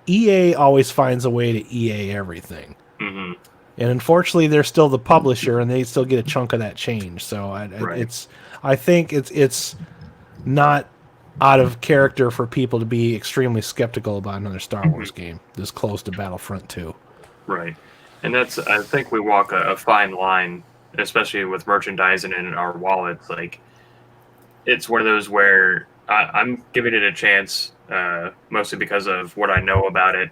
EA always finds a way to EA everything. And unfortunately, they're still the publisher, and they still get a chunk of that change. So I think it's not out of character for people to be extremely skeptical about another Star Wars game this close to Battlefront 2. Right. And I think we walk a fine line, especially with merchandising in our wallets. Like, it's one of those where I'm giving it a chance, mostly because of what I know about it.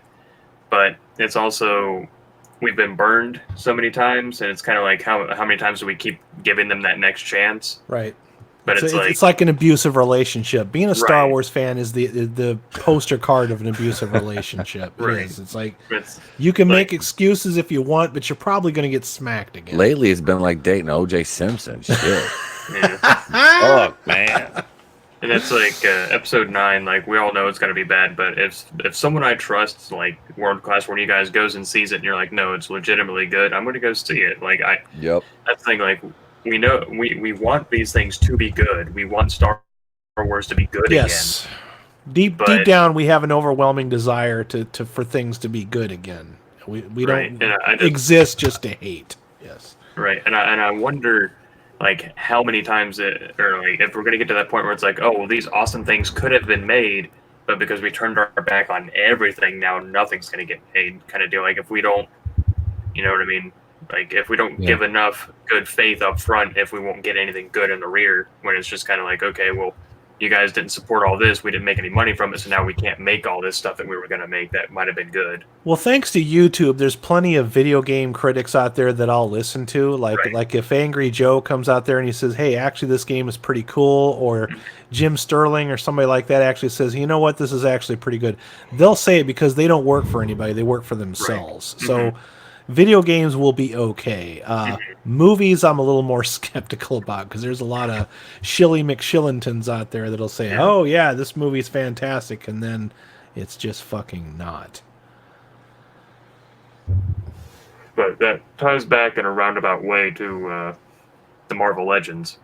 But it's also, we've been burned so many times, and it's kind of like, how many times do we keep giving them that next chance? Right. But it's like an abusive relationship. Being a Star Wars fan is the poster card of an abusive relationship. It's like you can make excuses if you want, but you're probably going to get smacked again. Lately, it's been like dating O.J. Simpson. Shit. Oh man. And it's like episode 9. Like, we all know it's going to be bad, but if someone I trust, like World Class, one of you guys goes and sees it, and you're like, no, it's legitimately good, I'm going to go see it. Like, that's the thing. Like, we know we want these things to be good. We want Star Wars to be good again. Deep down, we have an overwhelming desire for things to be good again. We don't exist just to hate. Yes. Right, and I wonder, like, how many times if we're gonna get to that point where it's like, oh well, these awesome things could have been made, but because we turned our back on everything, now nothing's gonna get made, kind of deal. Like, if we don't, you know what I mean? Like, if we don't give enough good faith up front, if we won't get anything good in the rear, when it's just kind of like, okay, well, you guys didn't support all this, we didn't make any money from it, so now we can't make all this stuff that we were going to make that might have been good. Well, thanks to YouTube, there's plenty of video game critics out there that I'll listen to. Like if Angry Joe comes out there and he says, hey, actually this game is pretty cool, or Jim Sterling or somebody like that actually says, you know what, this is actually pretty good. They'll say it because they don't work for anybody, they work for themselves. So video games will be okay. Movies, I'm a little more skeptical about, because there's a lot of Shilly McShillingtons out there that'll say, oh yeah, this movie's fantastic, and then it's just fucking not. But that ties back in a roundabout way to the Marvel Legends.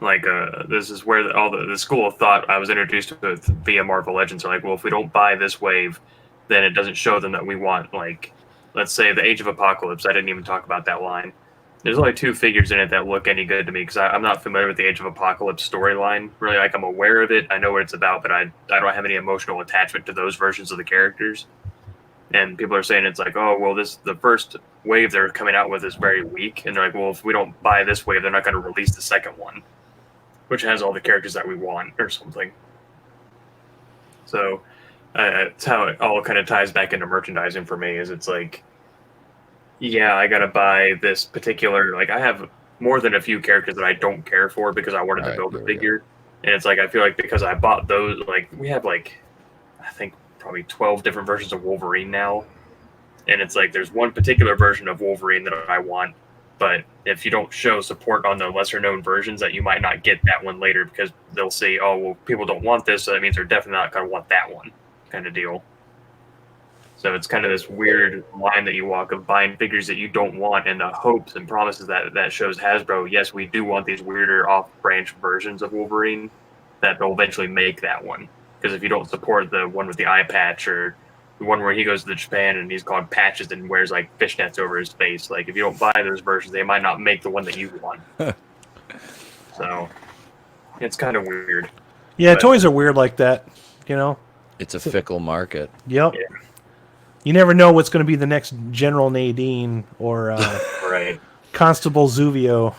Like, this is where all the school of thought I was introduced to via Marvel Legends are like, well, if we don't buy this wave, then it doesn't show them that we want, like, let's say the Age of Apocalypse. I didn't even talk about that line. There's only 2 figures in it that look any good to me, because I'm not familiar with the Age of Apocalypse storyline. Really, like, I'm aware of it, I know what it's about, but I don't have any emotional attachment to those versions of the characters. And people are saying it's like, oh, well, the first wave they're coming out with is very weak, and they're like, well, if we don't buy this wave, they're not going to release the second one, which has all the characters that we want, or something. So it's how it all kind of ties back into merchandising for me, is it's like, yeah, I gotta buy this particular, like, I have more than a few characters that I don't care for because I wanted to build a figure. And it's like, I feel like because I bought those, like, we have, like, I think probably 12 different versions of Wolverine now. And it's like there's one particular version of Wolverine that I want, but if you don't show support on the lesser known versions, that you might not get that one later because they'll say, oh, well, people don't want this, so that means they're definitely not going to want that one kind of deal. So it's kind of this weird line that you walk of buying figures that you don't want and the hopes and promises that shows Hasbro, yes, we do want these weirder off-branch versions of Wolverine, that they'll eventually make that one. Because if you don't support the one with the eye patch or the one where he goes to Japan and he's called Patches and wears like fishnets over his face, like if you don't buy those versions, they might not make the one that you want. So it's kind of weird. Yeah, toys are weird like that, you know? It's a fickle market. Yep. Yeah. You never know what's going to be the next General Nadine or Right. Constable Zuvio.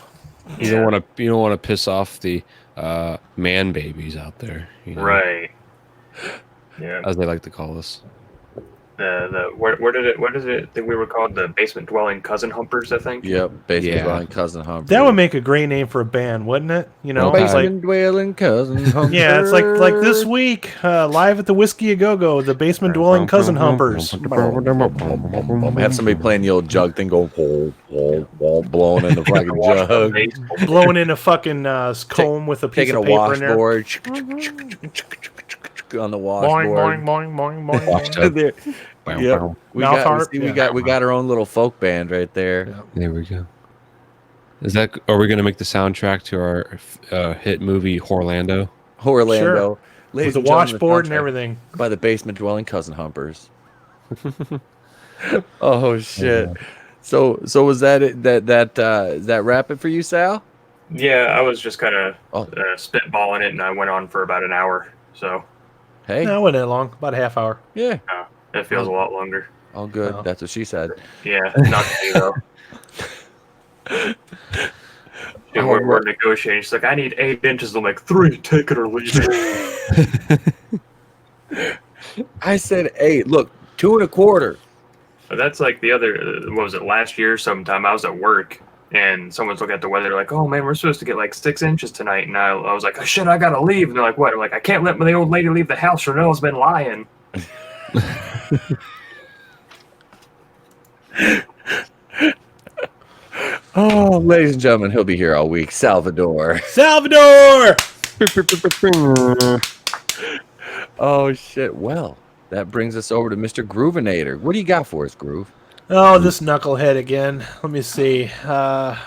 You don't want to piss off the man babies out there, you know? Right. Yeah. As they like to call us. What is it that we were called? The basement dwelling cousin humpers, I think. Yep, basement Yeah. dwelling cousin Humper. That would make a great name for a band, wouldn't it? You know, Well, it's like, basement dwelling cousin Humper. yeah, it's like this week, live at the Whiskey A Go Go, the basement dwelling cousin humpers. Have somebody playing the old jug thing, go blowing in the fucking jug, Blowing in a fucking comb with a piece taking a of paper in there. washboard on the Boing, washboard. boing, boing, boing, Wash boing. jug. There. Bow, Yep. bow. We Mouth got, harp, we yeah. got our own little folk band right there. Yeah. There we go. Are we going to make the soundtrack to our hit movie Horlando? Orlando, With a washboard and everything. by the basement dwelling cousin Humpers. Oh shit! So was that it? That wrap it for you, Sal? Yeah, I was just kind of Oh. spitballing it, and I went on for about an hour. So Hey, No, it wasn't that long. About a half hour. yeah, it feels a lot longer. all good. Oh. That's what she said. Yeah, not to me though. Dude, we're negotiating. She's like, I need 8 inches. I'm like, 3, take it or leave it. I said 8. Look, 2 1/4. But that's like the other, what was it, last year sometime I was at work and someone's looking at the weather like, oh man, we're supposed to get like 6 inches tonight. And I was like, oh, shit, I gotta leave. And they're like, what? I'm like, I can't let the old lady leave the house. Chanel's been lying. Oh, ladies and gentlemen, he'll be here all week. Salvador. Salvador! Oh shit. Well, that brings us over to Mr. Groovinator. What do you got for us, Groove? Oh, this knucklehead again. Let me see. Our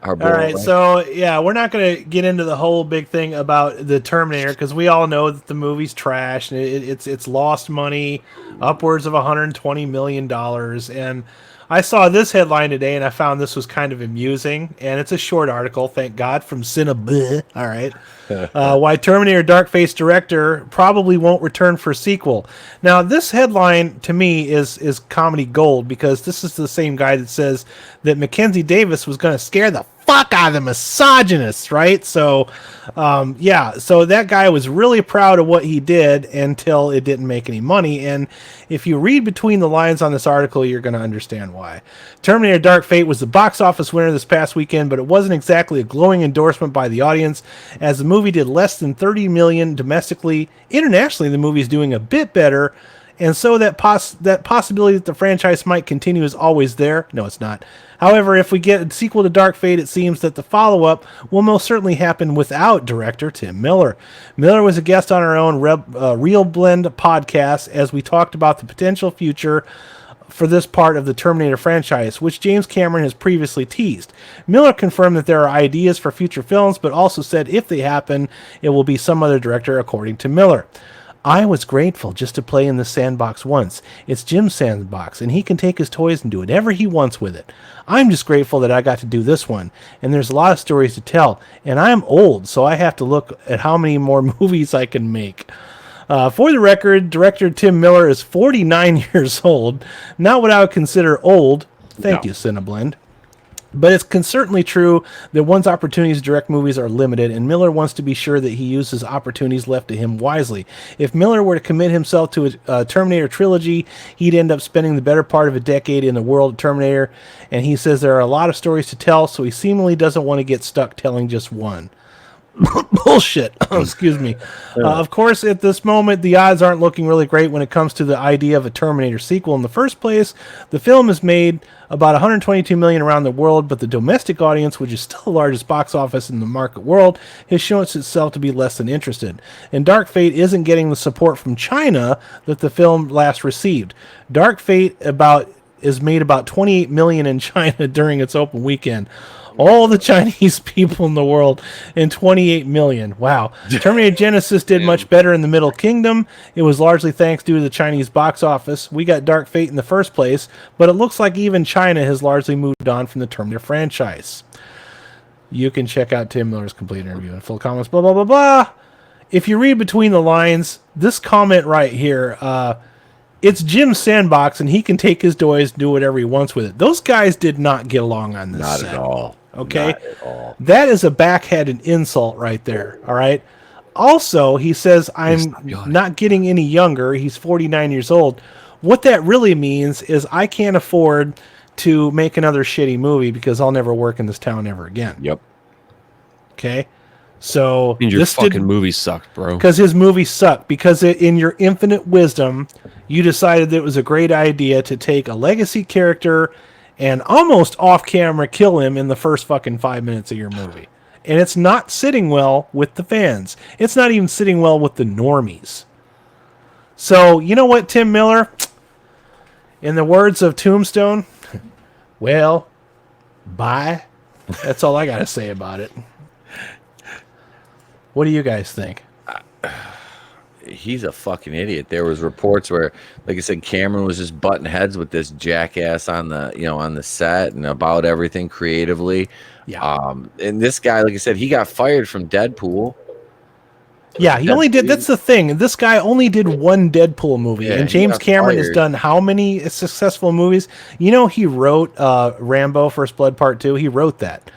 boy, All right, so yeah, we're not going to get into the whole big thing about the Terminator because we all know that the movie's trash and it's lost money, upwards of $120 million. And I saw this headline today and I found this was kind of amusing. And it's a short article, thank God, from Cinebleh. All right. Why Terminator Dark-Faced director probably won't return for a sequel. Now, this headline to me is comedy gold because this is the same guy that says that Mackenzie Davis was going to scare the fuck out of the misogynists, right? So, yeah, so that guy was really proud of what he did until it didn't make any money. And if you read between the lines on this article, you're going to understand why. Terminator Dark Fate was the box office winner this past weekend, but it wasn't exactly a glowing endorsement by the audience, as the movie did less than 30 million domestically. Internationally, the movie's doing a bit better, and so that possibility that the franchise might continue is always there. No, it's not. However, if we get a sequel to Dark Fate, it seems that the follow-up will most certainly happen without director Tim Miller. Miller was a guest on our own Real Blend podcast as we talked about the potential future for this part of the Terminator franchise, which James Cameron has previously teased. Miller confirmed that there are ideas for future films, but also said if they happen, it will be some other director, according to Miller. I was grateful just to play in the sandbox once. It's Jim's sandbox, and he can take his toys and do whatever he wants with it. I'm just grateful that I got to do this one, and there's a lot of stories to tell, and I'm old, so I have to look at how many more movies I can make. For the record, director Tim Miller is 49 years old, not what I would consider old. Thank you, Cineblend. But it's certainly true that one's opportunities to direct movies are limited, and Miller wants to be sure that he uses opportunities left to him wisely. If Miller were to commit himself to a Terminator trilogy, he'd end up spending the better part of a decade in the world of Terminator, and he says there are a lot of stories to tell, so he seemingly doesn't want to get stuck telling just one. Bullshit. Excuse me. Of course, at this moment, the odds aren't looking really great when it comes to the idea of a Terminator sequel. In the first place, the film has made about 122 million around the world, but the domestic audience, which is still the largest box office in the market world, has shown itself to be less than interested. And Dark Fate isn't getting the support from China that the film last received. Dark Fate is made about 28 million in China during its open weekend. All the Chinese people in the world and 28 million. Wow. Terminator Genesis did much better in the Middle Kingdom. It was largely thanks to the Chinese box office. We got Dark Fate in the first place, but it looks like even China has largely moved on from the Terminator franchise. You can check out Tim Miller's complete interview and full comments, blah, blah, blah, blah. If you read between the lines, this comment right here, it's Jim's sandbox, and he can take his toys and do whatever he wants with it. Those guys did not get along on this set. Not at all. Okay? Not at all. That is a backhanded insult right there, all right? Also, he says, I'm not getting any younger. He's 49 years old. What that really means is I can't afford to make another shitty movie because I'll never work in this town ever again. Yep. Okay? So Means your fucking movie sucked, bro. Because his movie sucked. Because in your infinite wisdom, you decided that it was a great idea to take a legacy character and almost off-camera kill him in the first fucking 5 minutes of your movie. And it's not sitting well with the fans. It's not even sitting well with the normies. So, you know what, Tim Miller? In the words of Tombstone, well, bye. That's all I got to say about it. What do you guys think? He's a fucking idiot. There was reports where, like I said, Cameron was just butting heads with this jackass on the set and about everything creatively. Yeah. And this guy, like I said, he got fired from Deadpool. Yeah, he only did. That's the thing. This guy only did one Deadpool movie, Yeah, and he James got Cameron has fired. done how many successful movies? You know, he wrote Rambo: First Blood Part 2. He wrote that.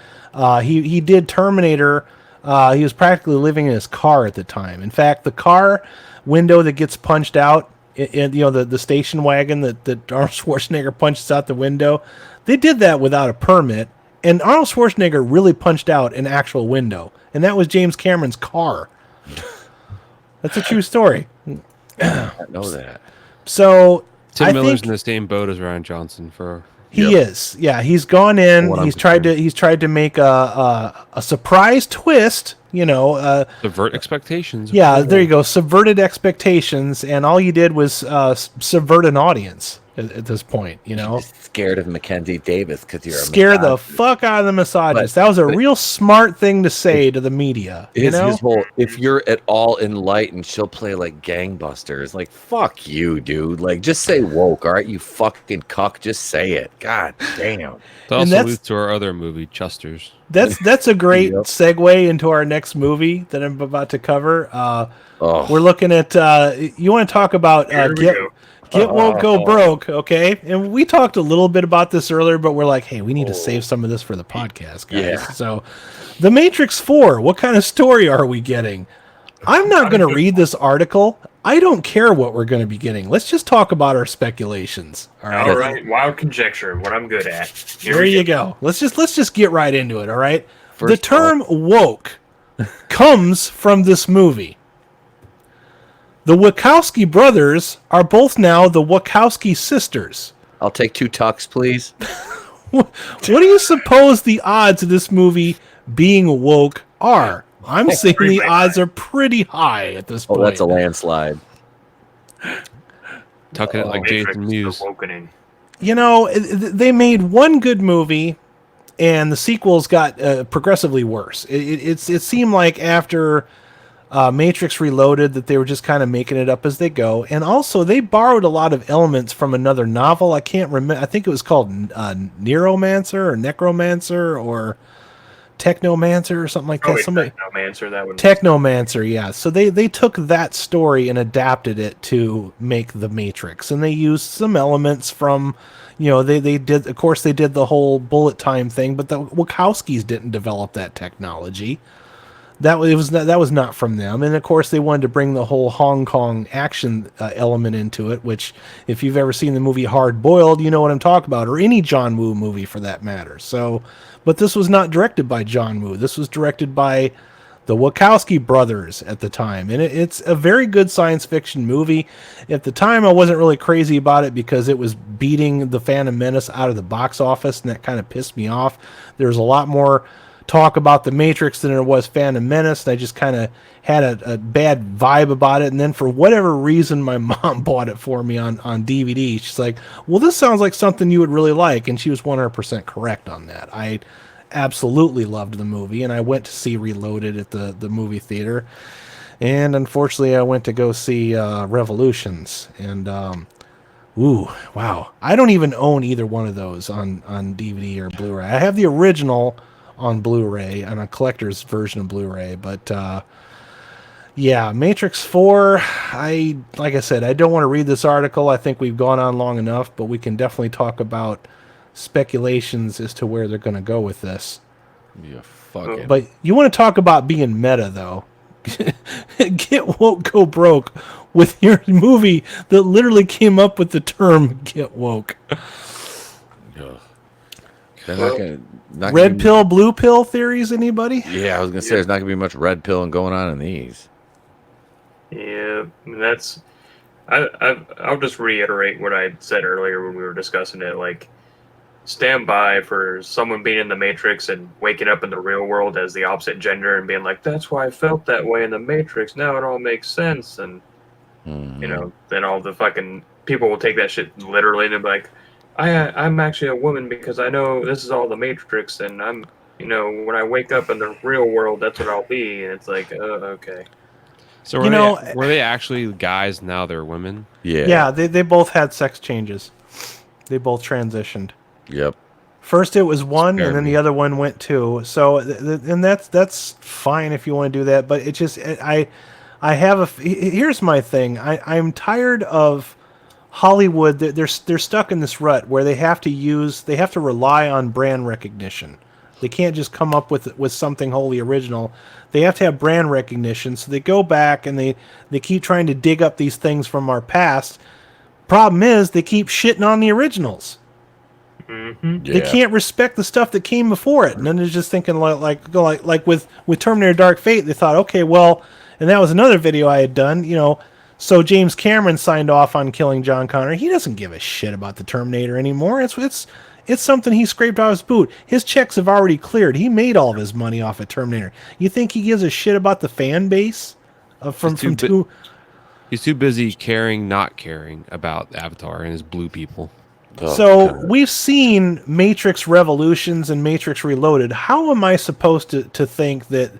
He did Terminator. He was practically living in his car at the time. In fact, the car window that gets punched out, the station wagon that Arnold Schwarzenegger punches out the window, they did that without a permit. And Arnold Schwarzenegger really punched out an actual window, and that was James Cameron's car. That's a true story. I know that. So Tim I Miller's think in the same boat as Ryan Johnson for. he is. Yeah, he's gone in. What I'm He's tried to make a surprise twist. Subvert expectations. Yeah, there you go. Subverted expectations, and all you did was subvert an audience at this point. You're scared of Mackenzie Davis because you're Scare the fuck out of the misogynist. That was a real smart thing to say to the media. His whole, if you're at all enlightened, she'll play like gangbusters. Like, fuck you, dude. Like, just say woke, all right? You fucking cuck. Just say it. God damn. It also leads to our other movie, Chusters. That's a great segue into our next movie that I'm about to cover. We're looking at. You want to talk about Get Woke, Go Broke, okay? And we talked a little bit about this earlier, but we're like, hey, we need to save some of this for the podcast, guys. Yeah. So, The Matrix 4, what kind of story are we getting? I'm not going to read this article. I don't care what we're going to be getting. Let's just talk about our speculations. All right. Wild conjecture, what I'm good at. There you go. Let's just get right into it, all right? The term woke comes from this movie. The Wachowski brothers are both now the Wachowski sisters. I'll take 2 tucks, please. What do you suppose the odds of this movie being woke are? I'm saying the odds are pretty high at this point. Oh, that's a landslide. Tucking it like Jason Mewes. They made one good movie, and the sequels got progressively worse. It seemed like after Matrix Reloaded that they were just kind of making it up as they go. And also, they borrowed a lot of elements from another novel. I can't remember. I think it was called Neuromancer or Necromancer or Technomancer or something like that. Technomancer, that would. Technomancer, yeah. So they took that story and adapted it to make The Matrix, and they used some elements from, they did. Of course, they did the whole bullet time thing, but the Wachowskis didn't develop that technology. That was not from them, and of course they wanted to bring the whole Hong Kong action element into it. Which, if you've ever seen the movie Hard Boiled, you know what I'm talking about, or any John Woo movie for that matter. So, but this was not directed by John Woo. This was directed by the Wachowski brothers at the time. And it's a very good science fiction movie. At the time, I wasn't really crazy about it because it was beating the Phantom Menace out of the box office, and that kind of pissed me off. There was a lot more talk about The Matrix than there was Phantom Menace, and I just kind of had a bad vibe about it. And then for whatever reason, my mom bought it for me on DVD. She's like, well, this sounds like something you would really like, and she was 100% correct on that. I absolutely loved the movie, and I went to see Reloaded at the movie theater, and unfortunately I went to go see Revolutions, and ooh, wow, I don't even own either one of those on DVD or Blu-ray. I have the original on Blu-ray and a collector's version of Blu-ray, but yeah, Matrix 4, like I said, I don't want to read this article. I think we've gone on long enough, but we can definitely talk about speculations as to where they're going to go with this. Yeah, fucking. But you want to talk about being meta, though. Get woke, go broke with your movie that literally came up with the term "get woke." Red pill, blue pill theories. Anybody? Yeah, I was gonna say there's not gonna be much red pill going on in these. Yeah, that's. I'll just reiterate what I said earlier when we were discussing it. Like, stand by for someone being in the Matrix and waking up in the real world as the opposite gender and being like, "That's why I felt that way in the Matrix. Now it all makes sense." And you know, then all the fucking people will take that shit literally and be like, I'm actually a woman because I know this is all the Matrix, and I'm, you know, when I wake up in the real world, that's what I'll be." And it's like, okay. So were they actually guys? Now they're women. Yeah. Yeah, they both had sex changes. They both transitioned. Yep. First it was one, Scared and then me. the other one went two. So, and that's fine if you want to do that. But it just, I have here's my thing. I'm tired of Hollywood. They're stuck in this rut where they have to rely on brand recognition. They can't just come up with something wholly original. They have to have brand recognition. So they go back and they keep trying to dig up these things from our past. Problem is they keep shitting on the originals. Mm-hmm. Yeah. They can't respect the stuff that came before it. And then they're just thinking like with Terminator Dark Fate, they thought, okay, well, and that was another video I had done, you know, so James Cameron signed off on killing John Connor. He doesn't give a shit about the Terminator anymore. It's something he scraped out of his boot. His checks have already cleared. He made all of his money off of Terminator. You think he gives a shit about the fan base He's too busy not caring about Avatar and his blue people. So we've seen Matrix Revolutions and Matrix Reloaded. How am I supposed to think that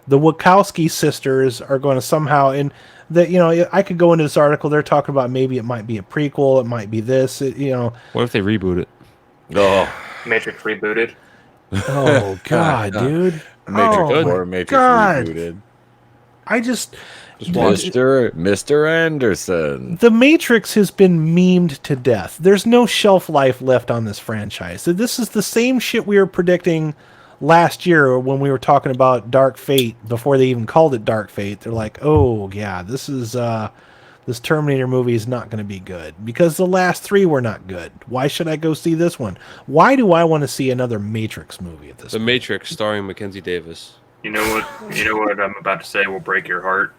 the Wachowski sisters are going to somehow, and that, you know, I could go into this article, they're talking about maybe it might be a prequel, it might be this, you know. What if they reboot it? Oh, Matrix rebooted. Oh God, dude. Matrix 4, Matrix God. rebooted. I just Mr. Anderson. The Matrix has been memed to death. There's no shelf life left on this franchise. So this is the same shit we were predicting last year when we were talking about Dark Fate before they even called it Dark Fate. They're like, oh yeah, this Terminator movie is not going to be good because the last three were not good. Why should I go see this one? Why do I want to see another Matrix movie at this The point? Matrix starring Mackenzie Davis. You know what I'm about to say will break your heart.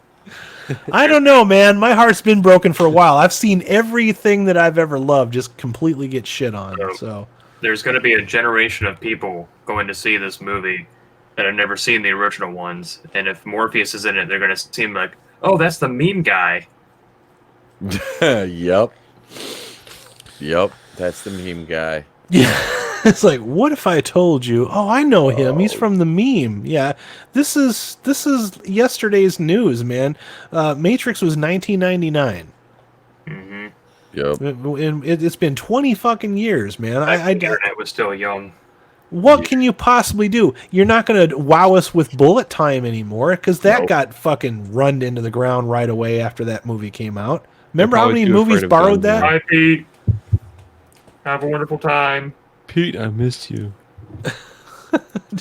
I don't know, man. My heart's been broken for a while. I've seen everything that I've ever loved just completely get shit on. So There's going to be a generation of people going to see this movie that have never seen the original ones, and if Morpheus is in it, they're going to seem like, oh, that's the meme guy. Yep. That's the meme guy. yeah. It's like, what if I told you? Oh, I know him. He's from the meme. Yeah, this is yesterday's news, man. Matrix was 1999. Mm-hmm. Yep. It's been 20 fucking years, man. The internet was still young. What can you possibly do? You're not going to wow us with bullet time anymore because that got fucking runned into the ground right away after that movie came out. Remember how many movies borrowed that? Bye, Pete. Have a wonderful time. Pete, I missed you.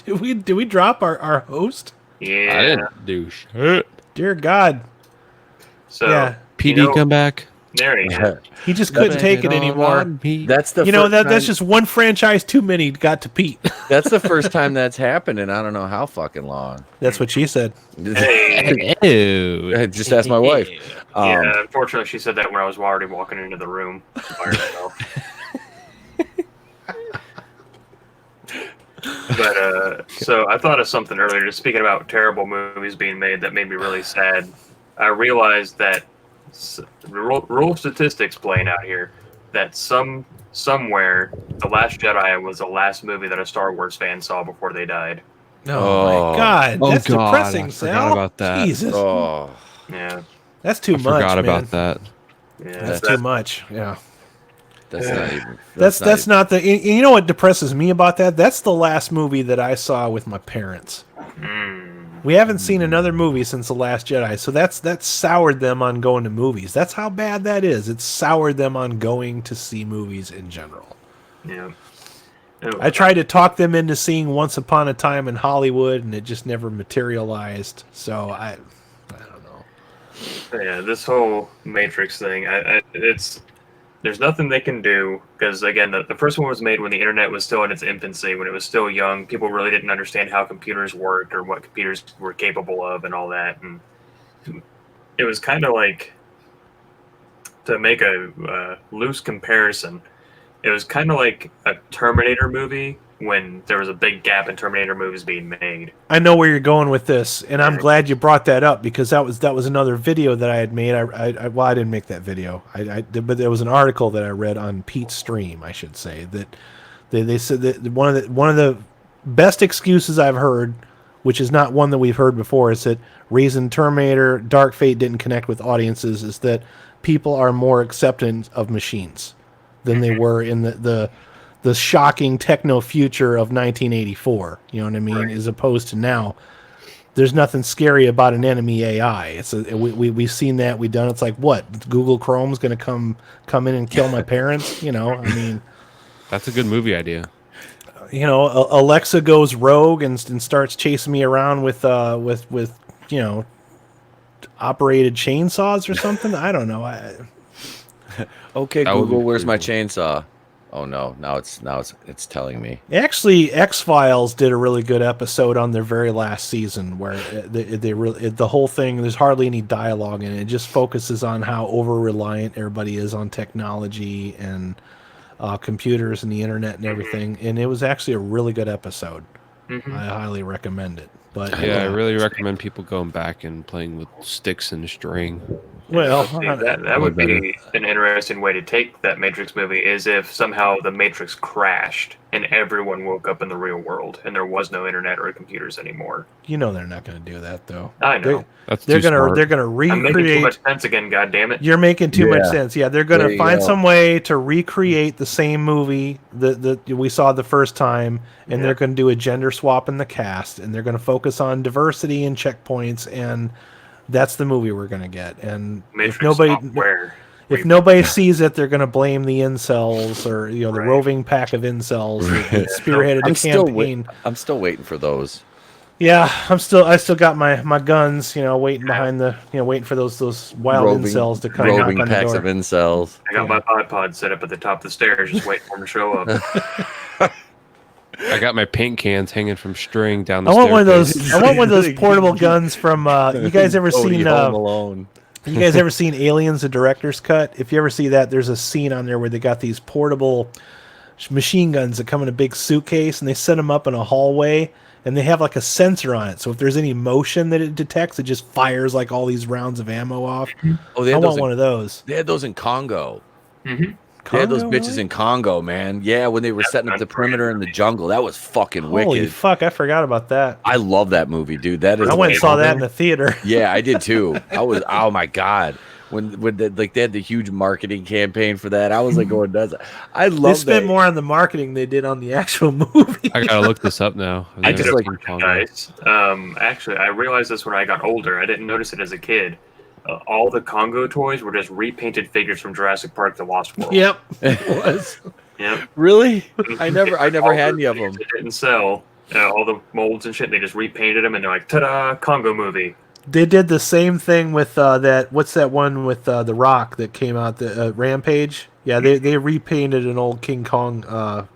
Did we drop our host? Yeah. I didn't do shit. Dear God. So, Yeah. PD come back. There he is. He just couldn't take it anymore. That's the That's just one franchise too many got to Pete. That's the first time that's happened, and I don't know how fucking long. That's what she said. Hey. Ew. Just ask my wife. Yeah, unfortunately, she said that when I was already walking into the room by herself. But so I thought of something earlier, just speaking about terrible movies being made that made me really sad. I realized that rule statistics playing out here, that somewhere The Last Jedi was the last movie that a Star Wars fan saw before they died. Oh my God, that's depressing, I Sal. forgot about that. Jesus. Oh, Yeah, That's too much. Forgot man. about that. yeah, That's too much. Yeah. that's not even. That's not the. You know what depresses me about that? That's the last movie that I saw with my parents. We haven't seen another movie since The Last Jedi, so that's soured them on going to movies. That's how bad that is. It's soured them on going to see movies in general. yeah. I tried to talk them into seeing Once Upon a Time in Hollywood, and it just never materialized. So I don't know. Yeah, this whole Matrix thing, there's nothing they can do, because again, the first one was made when the internet was still in its infancy, when it was still young. People really didn't understand how computers worked or what computers were capable of and all that. And it was kind of like, to make a loose comparison, it was kind of like a Terminator movie when there was a big gap in Terminator movies being made. I know where you're going with this, and I'm glad you brought that up, because that was another video that I had made. Well, I didn't make that video. But there was an article that I read on Pete's stream, I should say, that they said that one of the best excuses I've heard, which is not one that we've heard before, is that reason Terminator Dark Fate didn't connect with audiences is that people are more accepting of machines than they were in the shocking techno future of 1984. You know what I mean? Right. As opposed to now, there's nothing scary about an enemy AI. We've seen that. We've done. It's like, what? Google Chrome's going to come in and kill my parents? You know, I mean, that's a good movie idea. You know, Alexa goes rogue and starts chasing me around with you know, operated chainsaws or something. I don't know. Okay, Google, where's my chainsaw? Oh no! Now it's telling me. Actually, X-Files did a really good episode on their very last season, where the whole thing, there's hardly any dialogue in it. It just focuses on how over-reliant everybody is on technology and computers and the internet and everything. And it was actually a really good episode. I highly recommend it. But yeah, I really recommend people going back and playing with sticks and string. Well, that would be an interesting way to take that Matrix movie, is if somehow the Matrix crashed and everyone woke up in the real world and there was no internet or computers anymore. You know they're not going to do that, though. I know. They're gonna recreate. I'm making too much sense again. God damn it! You're making too much sense. Yeah, they're gonna find some way to recreate the same movie that we saw the first time, and they're gonna do a gender swap in the cast, and they're gonna focus on diversity and checkpoints, and that's the movie we're gonna get. And Matrix if nobody sees it, they're gonna blame the incels, or you know, the roving pack of incels that spearheaded the campaign. I'm still waiting for those. Yeah, I still got my guns, you know, waiting behind waiting for those wild incels to come knock on the door. Packs of incels. I got my iPod set up at the top of the stairs, just waiting for them to show up. I got my paint cans hanging from string down the I want one of those portable guns from. You guys ever seen? Home Alone. You guys ever seen Aliens: The Director's Cut? If you ever see that, there's a scene on there where they got these portable machine guns that come in a big suitcase, and they set them up in a hallway. And they have like a sensor on it, so if there's any motion that it detects, it just fires like all these rounds of ammo off. Oh, I want one of those. They had those in Congo. Mm-hmm. They had those bitches in Congo, man. Yeah, when they were setting up the perimeter in the jungle, that was fucking wicked. Holy fuck, I forgot about that. I love that movie, dude. That is. I went and saw that in the theater. Yeah, I did too. Oh my god. When they had the huge marketing campaign for that, I was like going nuts. I love that. They spent more on the marketing they did on the actual movie. I gotta look this up now. I just like guys. Actually, I realized this when I got older. I didn't notice it as a kid. All the Congo toys were just repainted figures from Jurassic Park: The Lost World. Yep, it was. Yep. Really? I never had any of them. They didn't sell all the molds and shit. They just repainted them, and they're like, "Ta-da, Congo movie." They did the same thing with that. What's that one with The Rock that came out? The Rampage. Yeah, they repainted an old King Kong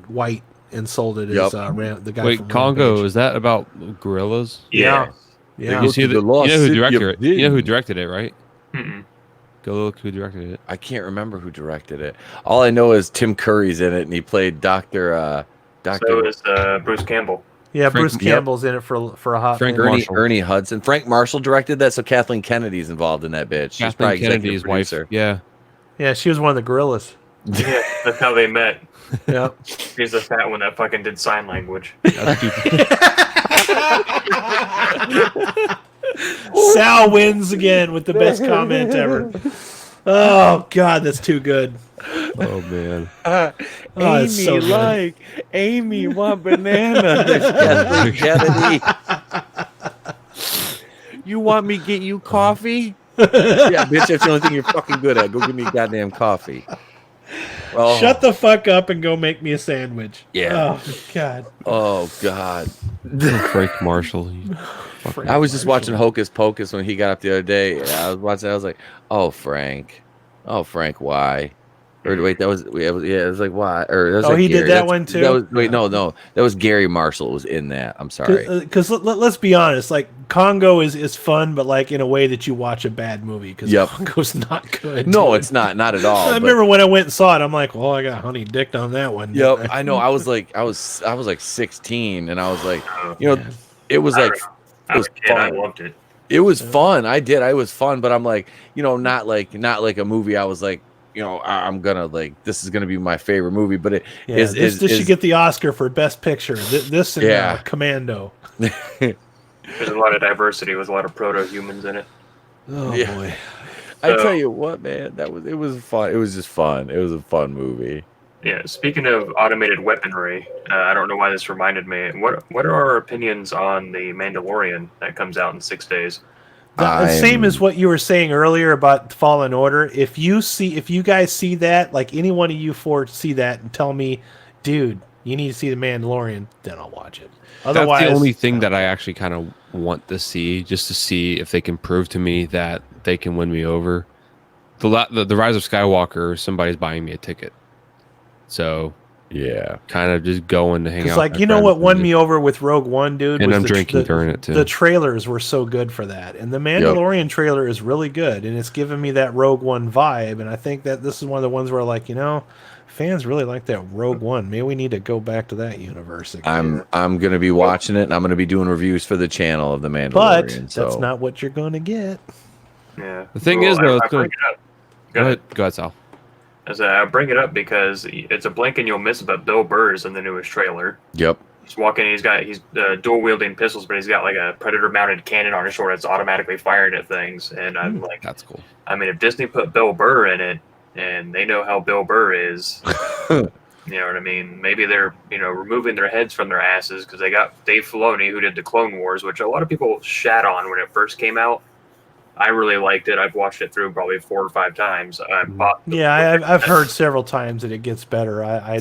white and sold it as the guy. Wait, from Congo, Rampage. is that about gorillas? Yeah. Yeah. You see Go to the you lost know who city directed of it? You know who Din. directed it, right? Mm-mm. Go look who directed it. I can't remember who directed it. All I know is Tim Curry's in it, and he played Doctor. So is Bruce Campbell. Yeah, Frank- Bruce Campbell's in it for a hot Frank minute. Marshall. Ernie Hudson. Frank Marshall directed that, so Kathleen Kennedy's involved in that bitch. She's Kathleen probably Kennedy's executive wife. producer. Yeah. Yeah, she was one of the gorillas. Yeah, that's how they met. Yeah. He's the fat one that fucking did sign language. That's stupid. Sal wins again with the best comment ever. Oh God, that's too good. Oh man. Oh, it's so good. Amy want banana. Kathleen Kennedy. You want me to get you coffee? Yeah, bitch, that's the only thing you're fucking good at. Go get me goddamn coffee. Oh. Shut the fuck up and go make me a sandwich. Yeah. Oh God. Oh God. Frank Marshall. Frank I was just Marshall. watching Hocus Pocus when he got up the other day. I was watching. I was like, "Oh, Frank. Oh, Frank. Why?" Or wait, it was like why? Or that was like he did Gary. that one too? That was, wait, no, that was Gary Marshall was in that. I'm sorry. Because let's be honest, like Congo is fun, but like in a way that you watch a bad movie because Congo's not good. No, dude. it's not at all. I remember when I went and saw it, I'm like, well, I got honey dicked on that one. Yep, I know. I was like 16, and I was like, it was like I was a kid. I loved it. It was fun. I did. I was fun, but I'm like, not like a movie. I was like, I'm gonna like this is gonna be my favorite movie. But this should get the Oscar for Best Picture. This and Commando. There's a lot of diversity with a lot of proto-humans in it. Oh boy! I tell you what, man, it was fun. It was just fun. It was a fun movie. Yeah. Speaking of automated weaponry, I don't know why this reminded me. What are our opinions on the Mandalorian that comes out in 6 days? The same as what you were saying earlier about Fallen Order. If you guys see that, like any one of you four see that, and tell me, dude, you need to see the Mandalorian, then I'll watch it. Otherwise, that's the only thing that I actually kind of want to see, just to see if they can prove to me that they can win me over. The Rise of Skywalker, somebody's buying me a ticket, so yeah, kind of just going to hang out. Because like what won me over with Rogue One, dude, and was I'm drinking during it too. The trailers were so good for that, and the Mandalorian trailer is really good, and it's giving me that Rogue One vibe. And I think that this is one of the ones where like fans really like that Rogue One. Maybe we need to go back to that universe again. I'm gonna be watching it, and I'm gonna be doing reviews for the channel of the Mandalorian. But that's not what you're gonna get. Yeah. The thing is, though, I bring it up. Go ahead, Sal. I bring it up because it's a blink and you'll miss about Bill Burr's in the newest trailer. Yep. He's walking. He's dual wielding pistols, but he's got like a predator mounted cannon on his shoulder that's automatically firing at things. And I'm like, that's cool. I mean, if Disney put Bill Burr in it, and they know how Bill Burr is, you know what I mean? Maybe they're removing their heads from their asses because they got Dave Filoni, who did the Clone Wars, which a lot of people shat on when it first came out. I really liked it. I've watched it through probably 4 or 5 times. I've heard several times that it gets better. I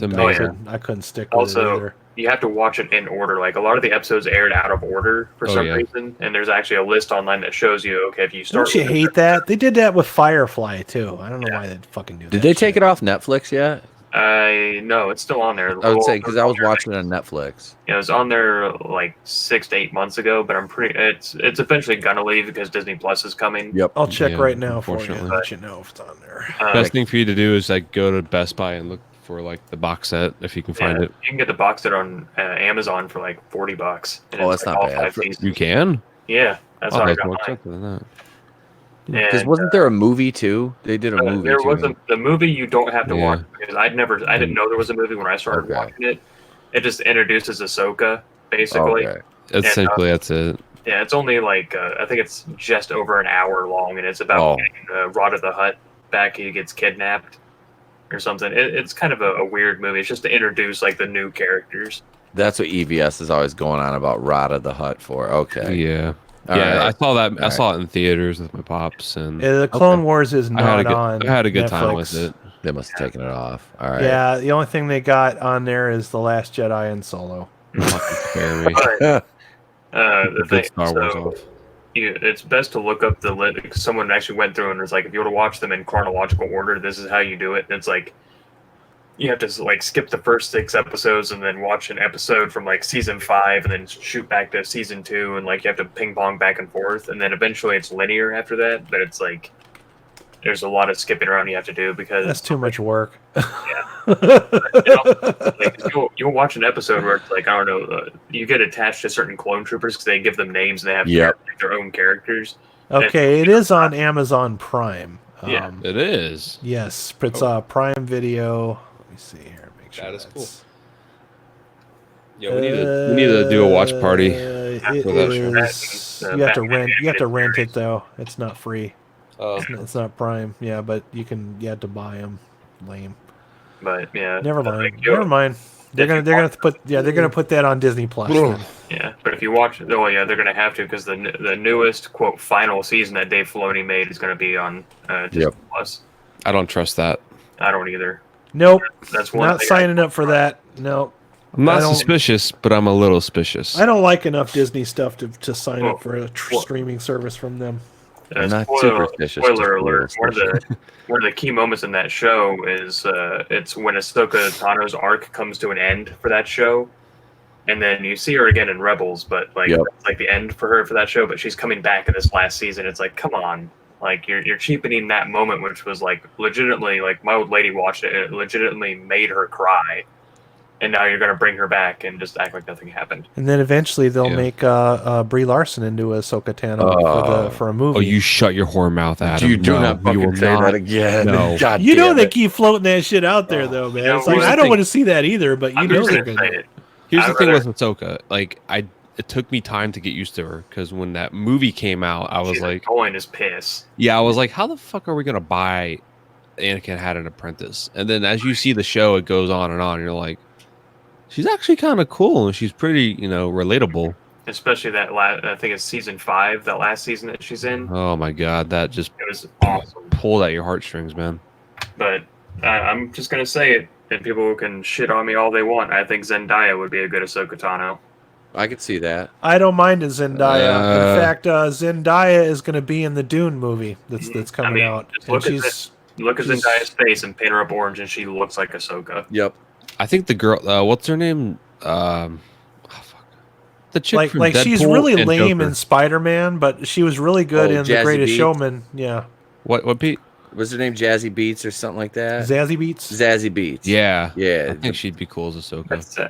couldn't stick with it either. You have to watch it in order. Like a lot of the episodes aired out of order for some reason, and there's actually a list online that shows you, okay, if you start. Don't you hate that? They did that with Firefly too. I don't know why they fucking do that. Did they take it off Netflix yet? No, it's still on there. I would say because I was watching it on Netflix. Yeah, it was on there like 6 to 8 months ago, but it's eventually gonna leave because Disney Plus is coming. Yep, I'll check right now for you. Let you know if it's on there. Best thing for you to do is like go to Best Buy and look for like the box set if you can find it. You can get the box set on Amazon for like $40. Oh, that's not bad. You can? Yeah, that's how I got mine. Expensive than that. Because wasn't there a movie too? They did a movie. There wasn't the movie. You don't have to watch because I didn't know there was a movie when I started watching it. It just introduces Ahsoka basically. Okay. Essentially, that's it. Yeah, it's only like I think it's just over an hour long, and it's about getting Rod of the Hutt back. He gets kidnapped or something. It's kind of a weird movie. It's just to introduce like the new characters. That's what EVS is always going on about Rod of the Hutt for. Okay. Yeah. All right. I saw that. I saw right. it in theaters with my pops, and the Clone Wars is not on. I had a good Netflix. time with it. They must have taken it off. All right. Yeah, the only thing they got on there is The Last Jedi and Solo. Fucking scare me. The thing, Star Wars off. it's best to look up the list. Someone actually went through and was like, if you want to watch them in chronological order, this is how you do it. And it's like you have to like skip the first 6 episodes and then watch an episode from like season 5 and then shoot back to season 2, and like you have to ping pong back and forth, and then eventually it's linear after that. But it's like there's a lot of skipping around you have to do because That's too much work. Like, you'll watch an episode where it's like, I don't know, you get attached to certain clone troopers because they give them names and they have their own characters. Okay, it is on Amazon Prime. Yeah. It is. Yes, it's Prime Video. Let me see here. Make sure That is cool. that's- Yeah, we need to do a watch party. It for that show. is. You have to rent. You have to rent it though. It's not free. Uh, It's not Prime. Yeah, but you have to buy them. Lame. But yeah, Never mind. like, Never mind. They're gonna put that on Disney Plus. then. yeah. But if you watch, oh yeah, they're gonna have to because the newest quote final season that Dave Filoni made is gonna be on Disney Plus. I don't trust that. I don't either. Nope. That's one Not thing signing up for that. Nope. I'm not I don't- suspicious, but I'm a little suspicious. I don't like enough Disney stuff to sign Well, up for a streaming service from them. I'm not superstitious, just Spoiler a little alert! One of the key moments in that show is it's when Ahsoka Tano's arc comes to an end for that show, and then you see her again in Rebels, but like it's like the end for her for that show. But she's coming back in this last season. It's like, come on, like you're cheapening that moment, which was like legitimately, like my old lady watched it, and it legitimately made her cry. And now you're going to bring her back and just act like nothing happened. And then eventually they'll make Brie Larson into Ahsoka Tano for a movie. Oh, you shut your whore mouth, Adam. You do No, not you fucking will say not. that again. No. God You know damn they it. keep floating that shit out there, though, man. You know, It's like, here's the I don't thing. want to see that either, but you I'm know just they're gonna going say to. it. Here's I'd the thing rather- with Ahsoka. Like, it took me time to get used to her because when that movie came out, I was She's like, annoying as piss. yeah, I was like, how the fuck are we gonna buy Anakin had an apprentice? And then as you see the show, it goes on and on. And you're like, she's actually kind of cool and she's pretty, relatable. Especially that I think it's season 5, that last season that she's in. Oh my god, that just It was awesome. pulled at your heartstrings, man. But I'm just gonna say it, and people can shit on me all they want. I think Zendaya would be a good Ahsoka Tano. I could see that. I don't mind a Zendaya. In fact, Zendaya is going to be in the Dune movie that's coming out. Just And look at she's- Zendaya's face and paint her up orange, and she looks like Ahsoka. Yep. I think the girl, what's her name? Fuck. The chick from like she's Deadpool really and lame Joker. in Spider-Man, but she was really good in The Jazzy Greatest Beetz? Showman. Yeah, What Pete? Was her name Jazzy Beats or something like that? Zazzy Beats. Zazzy Beats. Yeah, Yeah. I think she'd be cool as Ahsoka.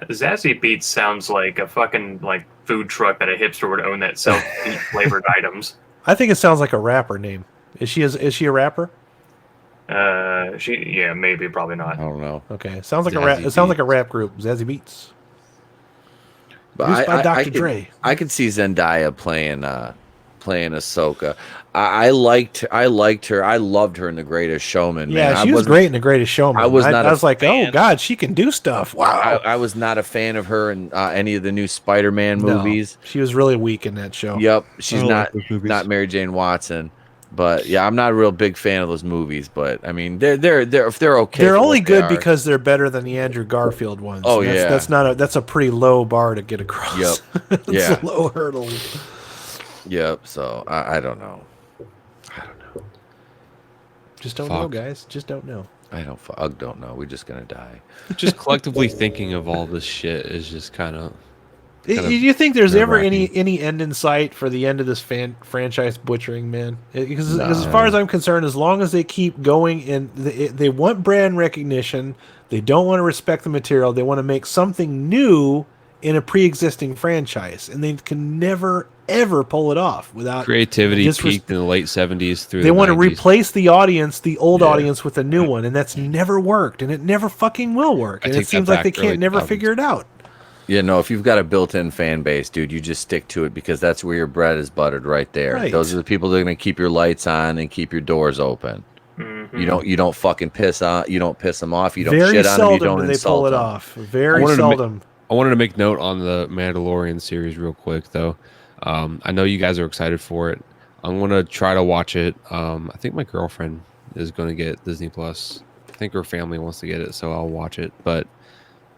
Zazie Beetz sounds like a fucking like food truck that a hipster would own that sells meat flavored items. I think it sounds like a rapper name. Is she a rapper? Maybe, probably I not. don't know. Okay, sounds like a Zazzy rap. It sounds like a Beetz. rap group. Zazzy Beats. But Produced by Dr. could- Dre. I could see Zendaya playing Ahsoka. I liked her. I loved her in The Greatest Showman. Yeah, man. she was great in The Greatest Showman. I was not I a was like, fan. oh god, she can do stuff. Wow. I was not a fan of her in any of the new Spider-Man No, movies. she was really weak in that show. Yep, she's I don't not like those movies. not Mary Jane Watson. But yeah, I'm not a real big fan of those movies. But I mean, they're if they're okay. They're for only what they good are. because they're better than the Andrew Garfield ones. Oh, And yeah. that's a pretty low bar to get across. Yep. It's Yeah. a low hurdle. Yep. So I don't know. Just don't know, Fuck. guys. Just don't know. I don't know. We're just gonna die. Just collectively thinking of all this shit is just kind of. Do Kind of you think there's ever nerve-wracking. any end in sight for the end of this franchise butchering, man? Because No. as far as I'm concerned, as long as they keep going and they want brand recognition, they don't want to respect the material. They want to make something new in a pre-existing franchise, and they can never ever pull it off without Creativity disres- peaked in the late 70s through They the want to 90s. replace the audience, the old Yeah. audience, with a new one, and that's never worked, and it never fucking will work. I And take it that seems like back, they can't early never 2000s. figure it out. Yeah, no, if you've got a built-in fan base, dude, you just stick to it because that's where your bread is buttered right there. Right. Those are the people that are going to keep your lights on and keep your doors open. Mhm. You don't fucking piss them off. You don't Very shit on them. You seldom don't do they insult pull it them. off. Very wanted to seldom. I wanted to make note on the Mandalorian series real quick, though. I know you guys are excited for it. I'm going to try to watch it. I think my girlfriend is going to get Disney Plus. I think her family wants to get it, so I'll watch it. But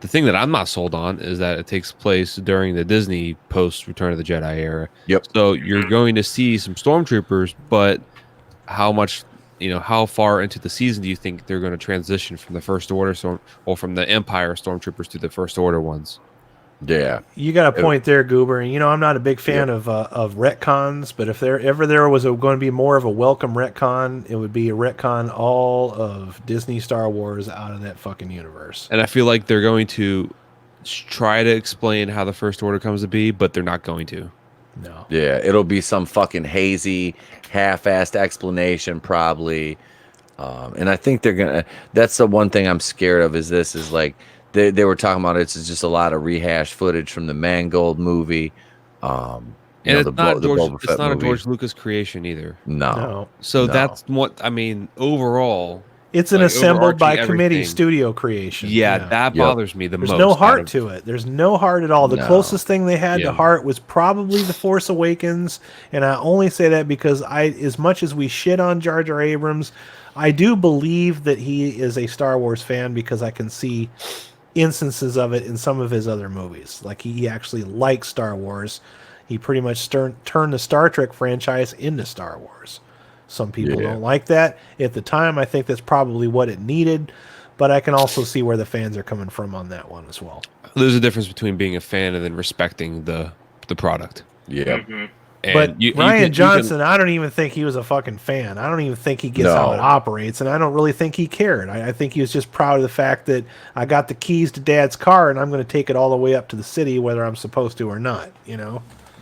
the thing that I'm not sold on is that it takes place during the Disney post Return of the Jedi era. Yep. So you're going to see some stormtroopers, but how much, how far into the season do you think they're going to transition from the First Order or from the Empire stormtroopers to the First Order ones? Yeah, you got a point there, Goober. And I'm not a big fan of retcons, but if there was going to be more of a welcome retcon, it would be a retcon all of Disney Star Wars out of that fucking universe. And I feel like they're going to try to explain how the First Order comes to be, but they're not going to. No. Yeah, it'll be some fucking hazy, half-assed explanation probably. And I think they're gonna. That's the one thing I'm scared of. Is like they were talking about it's just a lot of rehashed footage from the Mangold movie. And it's not a George Lucas creation either. No. So that's what I mean. Overall, it's an assembled by committee studio creation. Yeah, that bothers me the most. There's no heart to it. There's no heart at all. The closest thing they had to heart was probably The Force Awakens, and I only say that because as much as we shit on Jar Jar Abrams, I do believe that he is a Star Wars fan because I can see instances of it in some of his other movies. Like he actually likes Star Wars. He pretty much turned the Star Trek franchise into Star Wars. Some people don't like that. At the time, I think that's probably what it needed, but I can also see where the fans are coming from on that one as well. There's a difference between being a fan and then respecting the product. Yeah. Mm-hmm. But Ryan Johnson, I don't even think he was a fucking fan. I don't even think he gets how it operates, and I don't really think he cared. I think he was just proud of the fact that I got the keys to Dad's car, and I'm going to take it all the way up to the city, whether I'm supposed to or not,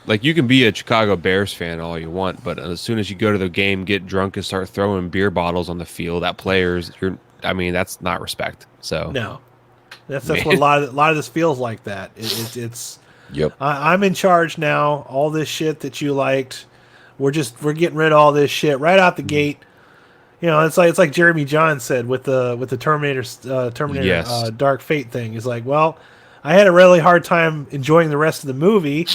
Like, you can be a Chicago Bears fan all you want, but as soon as you go to the game, get drunk, and start throwing beer bottles on the field at players, that's not respect. So no, that's what a lot of this feels like. That it's. Yep. I'm in charge now. All this shit that you liked, we're getting rid of all this shit right out the gate. It's like Jeremy John said with the Terminator Dark Fate thing. He's like, well, I had a really hard time enjoying the rest of the movie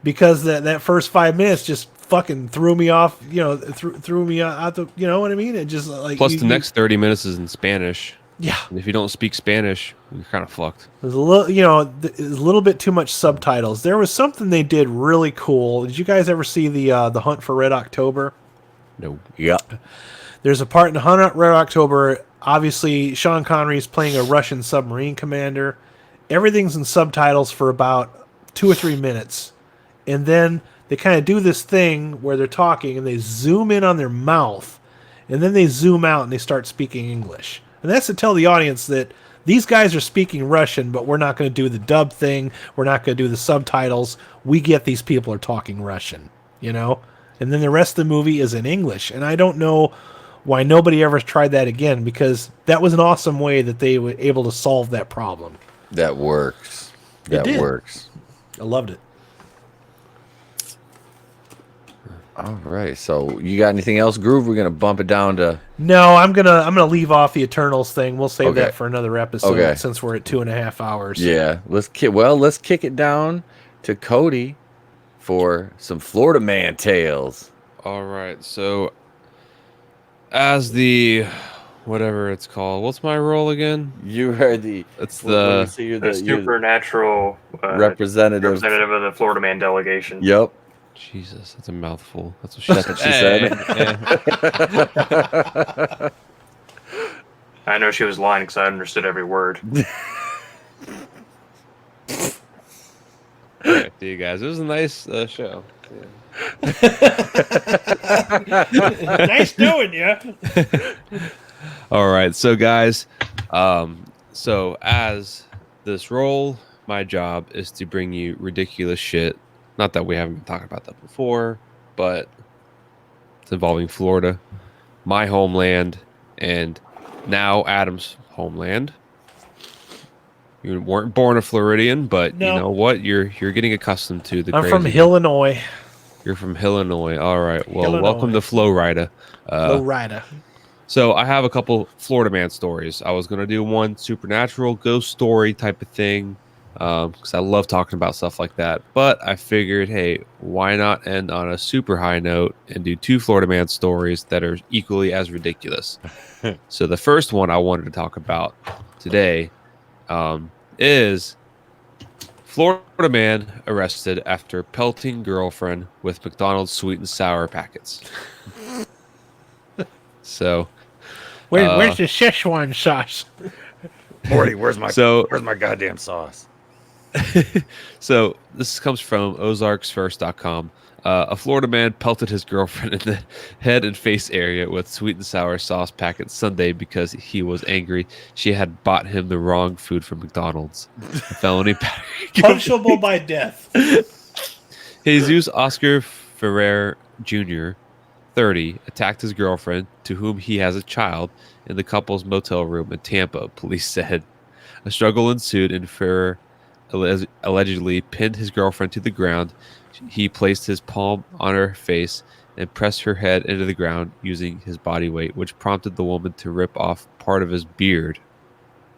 because that first 5 minutes just fucking threw me off. Threw me out the. You know what I mean? It just like plus the next 30 minutes is in Spanish. Yeah. And if you don't speak Spanish, you're kind of fucked. There's a little bit too much subtitles. There was something they did really cool. Did you guys ever see the Hunt for Red October? No. Yeah. There's a part in the Hunt for Red October. Obviously, Sean Connery is playing a Russian submarine commander. Everything's in subtitles for about 2 or 3 minutes. And then they kind of do this thing where they're talking and they zoom in on their mouth. And then they zoom out and they start speaking English. And that's to tell the audience that these guys are speaking Russian, but we're not going to do the dub thing. We're not going to do the subtitles. We get these people are talking Russian, And then the rest of the movie is in English. And I don't know why nobody ever tried that again, because that was an awesome way that they were able to solve that problem. That works. That works. I loved it. All right. So you got anything else, Groove? We're gonna bump it down to. No, I'm gonna leave off the Eternals thing. We'll save that for another episode since we're at 2.5 hours. Yeah. Let's kick it down to Cody for some Florida Man tales. All right. So as the whatever it's called, what's my role again? You are the. It's the supernatural representative of the Florida Man delegation. Yep. Jesus, that's a mouthful. That's what she said. I know she was lying because I understood every word. Okay, see you guys. It was a nice show. Yeah. Nice knowing you. All right, so guys, so as this role, my job is to bring you ridiculous shit. Not that we haven't been talking about that before, but it's involving Florida, my homeland, and now Adam's homeland. You weren't born a Floridian, but you know what? You're getting accustomed to the. I'm from Illinois. You're from Illinois. All right. Well, welcome to Florida. Florida. So I have a couple Florida Man stories. I was gonna do one supernatural ghost story type of thing. Because I love talking about stuff like that. But I figured, hey, why not end on a super high note and do 2 Florida Man stories that are equally as ridiculous? So the first one I wanted to talk about today is Florida man arrested after pelting girlfriend with McDonald's sweet and sour packets. So, Where's the Szechuan sauce? Morty, where's my goddamn sauce? So this comes from ozarksfirst.com. A Florida man pelted his girlfriend in the head and face area with sweet and sour sauce packets Sunday because he was angry she had bought him the wrong food from McDonald's. A felony Punishable by death. Jesus Oscar Ferrer Jr., 30, attacked his girlfriend, to whom he has a child, in the couple's motel room in Tampa, police said. A struggle ensued and Ferrer allegedly pinned his girlfriend to the ground. He placed his palm on her face and pressed her head into the ground using his body weight, which prompted the woman to rip off part of his beard.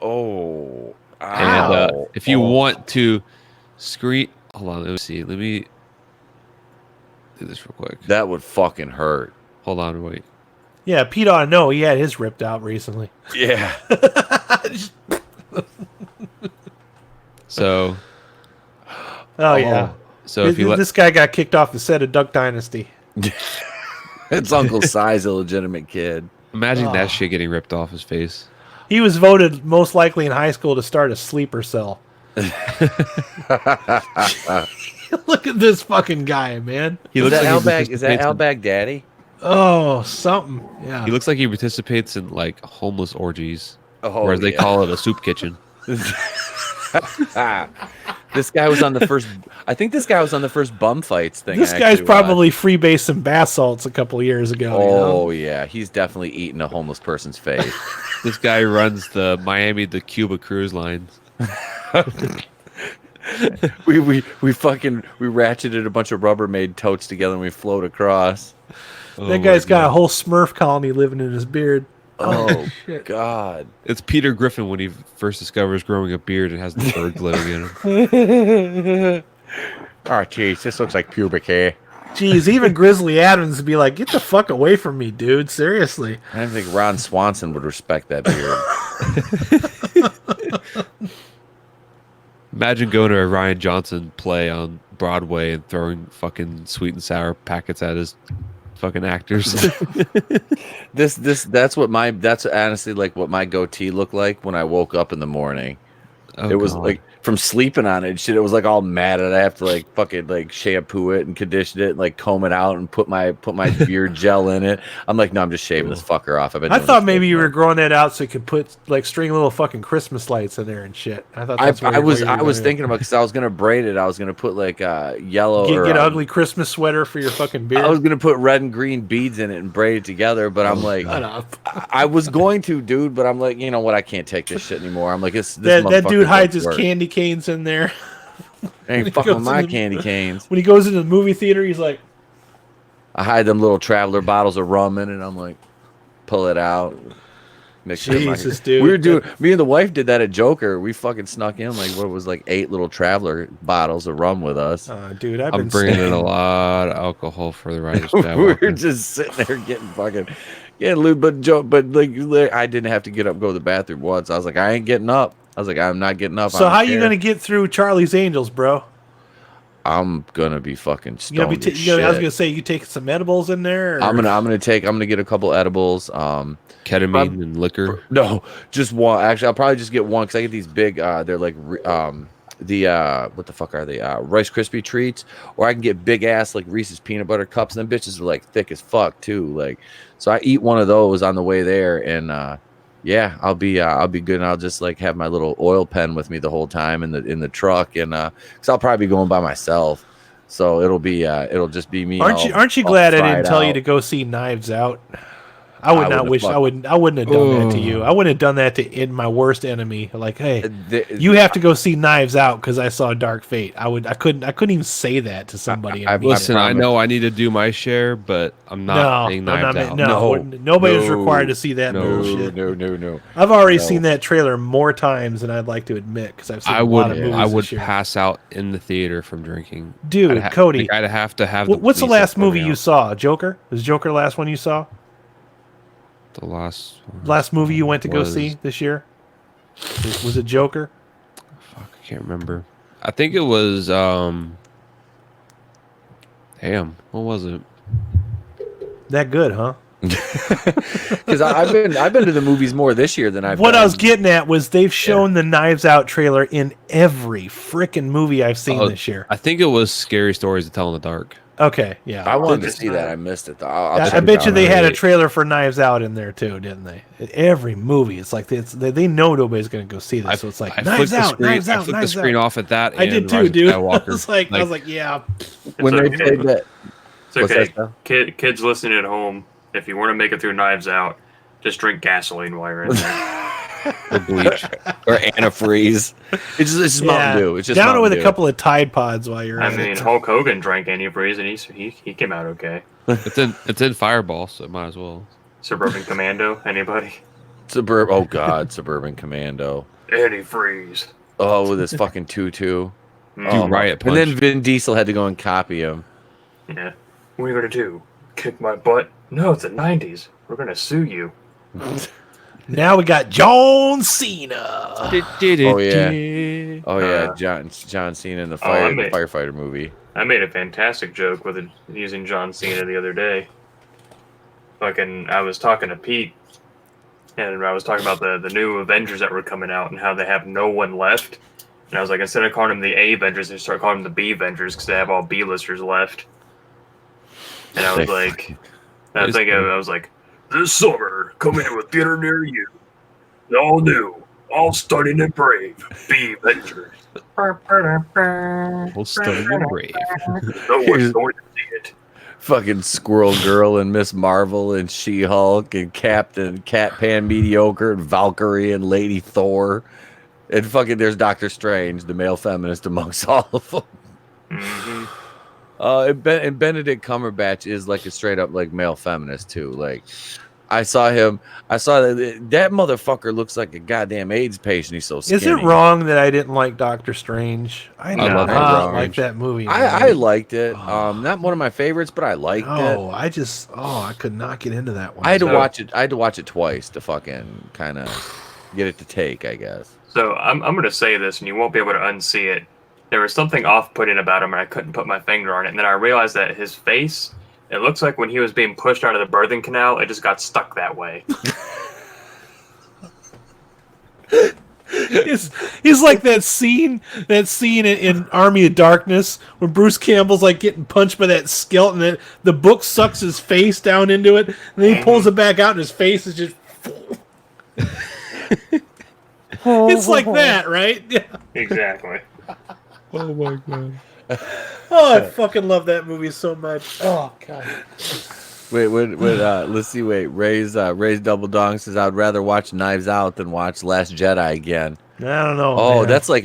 Oh. And if you want to screen... Hold on, let me see. Let me do this real quick. That would fucking hurt. Hold on, wait. Yeah, Pete ought to know. He had his ripped out recently. Yeah. So... Oh, yeah. So if you let... This guy got kicked off the set of Duck Dynasty. It's Uncle Si's illegitimate kid. Imagine that shit getting ripped off his face. He was voted most likely in high school to start a sleeper cell. Look at this fucking guy, man. He Is looks that like Al Baghdadi? Oh, something. Yeah. He looks like he participates in like homeless orgies, Oh, whereas they call it a soup kitchen. This guy was on the first. I think this guy was on the first bum fights thing. This guy's probably freebased some bath salts a couple of years ago. Oh yeah, he's definitely eating a homeless person's face. This guy runs the Miami to Cuba cruise lines. we ratcheted a bunch of Rubbermaid totes together and we float across. That guy's got a whole Smurf colony living in his beard. Oh God! It's Peter Griffin when he first discovers growing a beard and has the bird living in him. Oh jeez, this looks like pubic hair. Jeez, even Grizzly Adams would be like, "Get the fuck away from me, dude! Seriously." I don't think Ron Swanson would respect that beard. Imagine going to a Ryan Johnson play on Broadway and throwing fucking sweet and sour packets at his fucking actors. That's honestly like what my goatee looked like when I woke up in the morning. It was like from sleeping on it and shit. It was like all matted. I have to like fucking like shampoo it and condition it and like comb it out and put my beard gel in it. I'm like, no, I'm just shaving this fucker off. I thought maybe you were growing that out so you could put like string little fucking Christmas lights in there and shit. I thought that's I was thinking about, because I was gonna braid it. I was gonna put like yellow get an ugly Christmas sweater for your fucking beard. I was gonna put red and green beads in it and braid it together, but I'm like, I was going to, dude, but I'm like, you know what? I can't take this shit anymore. I'm like, that dude hides his candy canes in there. Ain't fucking with my candy canes. When he goes into the movie theater, he's like, I hide them little traveler bottles of rum in it. I'm like, pull it out. Jesus, dude. We were doing. Me and the wife did that at Joker. We fucking snuck in like what was like 8 little traveler bottles of rum with us. Dude, I'm bringing in a lot of alcohol for the Rise of Skywalker. We were just sitting there getting lewd, but like I didn't have to get up and go to the bathroom once. I was like, I ain't getting up. I was like, I'm not getting up. So how you gonna get through Charlie's Angels, bro? I'm gonna be fucking stoned. I was gonna say, you taking some edibles in there? Or? I'm gonna get a couple edibles. Ketamine and liquor. No, just one. Actually, I'll probably just get one because I get these big. They're like what the fuck are they? Rice Krispie treats, or I can get big ass like Reese's peanut butter cups. And them bitches are like thick as fuck too. Like, so I eat one of those on the way there, and yeah, I'll be good. And I'll just like have my little oil pen with me the whole time in the truck, and because I'll probably be going by myself, so it'll just be me. Aren't you glad I didn't tell you to go see Knives Out? I wouldn't have done that to you. I wouldn't have done that to my worst enemy. Like, hey, you have to go see Knives Out because I saw Dark Fate. I couldn't even say that to somebody. Listen, I know I need to do my share, but I'm not saying Knives Out. Nobody's required to see that bullshit. No. I've already seen that trailer more times than I'd like to admit because I've seen a lot of movies. I would pass out in the theater from drinking. Dude, Cody, I'd have to have. What's the last movie you saw? Joker? Was Joker the last one you saw? The last movie you went to go see this year? Was it Joker? Fuck, can't remember. I think it was damn, what was it? That good, huh? Because I've been to the movies more this year than I've. What I was getting at was they've shown the Knives Out trailer in every freaking movie I've seen this year. I think it was Scary Stories to Tell in the Dark. Okay, yeah. I wanted to see that. I missed it though. I bet you they had a trailer for Knives Out in there too, didn't they? Every movie, it's like they know nobody's going to go see this, so it's like Knives Out, Knives Out. I flipped the screen off at that. I did too, dude. I was like, yeah. When they played that, it's okay. Kids listening at home, if you want to make it through Knives Out, just drink gasoline while you're in there. Or bleach. Or antifreeze. It's just Mountain Dew. It's just down Mountain with Dew. a couple of Tide Pods while you're. I mean, Hulk Hogan drank antifreeze and he came out okay. It's in Fireball, so it might as well. Suburban Commando, anybody? Oh God, Suburban Commando. Antifreeze. Oh, with his fucking tutu. Riot Punch. And then Vin Diesel had to go and copy him. Yeah. What are you gonna do? Kick my butt? No, it's the '90s. We're gonna sue you. Now we got John Cena. Oh yeah, John Cena in the firefighter movie. I made a fantastic joke with using John Cena the other day. I was talking to Pete, and I was talking about the new Avengers that were coming out and how they have no one left. And I was like, instead of calling them the A Avengers, they start calling them the B Avengers because they have all B-listers left. And I was like, I was like, this summer, coming to a theater near you. All new, all stunning and brave. B Avengers. All stunning and brave. No one's going to see it. Fucking Squirrel Girl and Miss Marvel and She-Hulk and Captain Pan Mediocre and Valkyrie and Lady Thor. And fucking there's Doctor Strange, the male feminist amongst all of them. Mm-hmm. And Benedict Cumberbatch is like a straight up like male feminist too. Like I saw that motherfucker looks like a goddamn AIDS patient. He's so skinny. Is it wrong that I didn't like Doctor Strange? I love like that movie. I liked it. Not one of my favorites, but I liked it. I could not get into that one. I had to watch it. I had to watch it twice to fucking kind of get it to take, I guess. So I'm going to say this, and you won't be able to unsee it. There was something off-putting about him, and I couldn't put my finger on it. And then I realized that his face, it looks like when he was being pushed out of the birthing canal, it just got stuck that way. He's like that scene in Army of Darkness when Bruce Campbell's like getting punched by that skeleton, and the book sucks his face down into it, and then he pulls it back out, and his face is just. It's like that, right? Yeah. Exactly. Oh my god. Oh, I fucking love that movie so much. Oh god. Wait, let's see. Wait, Ray's Double Dong says I'd rather watch Knives Out than watch Last Jedi again. I don't know. Oh, man. that's like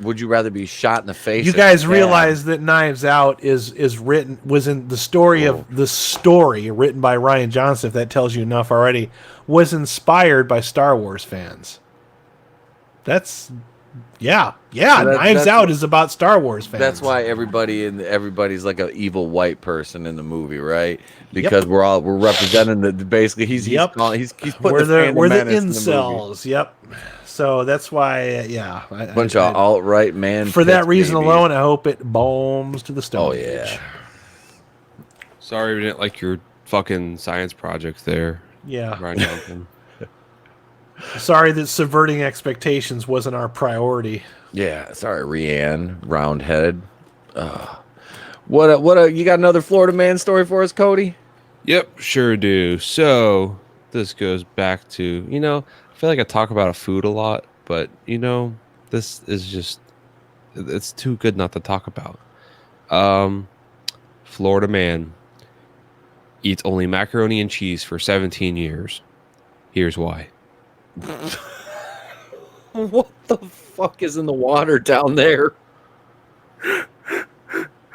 would you rather be shot in the face? You guys realize that Knives Out was in the story of the story written by Rian Johnson, if that tells you enough already, was inspired by Star Wars fans. That's Knives Out is about Star Wars fans. That's why everybody's like an evil white person in the movie, right? Because we're representing basically he's putting we're the incels. Yep. So that's why bunch of alt-right man. For that reason alone, I hope it bombs to the stone. Oh yeah. Age. Sorry we didn't like your fucking science project there. Yeah. Ryan Johnson. Sorry that subverting expectations wasn't our priority. Yeah, sorry, Rianne, roundhead. What you got another Florida man story for us, Cody? Yep, sure do. So this goes back to, I feel like I talk about food a lot, but this is just, it's too good not to talk about. Florida man eats only macaroni and cheese for 17 years. Here's why. What the fuck is in the water down there?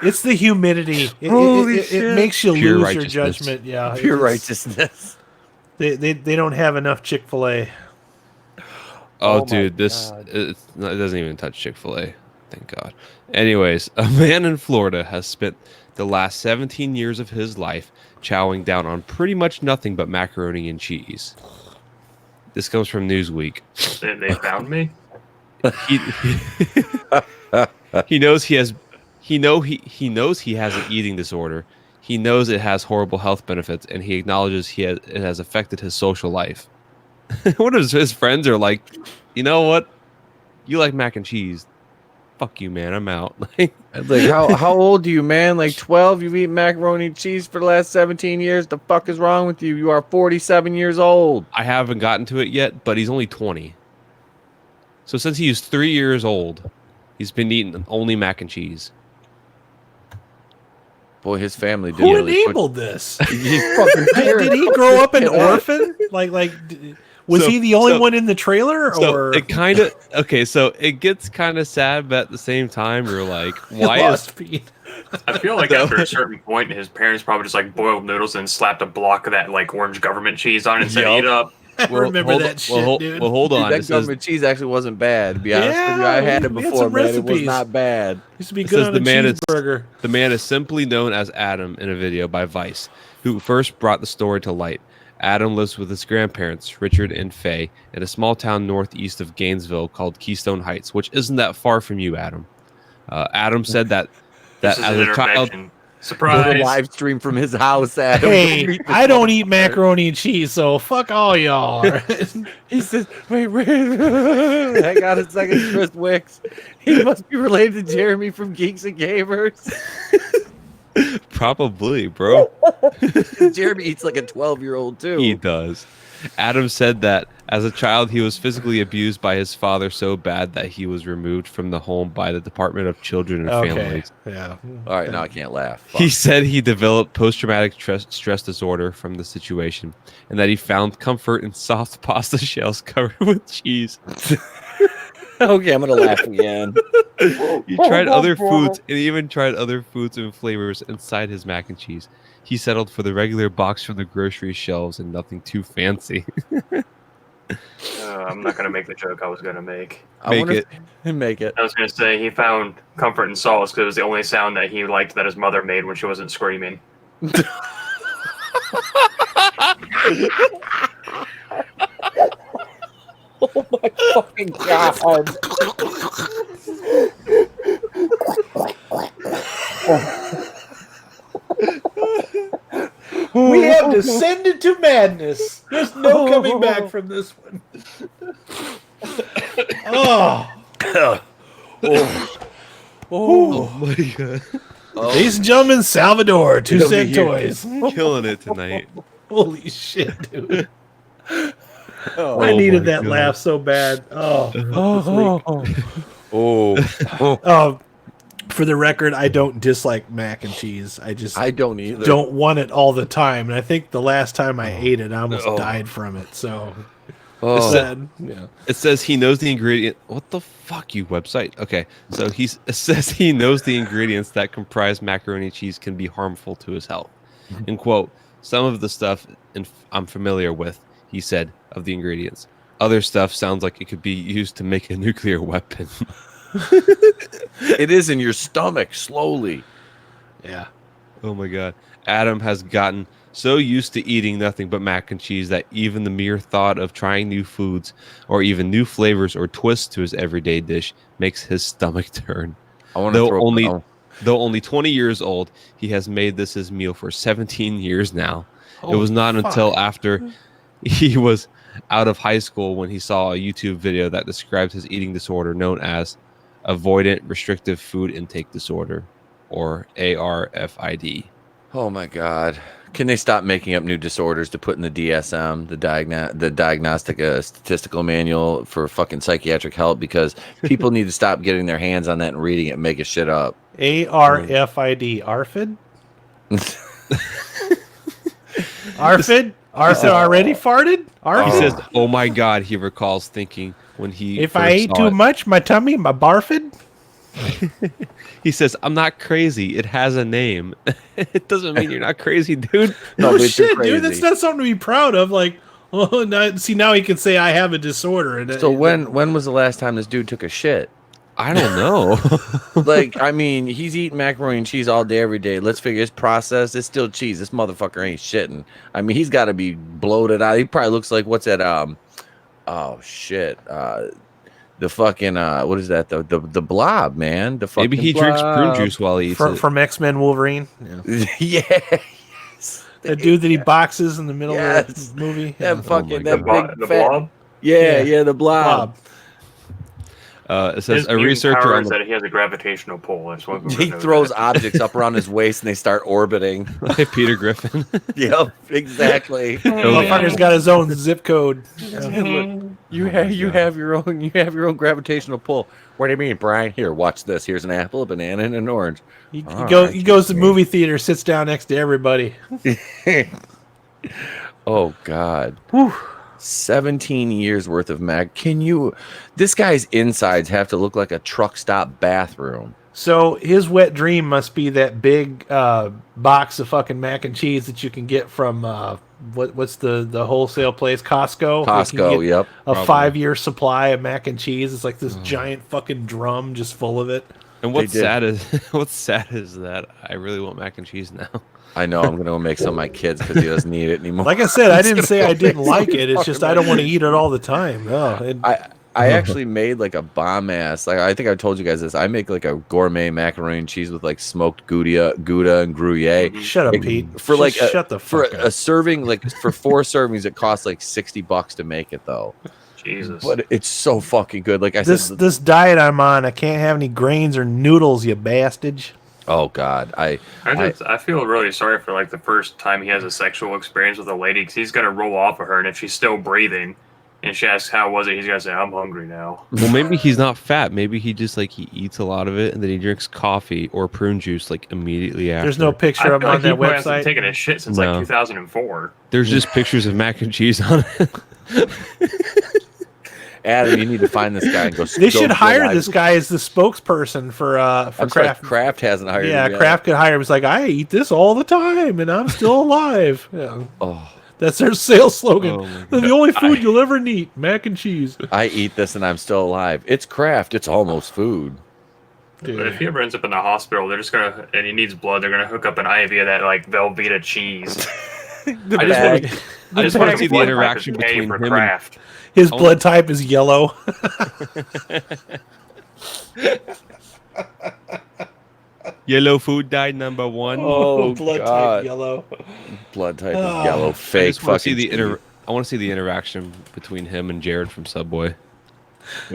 It's the humidity. It makes you Pure lose your judgment. Yeah, pure righteousness. They don't have enough Chick-fil-A. Oh dude, it doesn't even touch Chick-fil-A. Thank God. Anyways, a man in Florida has spent the last 17 years of his life chowing down on pretty much nothing but macaroni and cheese. This comes from Newsweek. They found me? he knows he has he knows he has an eating disorder. He knows it has horrible health benefits, and he acknowledges it has affected his social life. What if his friends are like, you know what? You like mac and cheese. Fuck you, man. I'm out. Like, how old are you, man? Like 12? You've eaten macaroni and cheese for the last 17 years? The fuck is wrong with you? You are 47 years old. I haven't gotten to it yet, but he's only 20. So since he was 3 years old, he's been eating only mac and cheese. Boy, his family did. Who enabled this? Did he grow up an orphan? Was he the only one in the trailer? Or it kind of So it gets kind of sad, but at the same time, you're like, why is? I feel like after a certain point, his parents probably just like boiled noodles and slapped a block of that like orange government cheese on it and said, "Eat up." I remember that shit, dude. Well, hold on. That government cheese actually wasn't bad. To be honest with you, I had it before, man. It was not bad. Used to be good on a cheeseburger. The man is simply known as Adam in a video by Vice, who first brought the story to light. Adam lives with his grandparents, Richard and Faye, in a small town northeast of Gainesville called Keystone Heights, which isn't that far from you, Adam. Adam said that as a child. Surprise! Live stream from his house. Adam. Hey, I don't eat macaroni and cheese, so fuck all y'all. He says, wait. I got a second, Chris Wicks. He must be related to Jeremy from Geeks and Gamers. Probably, bro. Jeremy eats like a 12-year-old too. He does. Adam said that as a child, he was physically abused by his father so bad that he was removed from the home by the Department of Children and Families. Yeah. All right, now I can't laugh. Fuck. He said he developed post-traumatic stress disorder from the situation, and that he found comfort in soft pasta shells covered with cheese. Okay, I'm gonna laugh again. He tried other foods, and even tried other foods and flavors inside his mac and cheese. He settled for the regular box from the grocery shelves and nothing too fancy. I'm not gonna make the joke I was gonna make. Make it. I was gonna say he found comfort in solace because it was the only sound that he liked that his mother made when she wasn't screaming. Oh my fucking god! We have descended to madness. There's no coming back from this one. Oh my god. Ladies and gentlemen, Sal Vador, 2 Cent Toys. Killing it tonight. Holy shit, dude. Oh, I needed my that God. laugh so bad. For the record, I don't dislike mac and cheese. I don't either. Don't want it all the time. And I think the last time I ate it, I almost died from it. So it's sad. Yeah. It says he knows the ingredient. What the fuck, you website? Okay, so it says he knows the ingredients that comprise macaroni and cheese can be harmful to his health. And quote, some of the stuff I'm familiar with, he said, of the ingredients. Other stuff sounds like it could be used to make a nuclear weapon. It is in your stomach slowly. Yeah. Oh my god. Adam has gotten so used to eating nothing but mac and cheese that even the mere thought of trying new foods or even new flavors or twists to his everyday dish makes his stomach turn. Though only 20 years old, he has made this his meal for 17 years now. It was not until after he was out of high school when he saw a YouTube video that described his eating disorder known as Avoidant Restrictive Food Intake Disorder, or ARFID. Oh my god. Can they stop making up new disorders to put in the DSM, the Diagnostic Statistical Manual for fucking psychiatric help? Because people need to stop getting their hands on that and reading it and making shit up. ARFID. ARFID? ARFID? ARFID already farted? ARFID? He says, oh my god, he recalls thinking when he if I ate too much, my tummy, my barfid? He says, I'm not crazy. It has a name. It doesn't mean you're not crazy, dude. No shit, dude. That's not something to be proud of. Like, oh, now he can say I have a disorder. So when was the last time this dude took a shit? I don't know. Like, I mean, he's eating macaroni and cheese all day, every day. Let's figure it's processed. It's still cheese. This motherfucker ain't shitting. I mean, he's got to be bloated out. He probably looks like, what's that? Oh, shit. the fucking what is that? The blob, man. The fucking Maybe he drinks prune juice while he eats it. From X-Men Wolverine. Yeah. Yes. The dude that he boxes in the middle of Yes. the movie. That Yeah. fucking Oh that my big The fat. blob. Yeah, the blob. It says His a researcher power on is the that he has a gravitational pull. That's what He throws objects up around his waist and they start orbiting. Peter Griffin. Yep, exactly. Motherfucker's got his own zip code. You have your own gravitational pull. What do you mean, Brian? Here, watch this. Here's an apple, a banana, and an orange. He goes to the movie theater, sits down next to everybody. Oh God. Whew. 17 years worth of mag. This guy's insides have to look like a truck stop bathroom. So his wet dream must be that big box of fucking mac and cheese that you can get from what's the wholesale place, Costco. Costco, yep. A 5-year supply of mac and cheese. It's like this giant fucking drum just full of it. And what's sad is that I really want mac and cheese now. I know I'm gonna go make some of my kids because he doesn't need it anymore. Like I said, I didn't say I didn't like it. It's just I don't want to eat it all the time. No, I actually made like a bomb ass. Like I think I told you guys this. I make like a gourmet macaroni and cheese with like smoked Gouda and Gruyere. Shut up, Like, Pete. For like shut the fuck up. a serving, like for 4 servings, it costs like $60 to make it though. Jesus. But it's so fucking good. Like I said, This diet I'm on, I can't have any grains or noodles, you bastard. oh God, I feel really sorry for like the first time he has a sexual experience with a lady because he's gonna roll off of her, and if she's still breathing, and she asks how was it, he's gonna say I'm hungry now. Well, maybe he's not fat. Maybe he just he eats a lot of it, and then he drinks coffee or prune juice like immediately after. There's no picture of him on that he hasn't website. taken a shit since like 2004. There's just pictures of mac and cheese on it. Adam, you need to find this guy and go. They should hire this guy as the spokesperson for Kraft. Kraft hasn't hired him yet. Kraft could hire him. It's like, I eat this all the time, and I'm still alive. Yeah. Oh, That's their sales slogan. Oh The only food you'll ever need, mac and cheese. I eat this and I'm still alive. It's Kraft. It's almost food. But if he ever ends up in the hospital, they're just gonna, and he needs blood, they're gonna hook up an IV of that like Velveeta cheese. I just want to see the interaction between him and Kraft. His blood type is yellow. Yellow food dye number 1. Oh, blood God. type yellow. Blood type is yellow. Fake. I just want to fucking see I want to see the interaction between him and Jared from Subway.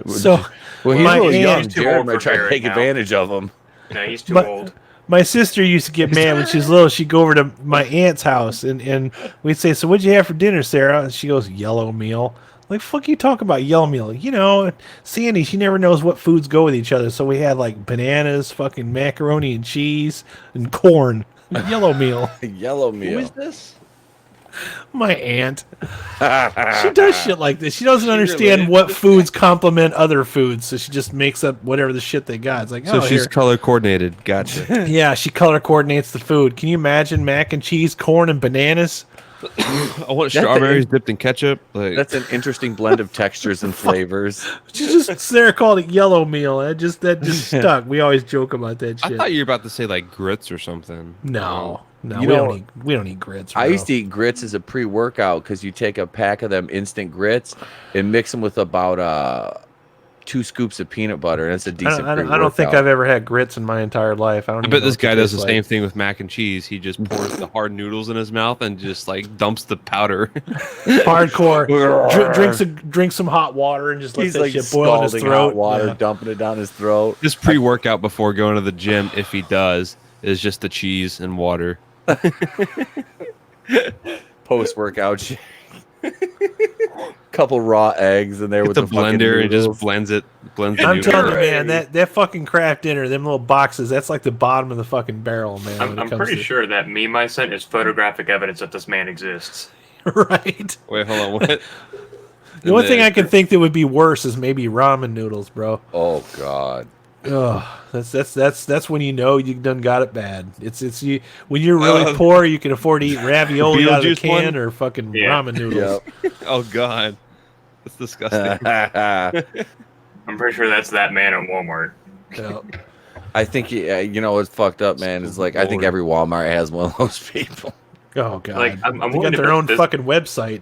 So, well, he's my a little young. He's too Jared old might for try to Jared take now. advantage of him. Yeah, he's too But- old. my sister used to get mad when she was little. She'd go over to my aunt's house, and we'd say, "So what'd you have for dinner, Sarah?" And she goes, "Yellow meal." Like, fuck you talk about yellow meal. You know, Sandy, she never knows what foods go with each other. So we had like bananas, fucking macaroni and cheese, and corn. Yellow meal. Yellow meal. Who is this? My aunt. She does shit like this. She doesn't understand really? what foods complement other foods, so she just makes up whatever the shit they got. It's like, So oh, she's here. color coordinated. Gotcha. Yeah, she color coordinates the food. Can you imagine mac and cheese, corn, and bananas? I want strawberries dipped in ketchup. Like, That's an interesting blend of textures and flavors. She just Sarah called it yellow meal. That just stuck. We always joke about that shit. I thought you were about to say like grits or something. No, You we know, don't eat grits. I bro. used to eat grits as a pre-workout because you take a pack of them instant grits and mix them with about 2 scoops of peanut butter, and it's a decent pre-workout. I don't think I've ever had grits in my entire life. I I don't. bet even know this what guy it does the tastes same like. thing with mac and cheese. He just pours the hard noodles in his mouth and just like dumps the powder. Hardcore. Drinks some hot water and just let He's that like shit boil in his scalding throat. hot water, Yeah. dumping it down his throat. His pre-workout before going to the gym, if he does, is just the cheese and water. Post-workout shit. Couple raw eggs in there With with the the fucking blender and noodles. just blends the I'm noodle. telling you, man, that fucking Kraft dinner, them little boxes, that's like the bottom of the fucking barrel, man. when it I'm comes pretty to- sure that meme I sent is photographic evidence that this man exists. Right. Wait, hold on. What? The only thing I can think that would be worse is maybe ramen noodles, bro. Oh God. Ugh, that's when you know you done got it bad. It's you when you're really poor, you can afford to eat ravioli out of the Beetlejuice can one? or fucking Yeah. ramen noodles. Oh God, that's disgusting. I'm pretty sure that's that man at Walmart. Yeah. I think you know what's fucked up, man. Is like I think every Walmart has one of those people. Oh god, Like, I'm they willing got to their bet own this- fucking website.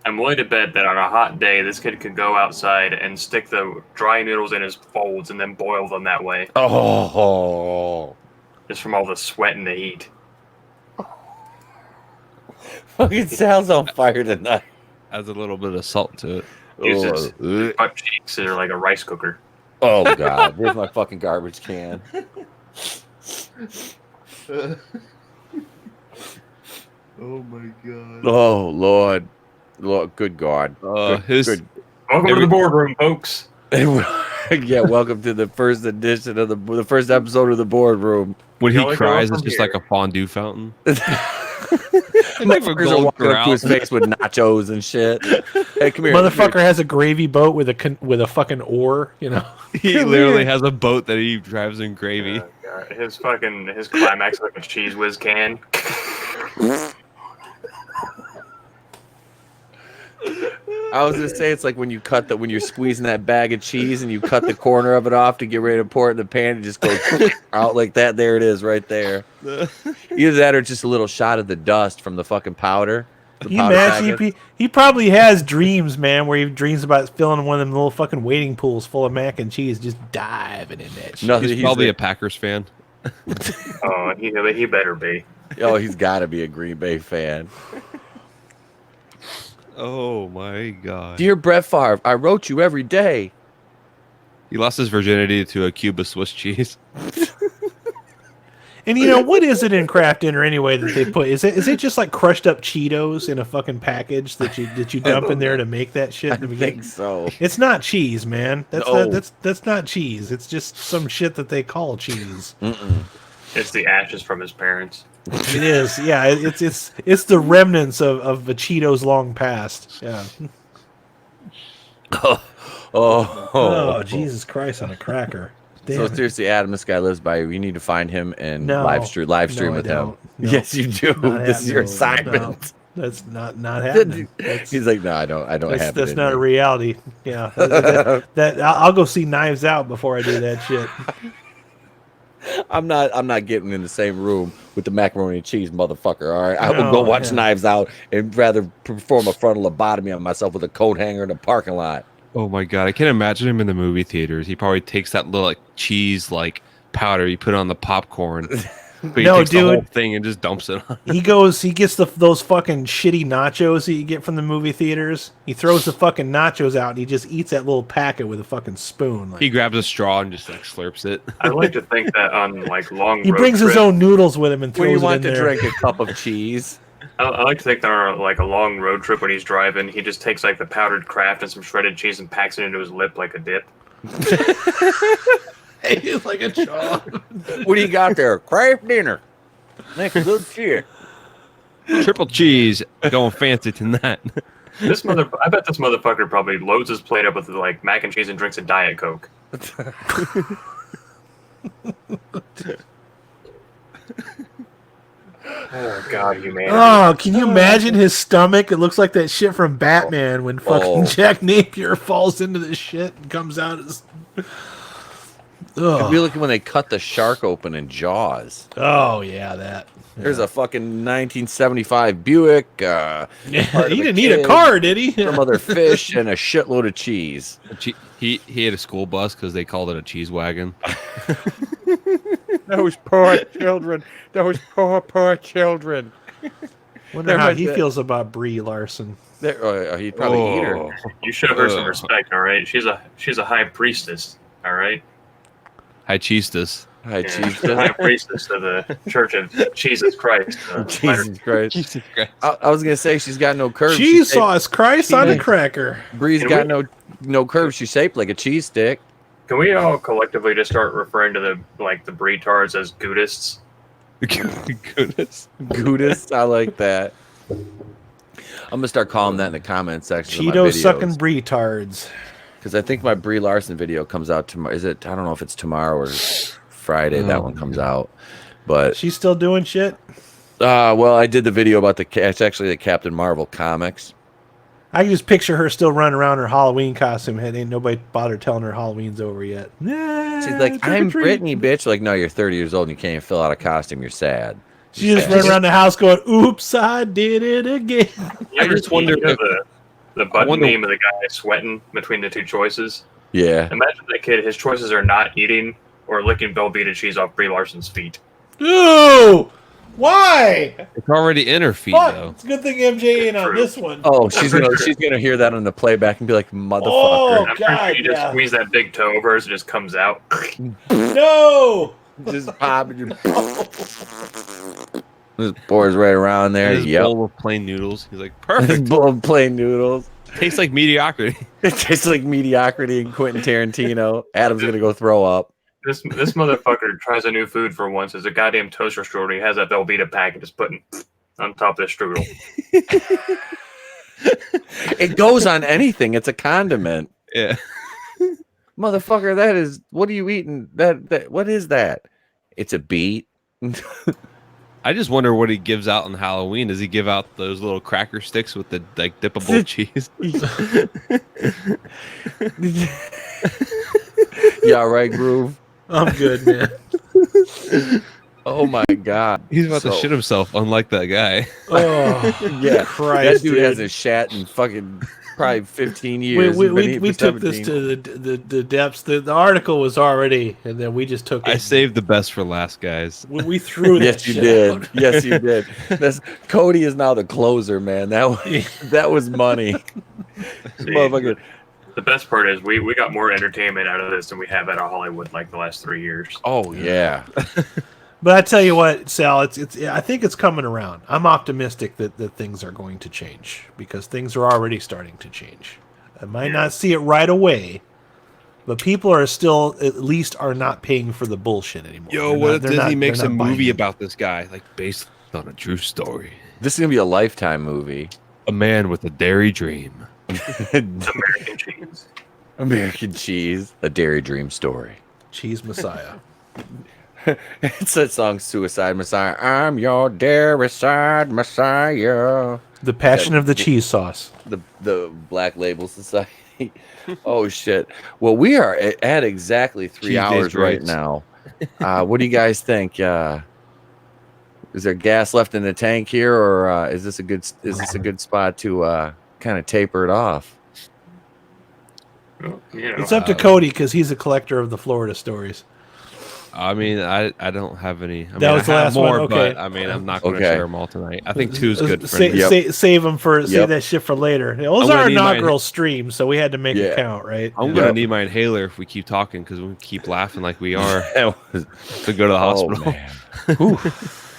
I'm willing to bet that on a hot day, this kid could go outside and stick the dry noodles in his folds and then boil them that way. Oh, Just from all the sweat and the heat. fucking Sal's on fire tonight. Adds a little bit of salt to it. Uses butt cheeks are like a rice cooker. Oh God, where's my fucking garbage can? Oh my god. Oh Lord, good God. Welcome to the boardroom, folks. Yeah, welcome to the first edition of the first episode of the boardroom. When You he only go cries, from it's just here. like a fondue fountain. Motherfuckers are walking up to his face with nachos and shit. Hey, come here. Motherfucker has a gravy boat with a fucking oar, you know. He literally has a boat that he drives in gravy. God. His climax is like a cheese whiz can. I was gonna say it's like when you're squeezing that bag of cheese and you cut the corner of it off to get ready to pour it in the pan, it just goes out like that. There it is, right there. Either that or just a little shot of the dust from the fucking powder. He probably has dreams, man, where he dreams about filling one of them little fucking waiting pools full of mac and cheese, just diving in that shit. He's probably a Packers fan. Oh, he better be. Oh, he's got to be a Green Bay fan. Oh my god. Dear Brett Favre, I wrote you every day. He lost his virginity to a cube of Swiss cheese. And you know what is it in Kraft Dinner anyway that they put? Is it just like crushed up Cheetos in a fucking package that you dump in there to make that shit? I think so. It's not cheese, man. No. That's not cheese. It's just some shit that they call cheese. It's the ashes from his parents. It is, yeah. It's the remnants of the Cheetos long past. Yeah. Oh, Jesus Christ on a cracker. Damn So it. seriously, Adam, this guy lives by you. You need to find him and No. live stream No, with I him. don't. No. Yes, you do. Not This is your happening. assignment. No, that's not happening. He's like, no, I don't have it. That's in not me." a reality. Yeah, I'll go see Knives Out before I do that shit. I'm not getting in the same room with the macaroni and cheese motherfucker. All right, I will go watch Knives Out and rather perform a frontal lobotomy on myself with a coat hanger in a parking lot. Oh my god, I can't imagine him in the movie theaters. He probably takes that little cheese powder you put on the popcorn. But he takes the whole thing and just dumps it on. He gets those fucking shitty nachos that you get from the movie theaters. He throws the fucking nachos out and he just eats that little packet with a fucking spoon. He grabs a straw and just slurps it. I like to think that on long he road brings his trips- own noodles with him and throws When you it want in to there. drink a cup of cheese. I like to think that on a long road trip when he's driving, he just takes the powdered Kraft and some shredded cheese and packs it into his lip like a dip. It's like a jaw. What do you got there? Kraft Dinner. Next good shit. Triple cheese, going fancy tonight. I bet this motherfucker probably loads his plate up with mac and cheese and drinks a Diet Coke. Oh God, humanity! Oh, can you imagine his stomach? It looks like that shit from Batman when fucking Jack Napier falls into the shit and comes out as. It'd be like when they cut the shark open in Jaws. Oh yeah, that. There's a fucking 1975 Buick. He didn't need a car, did he? Some other fish and a shitload of cheese. He had a school bus because they called it a cheese wagon. Those poor children. Those poor children. Wonder how he feels about Brie Larson. He'd probably eat her. You show her some respect, all right? She's a high priestess, all right? High cheestus. Hi, Yeah, cheese. she's the high priestess of the Church of Jesus Christ. Jesus Christ. Jesus Christ. I was gonna say she's got no curves. Cheese sauce, Christ on a cracker. Bree's got no curves. She's shaped like a cheese stick. Can we all collectively just start referring to the Bretards as Gudists? Goodness. Goodest. I like that. I'm gonna start calling that in the comment section. Cheeto sucking Bretards. Because I think my Brie Larson video comes out tomorrow. I don't know if it's tomorrow or Friday. That one comes out. But She's still doing shit? well, I did the video about it's actually the Captain Marvel comics. I can just picture her still running around in her Halloween costume. Ain't nobody bothered telling her Halloween's over yet. She's like, I'm Brittany, bitch. Like, no, you're 30 years old and you can't even fill out a costume. You're sad. She just running around the house going, oops, I did it again. I just wonder if the button meme of the guy sweating between the two choices. Yeah. Imagine that kid. His choices are not eating or licking Velveeta cheese off Brie Larson's feet. Ew! Why? It's already in her feet, Fuck! though. It's a good thing MJ ain't on this one. Oh, she's gonna hear that on the playback and be like, "Motherfucker!" Oh, I'm God, pretty sure you just yeah. squeeze that big toe of hers, it just comes out. No! Just pop and just pours right around there. His bowl of plain noodles. He's like, This perfect. bowl of plain noodles. Tastes like mediocrity. It tastes like mediocrity and Quentin Tarantino. Adam's gonna go throw up. This motherfucker tries a new food for once. It's a goddamn toaster strudel. He has that Velveeta packet just putting on top of the strudel. It goes on anything. It's a condiment. Yeah. Motherfucker, that is, what are you eating? That what is that? It's a beet. I just wonder what he gives out on Halloween. Does he give out those little cracker sticks with the like dippable cheese? Yeah, right, Groove. I'm good, man. Oh my god. He's about to shit himself, unlike that guy. Oh, Yeah, Christ, that dude hasn't shat in fucking probably 15 years. We took this to the depths. The article was already, and then we just took it. I saved the best for last, guys. We threw it. Yes, you did. Yes, you did. Cody is now the closer, man. That was money. See, Motherfucker. the best part is we got more entertainment out of this than we have out of Hollywood like the last 3 years. Oh yeah. But I tell you what, Sal, it's. I think it's coming around. I'm optimistic that things are going to change because things are already starting to change. I might not see it right away, but people are still, at least, are not paying for the bullshit anymore. Yo, what if Disney makes a movie about this guy, like based on a true story? This is gonna be a Lifetime movie. A man with a dairy dream. American cheese. American cheese. A Dairy Dream story. Cheese Messiah. It's that song, Suicide Messiah. I'm your dairy side Messiah. The Passion of the Cheese Sauce. The Black Label Society. Oh shit. Well, we are at exactly 3 Cheese hours Days right Rights. now. What do you guys think? Is there gas left in the tank here, or is this a good spot to kind of taper it off? Well, you know, It's up to Cody because he's a collector of the Florida stories. I mean, I don't have any. I That mean, was the I have last one? more, Okay. but I mean, I'm not going to Okay. share them all tonight. I think two's good for Save them for Yep. save that shit for later. It was I'm gonna our need my- inaugural stream, so we had to make it count, right? I'm going to need my inhaler if we keep talking because we keep laughing like we are to go to the hospital. man.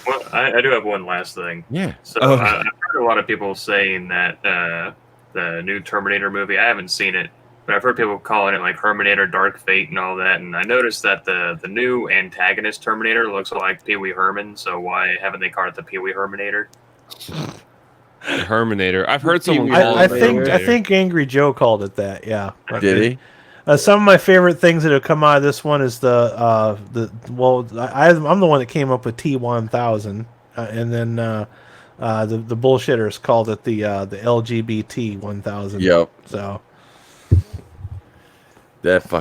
well, I do have one last thing. Yeah. So Okay. I've heard a lot of people saying that the new Terminator movie, I haven't seen it, but I've heard people calling it like Herminator Dark Fate and all that. And I noticed that the new antagonist Terminator looks like Pee Wee Herman. So why haven't they called it the Pee Wee Herminator? The Herminator. I've heard someone Pee-wee call I it the think Herminator. Angry Joe called it that. Yeah. Did he? Some of my favorite things that have come out of this one is I'm the one that came up with T1000, and then the bullshitters called it the LGBT 1000. Yep. So That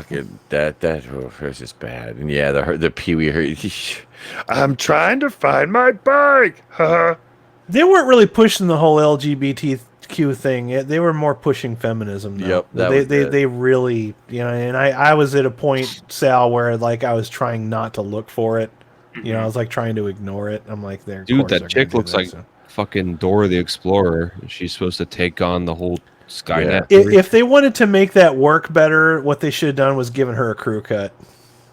was just bad. And yeah, the Pee Wee. I'm trying to find my bike. they weren't really pushing the whole LGBTQ thing. They were more pushing feminism. Though. Yep, that was it. they really, and I was at a point, Sal, where like I was trying not to look for it. I was like trying to ignore it. I'm like, there. Dude, that chick looks like fucking Dora the Explorer. She's supposed to take on the whole Skynet. If they wanted to make that work better, what they should have done was given her a crew cut,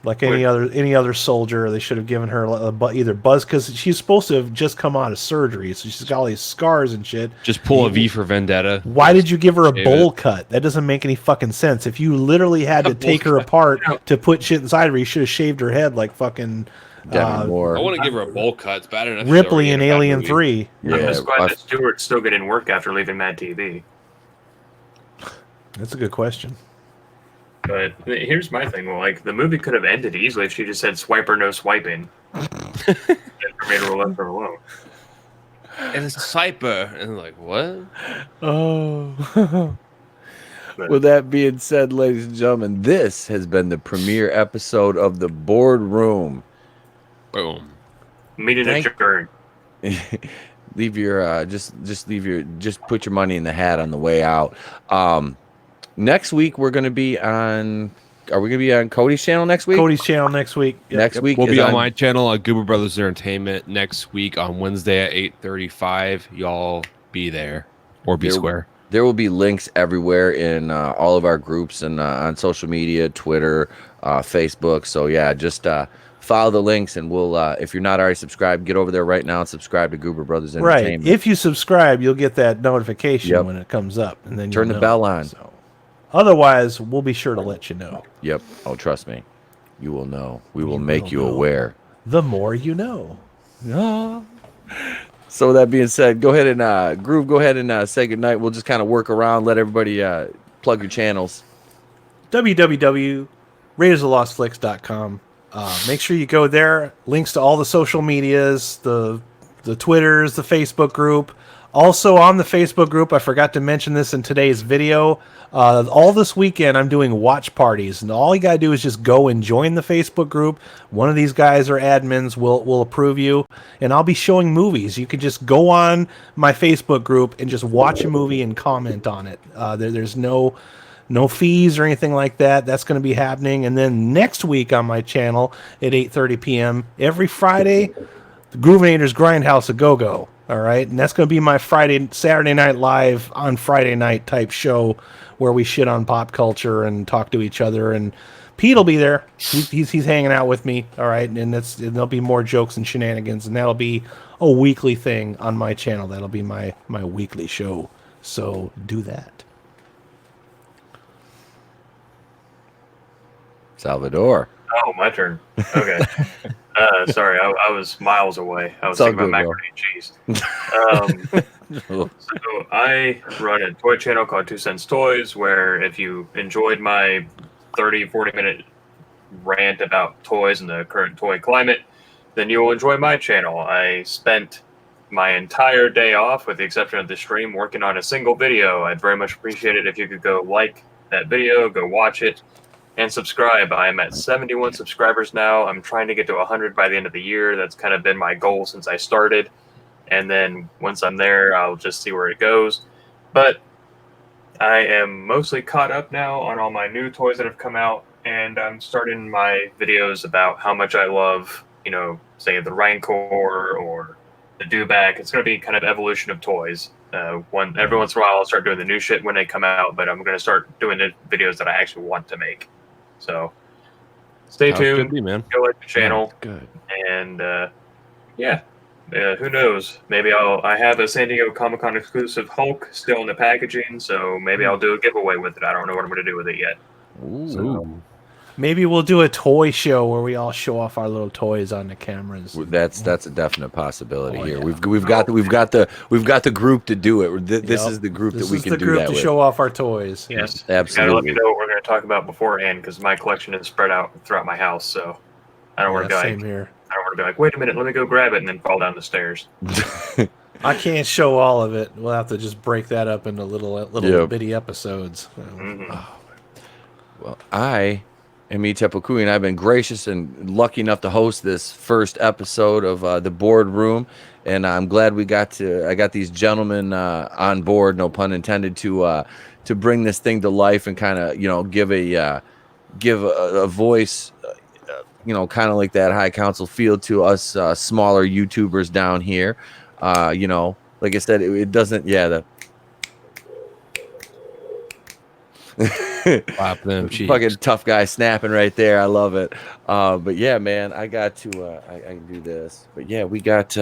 like any other soldier. They should have given her either buzz, because she's supposed to have just come out of surgery, so she's got all these scars and shit. Just pull a V for Vendetta. Why did you give her a Save bowl it. cut? That doesn't make any fucking sense. If you literally had to take her apart to put shit inside of her, you should have shaved her head like fucking Demi Moore. I want to give her a bowl cut. It's bad enough. Ripley in Alien 3. I'm just glad that Stewart's still getting work after leaving Mad TV. That's a good question. But here's my thing. Well, like, the movie could have ended easily if she just said swipe or no swiping. And made her left her alone. And it's Cyper. And like, what? Oh. With that being said, ladies and gentlemen, this has been the premiere episode of The Boardroom. Boom. Meeting Thank- adjourned. leave your just put your money in the hat on the way out. Next week we're going to be on. Are we going to be on Cody's channel next week? Cody's channel next week. Yep. Next week we'll be on my channel on Goober Brothers Entertainment next week on Wednesday at 8:35. Y'all be there or be square. There will be links everywhere in all of our groups and on social media, Twitter, Facebook. So yeah, just follow the links, and we'll. If you're not already subscribed, get over there right now and subscribe to Goober Brothers Entertainment. Right. If you subscribe, you'll get that notification when it comes up, and then turn the bell on. So, otherwise, we'll be sure to let you know. Yep. Oh, trust me, you will know. We will make you aware. The more you know. Yeah. So that being said, go ahead and Groove. Go ahead and say goodnight. We'll just kind of work around. Let everybody plug your channels. www.raidersoflostflicks.com. Make sure you go there. Links to all the social medias, the Twitters, the Facebook group. Also on the Facebook group, I forgot to mention this in today's video. All this weekend, I'm doing watch parties, and all you gotta do is just go and join the Facebook group. One of these guys or admins will approve you, and I'll be showing movies. You can just go on my Facebook group and just watch a movie and comment on it. There's no fees or anything like that. That's going to be happening. And then next week on my channel at 8:30 p.m. every Friday, the Groovinator's Grindhouse a Go-Go. All right, and that's going to be my Saturday Night Live on Friday night type show where we shit on pop culture and talk to each other. And Pete will be there. He's hanging out with me. All right, and there'll be more jokes and shenanigans, and that'll be a weekly thing on my channel. That'll be my weekly show. So do that. Sal Vador. Oh, my turn. Okay. Sorry, I was miles away. I was thinking about macaroni and cheese. So I run a toy channel called 2 Cents Toys, where if you enjoyed my 30-40 minute rant about toys and the current toy climate, then you will enjoy my channel. I spent my entire day off, with the exception of the stream, working on a single video. I'd very much appreciate it if you could go like that video, go watch it, and subscribe. I am at 71 subscribers now. I'm trying to get to 100 by the end of the year. That's kind of been my goal since I started. And then once I'm there, I'll just see where it goes. But I am mostly caught up now on all my new toys that have come out. And I'm starting my videos about how much I love, say the Rancor or the Dewback. It's going to be kind of evolution of toys. Every once in a while, I'll start doing the new shit when they come out. But I'm going to start doing the videos that I actually want to make. So stay tuned. Man. Go like the channel. Good. And who knows? Maybe I have a San Diego Comic-Con exclusive Hulk still in the packaging, so maybe I'll do a giveaway with it. I don't know what I'm going to do with it yet. Ooh. Maybe we'll do a toy show where we all show off our little toys on the cameras. That's a definite possibility here. Yeah. We've got the group to do it. This is the group that we can do that with. This is the group to show off our toys. Yes, absolutely. Let me know what we're going to talk about beforehand, because my collection is spread out throughout my house. So I don't want to same here. I don't want to be like, wait a minute, let me go grab it, and then fall down the stairs. I can't show all of it. We'll have to just break that up into little bitty episodes. Mm-hmm. Well, I am Etep Wokuian. I've been gracious and lucky enough to host this first episode of the Boardroom, and I'm glad I got these gentlemen on board, no pun intended, to bring this thing to life and kind of give a voice, kind of like that high council feel to us smaller YouTubers down here. Like I said, it doesn't. Yeah, Pop them cheeks. Fucking tough guy snapping right there. I love it. But yeah, man, I got to I can do this. But yeah, we got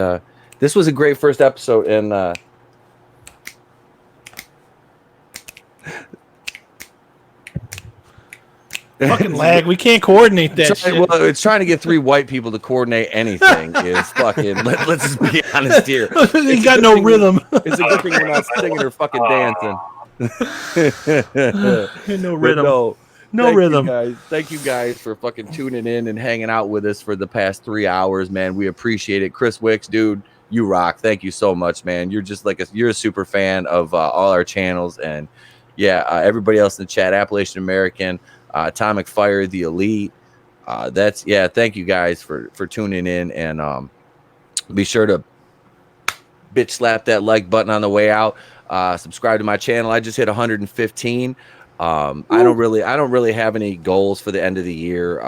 this was a great first episode, and fucking lag. We can't coordinate that shit. Well, it's trying to get 3 white people to coordinate anything. Is fucking. Let's just be honest here. They got no rhythm. It's a good thing we're not singing or fucking dancing. No rhythm. No Thank rhythm. You guys. Thank you guys for fucking tuning in and hanging out with us for the past 3 hours, man. We appreciate it. Chris Wicks, dude, you rock. Thank you so much, man. You're just like you're a super fan of all our channels, and everybody else in the chat, Appalachian American, Atomic Fire, the Elite. Thank you guys for tuning in, and be sure to bitch slap that like button on the way out. Subscribe to my channel. I just hit 115. I don't really have any goals for the end of the year.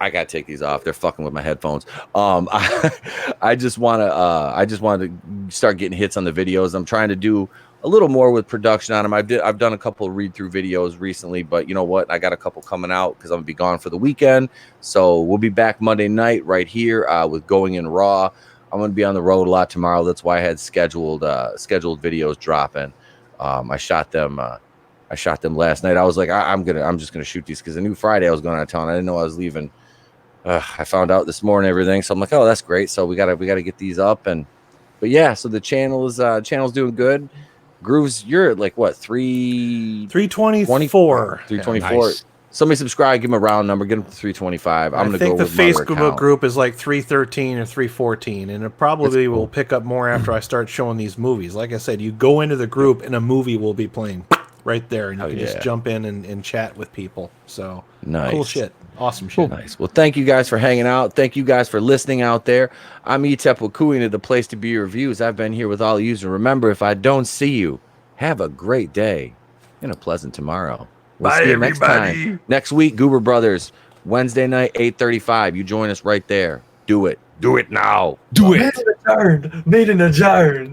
I gotta take these off. They're fucking with my headphones. I just want to start getting hits on the videos. I'm trying to do a little more with production on them. I've done a couple of read through videos recently, but you know what? I got a couple coming out because I'm gonna be gone for the weekend. So we'll be back Monday night right here with Going in Raw. I'm gonna be on the road a lot tomorrow. That's why I had scheduled videos dropping. I shot them last night. I was like, I'm just gonna shoot these because I knew Friday I was going out of town. I didn't know I was leaving. I found out this morning everything, so I'm like, oh, that's great. So we gotta get these up, but yeah. So the channel's doing good. Grooves, you're at like what 324. 324. Nice. Somebody subscribe, give him a round number, get him to 325. I'm gonna go with the Facebook group is like 313 or 314, and it probably will pick up more after I start showing these movies. Like I said, you go into the group and a movie will be playing right there, and you can just jump in and chat with people. So nice. Cool shit. Awesome shit. Nice. Well, thank you guys for hanging out. Thank you guys for listening out there. I'm Etep Wokuian, the place to be reviews. I've been here with all of you. And remember, if I don't see you, have a great day and a pleasant tomorrow. We'll see you next time. Next week, Goober Brothers, Wednesday night, 8:35. You join us right there. Do it. Do it now. Do it. Made in a jar.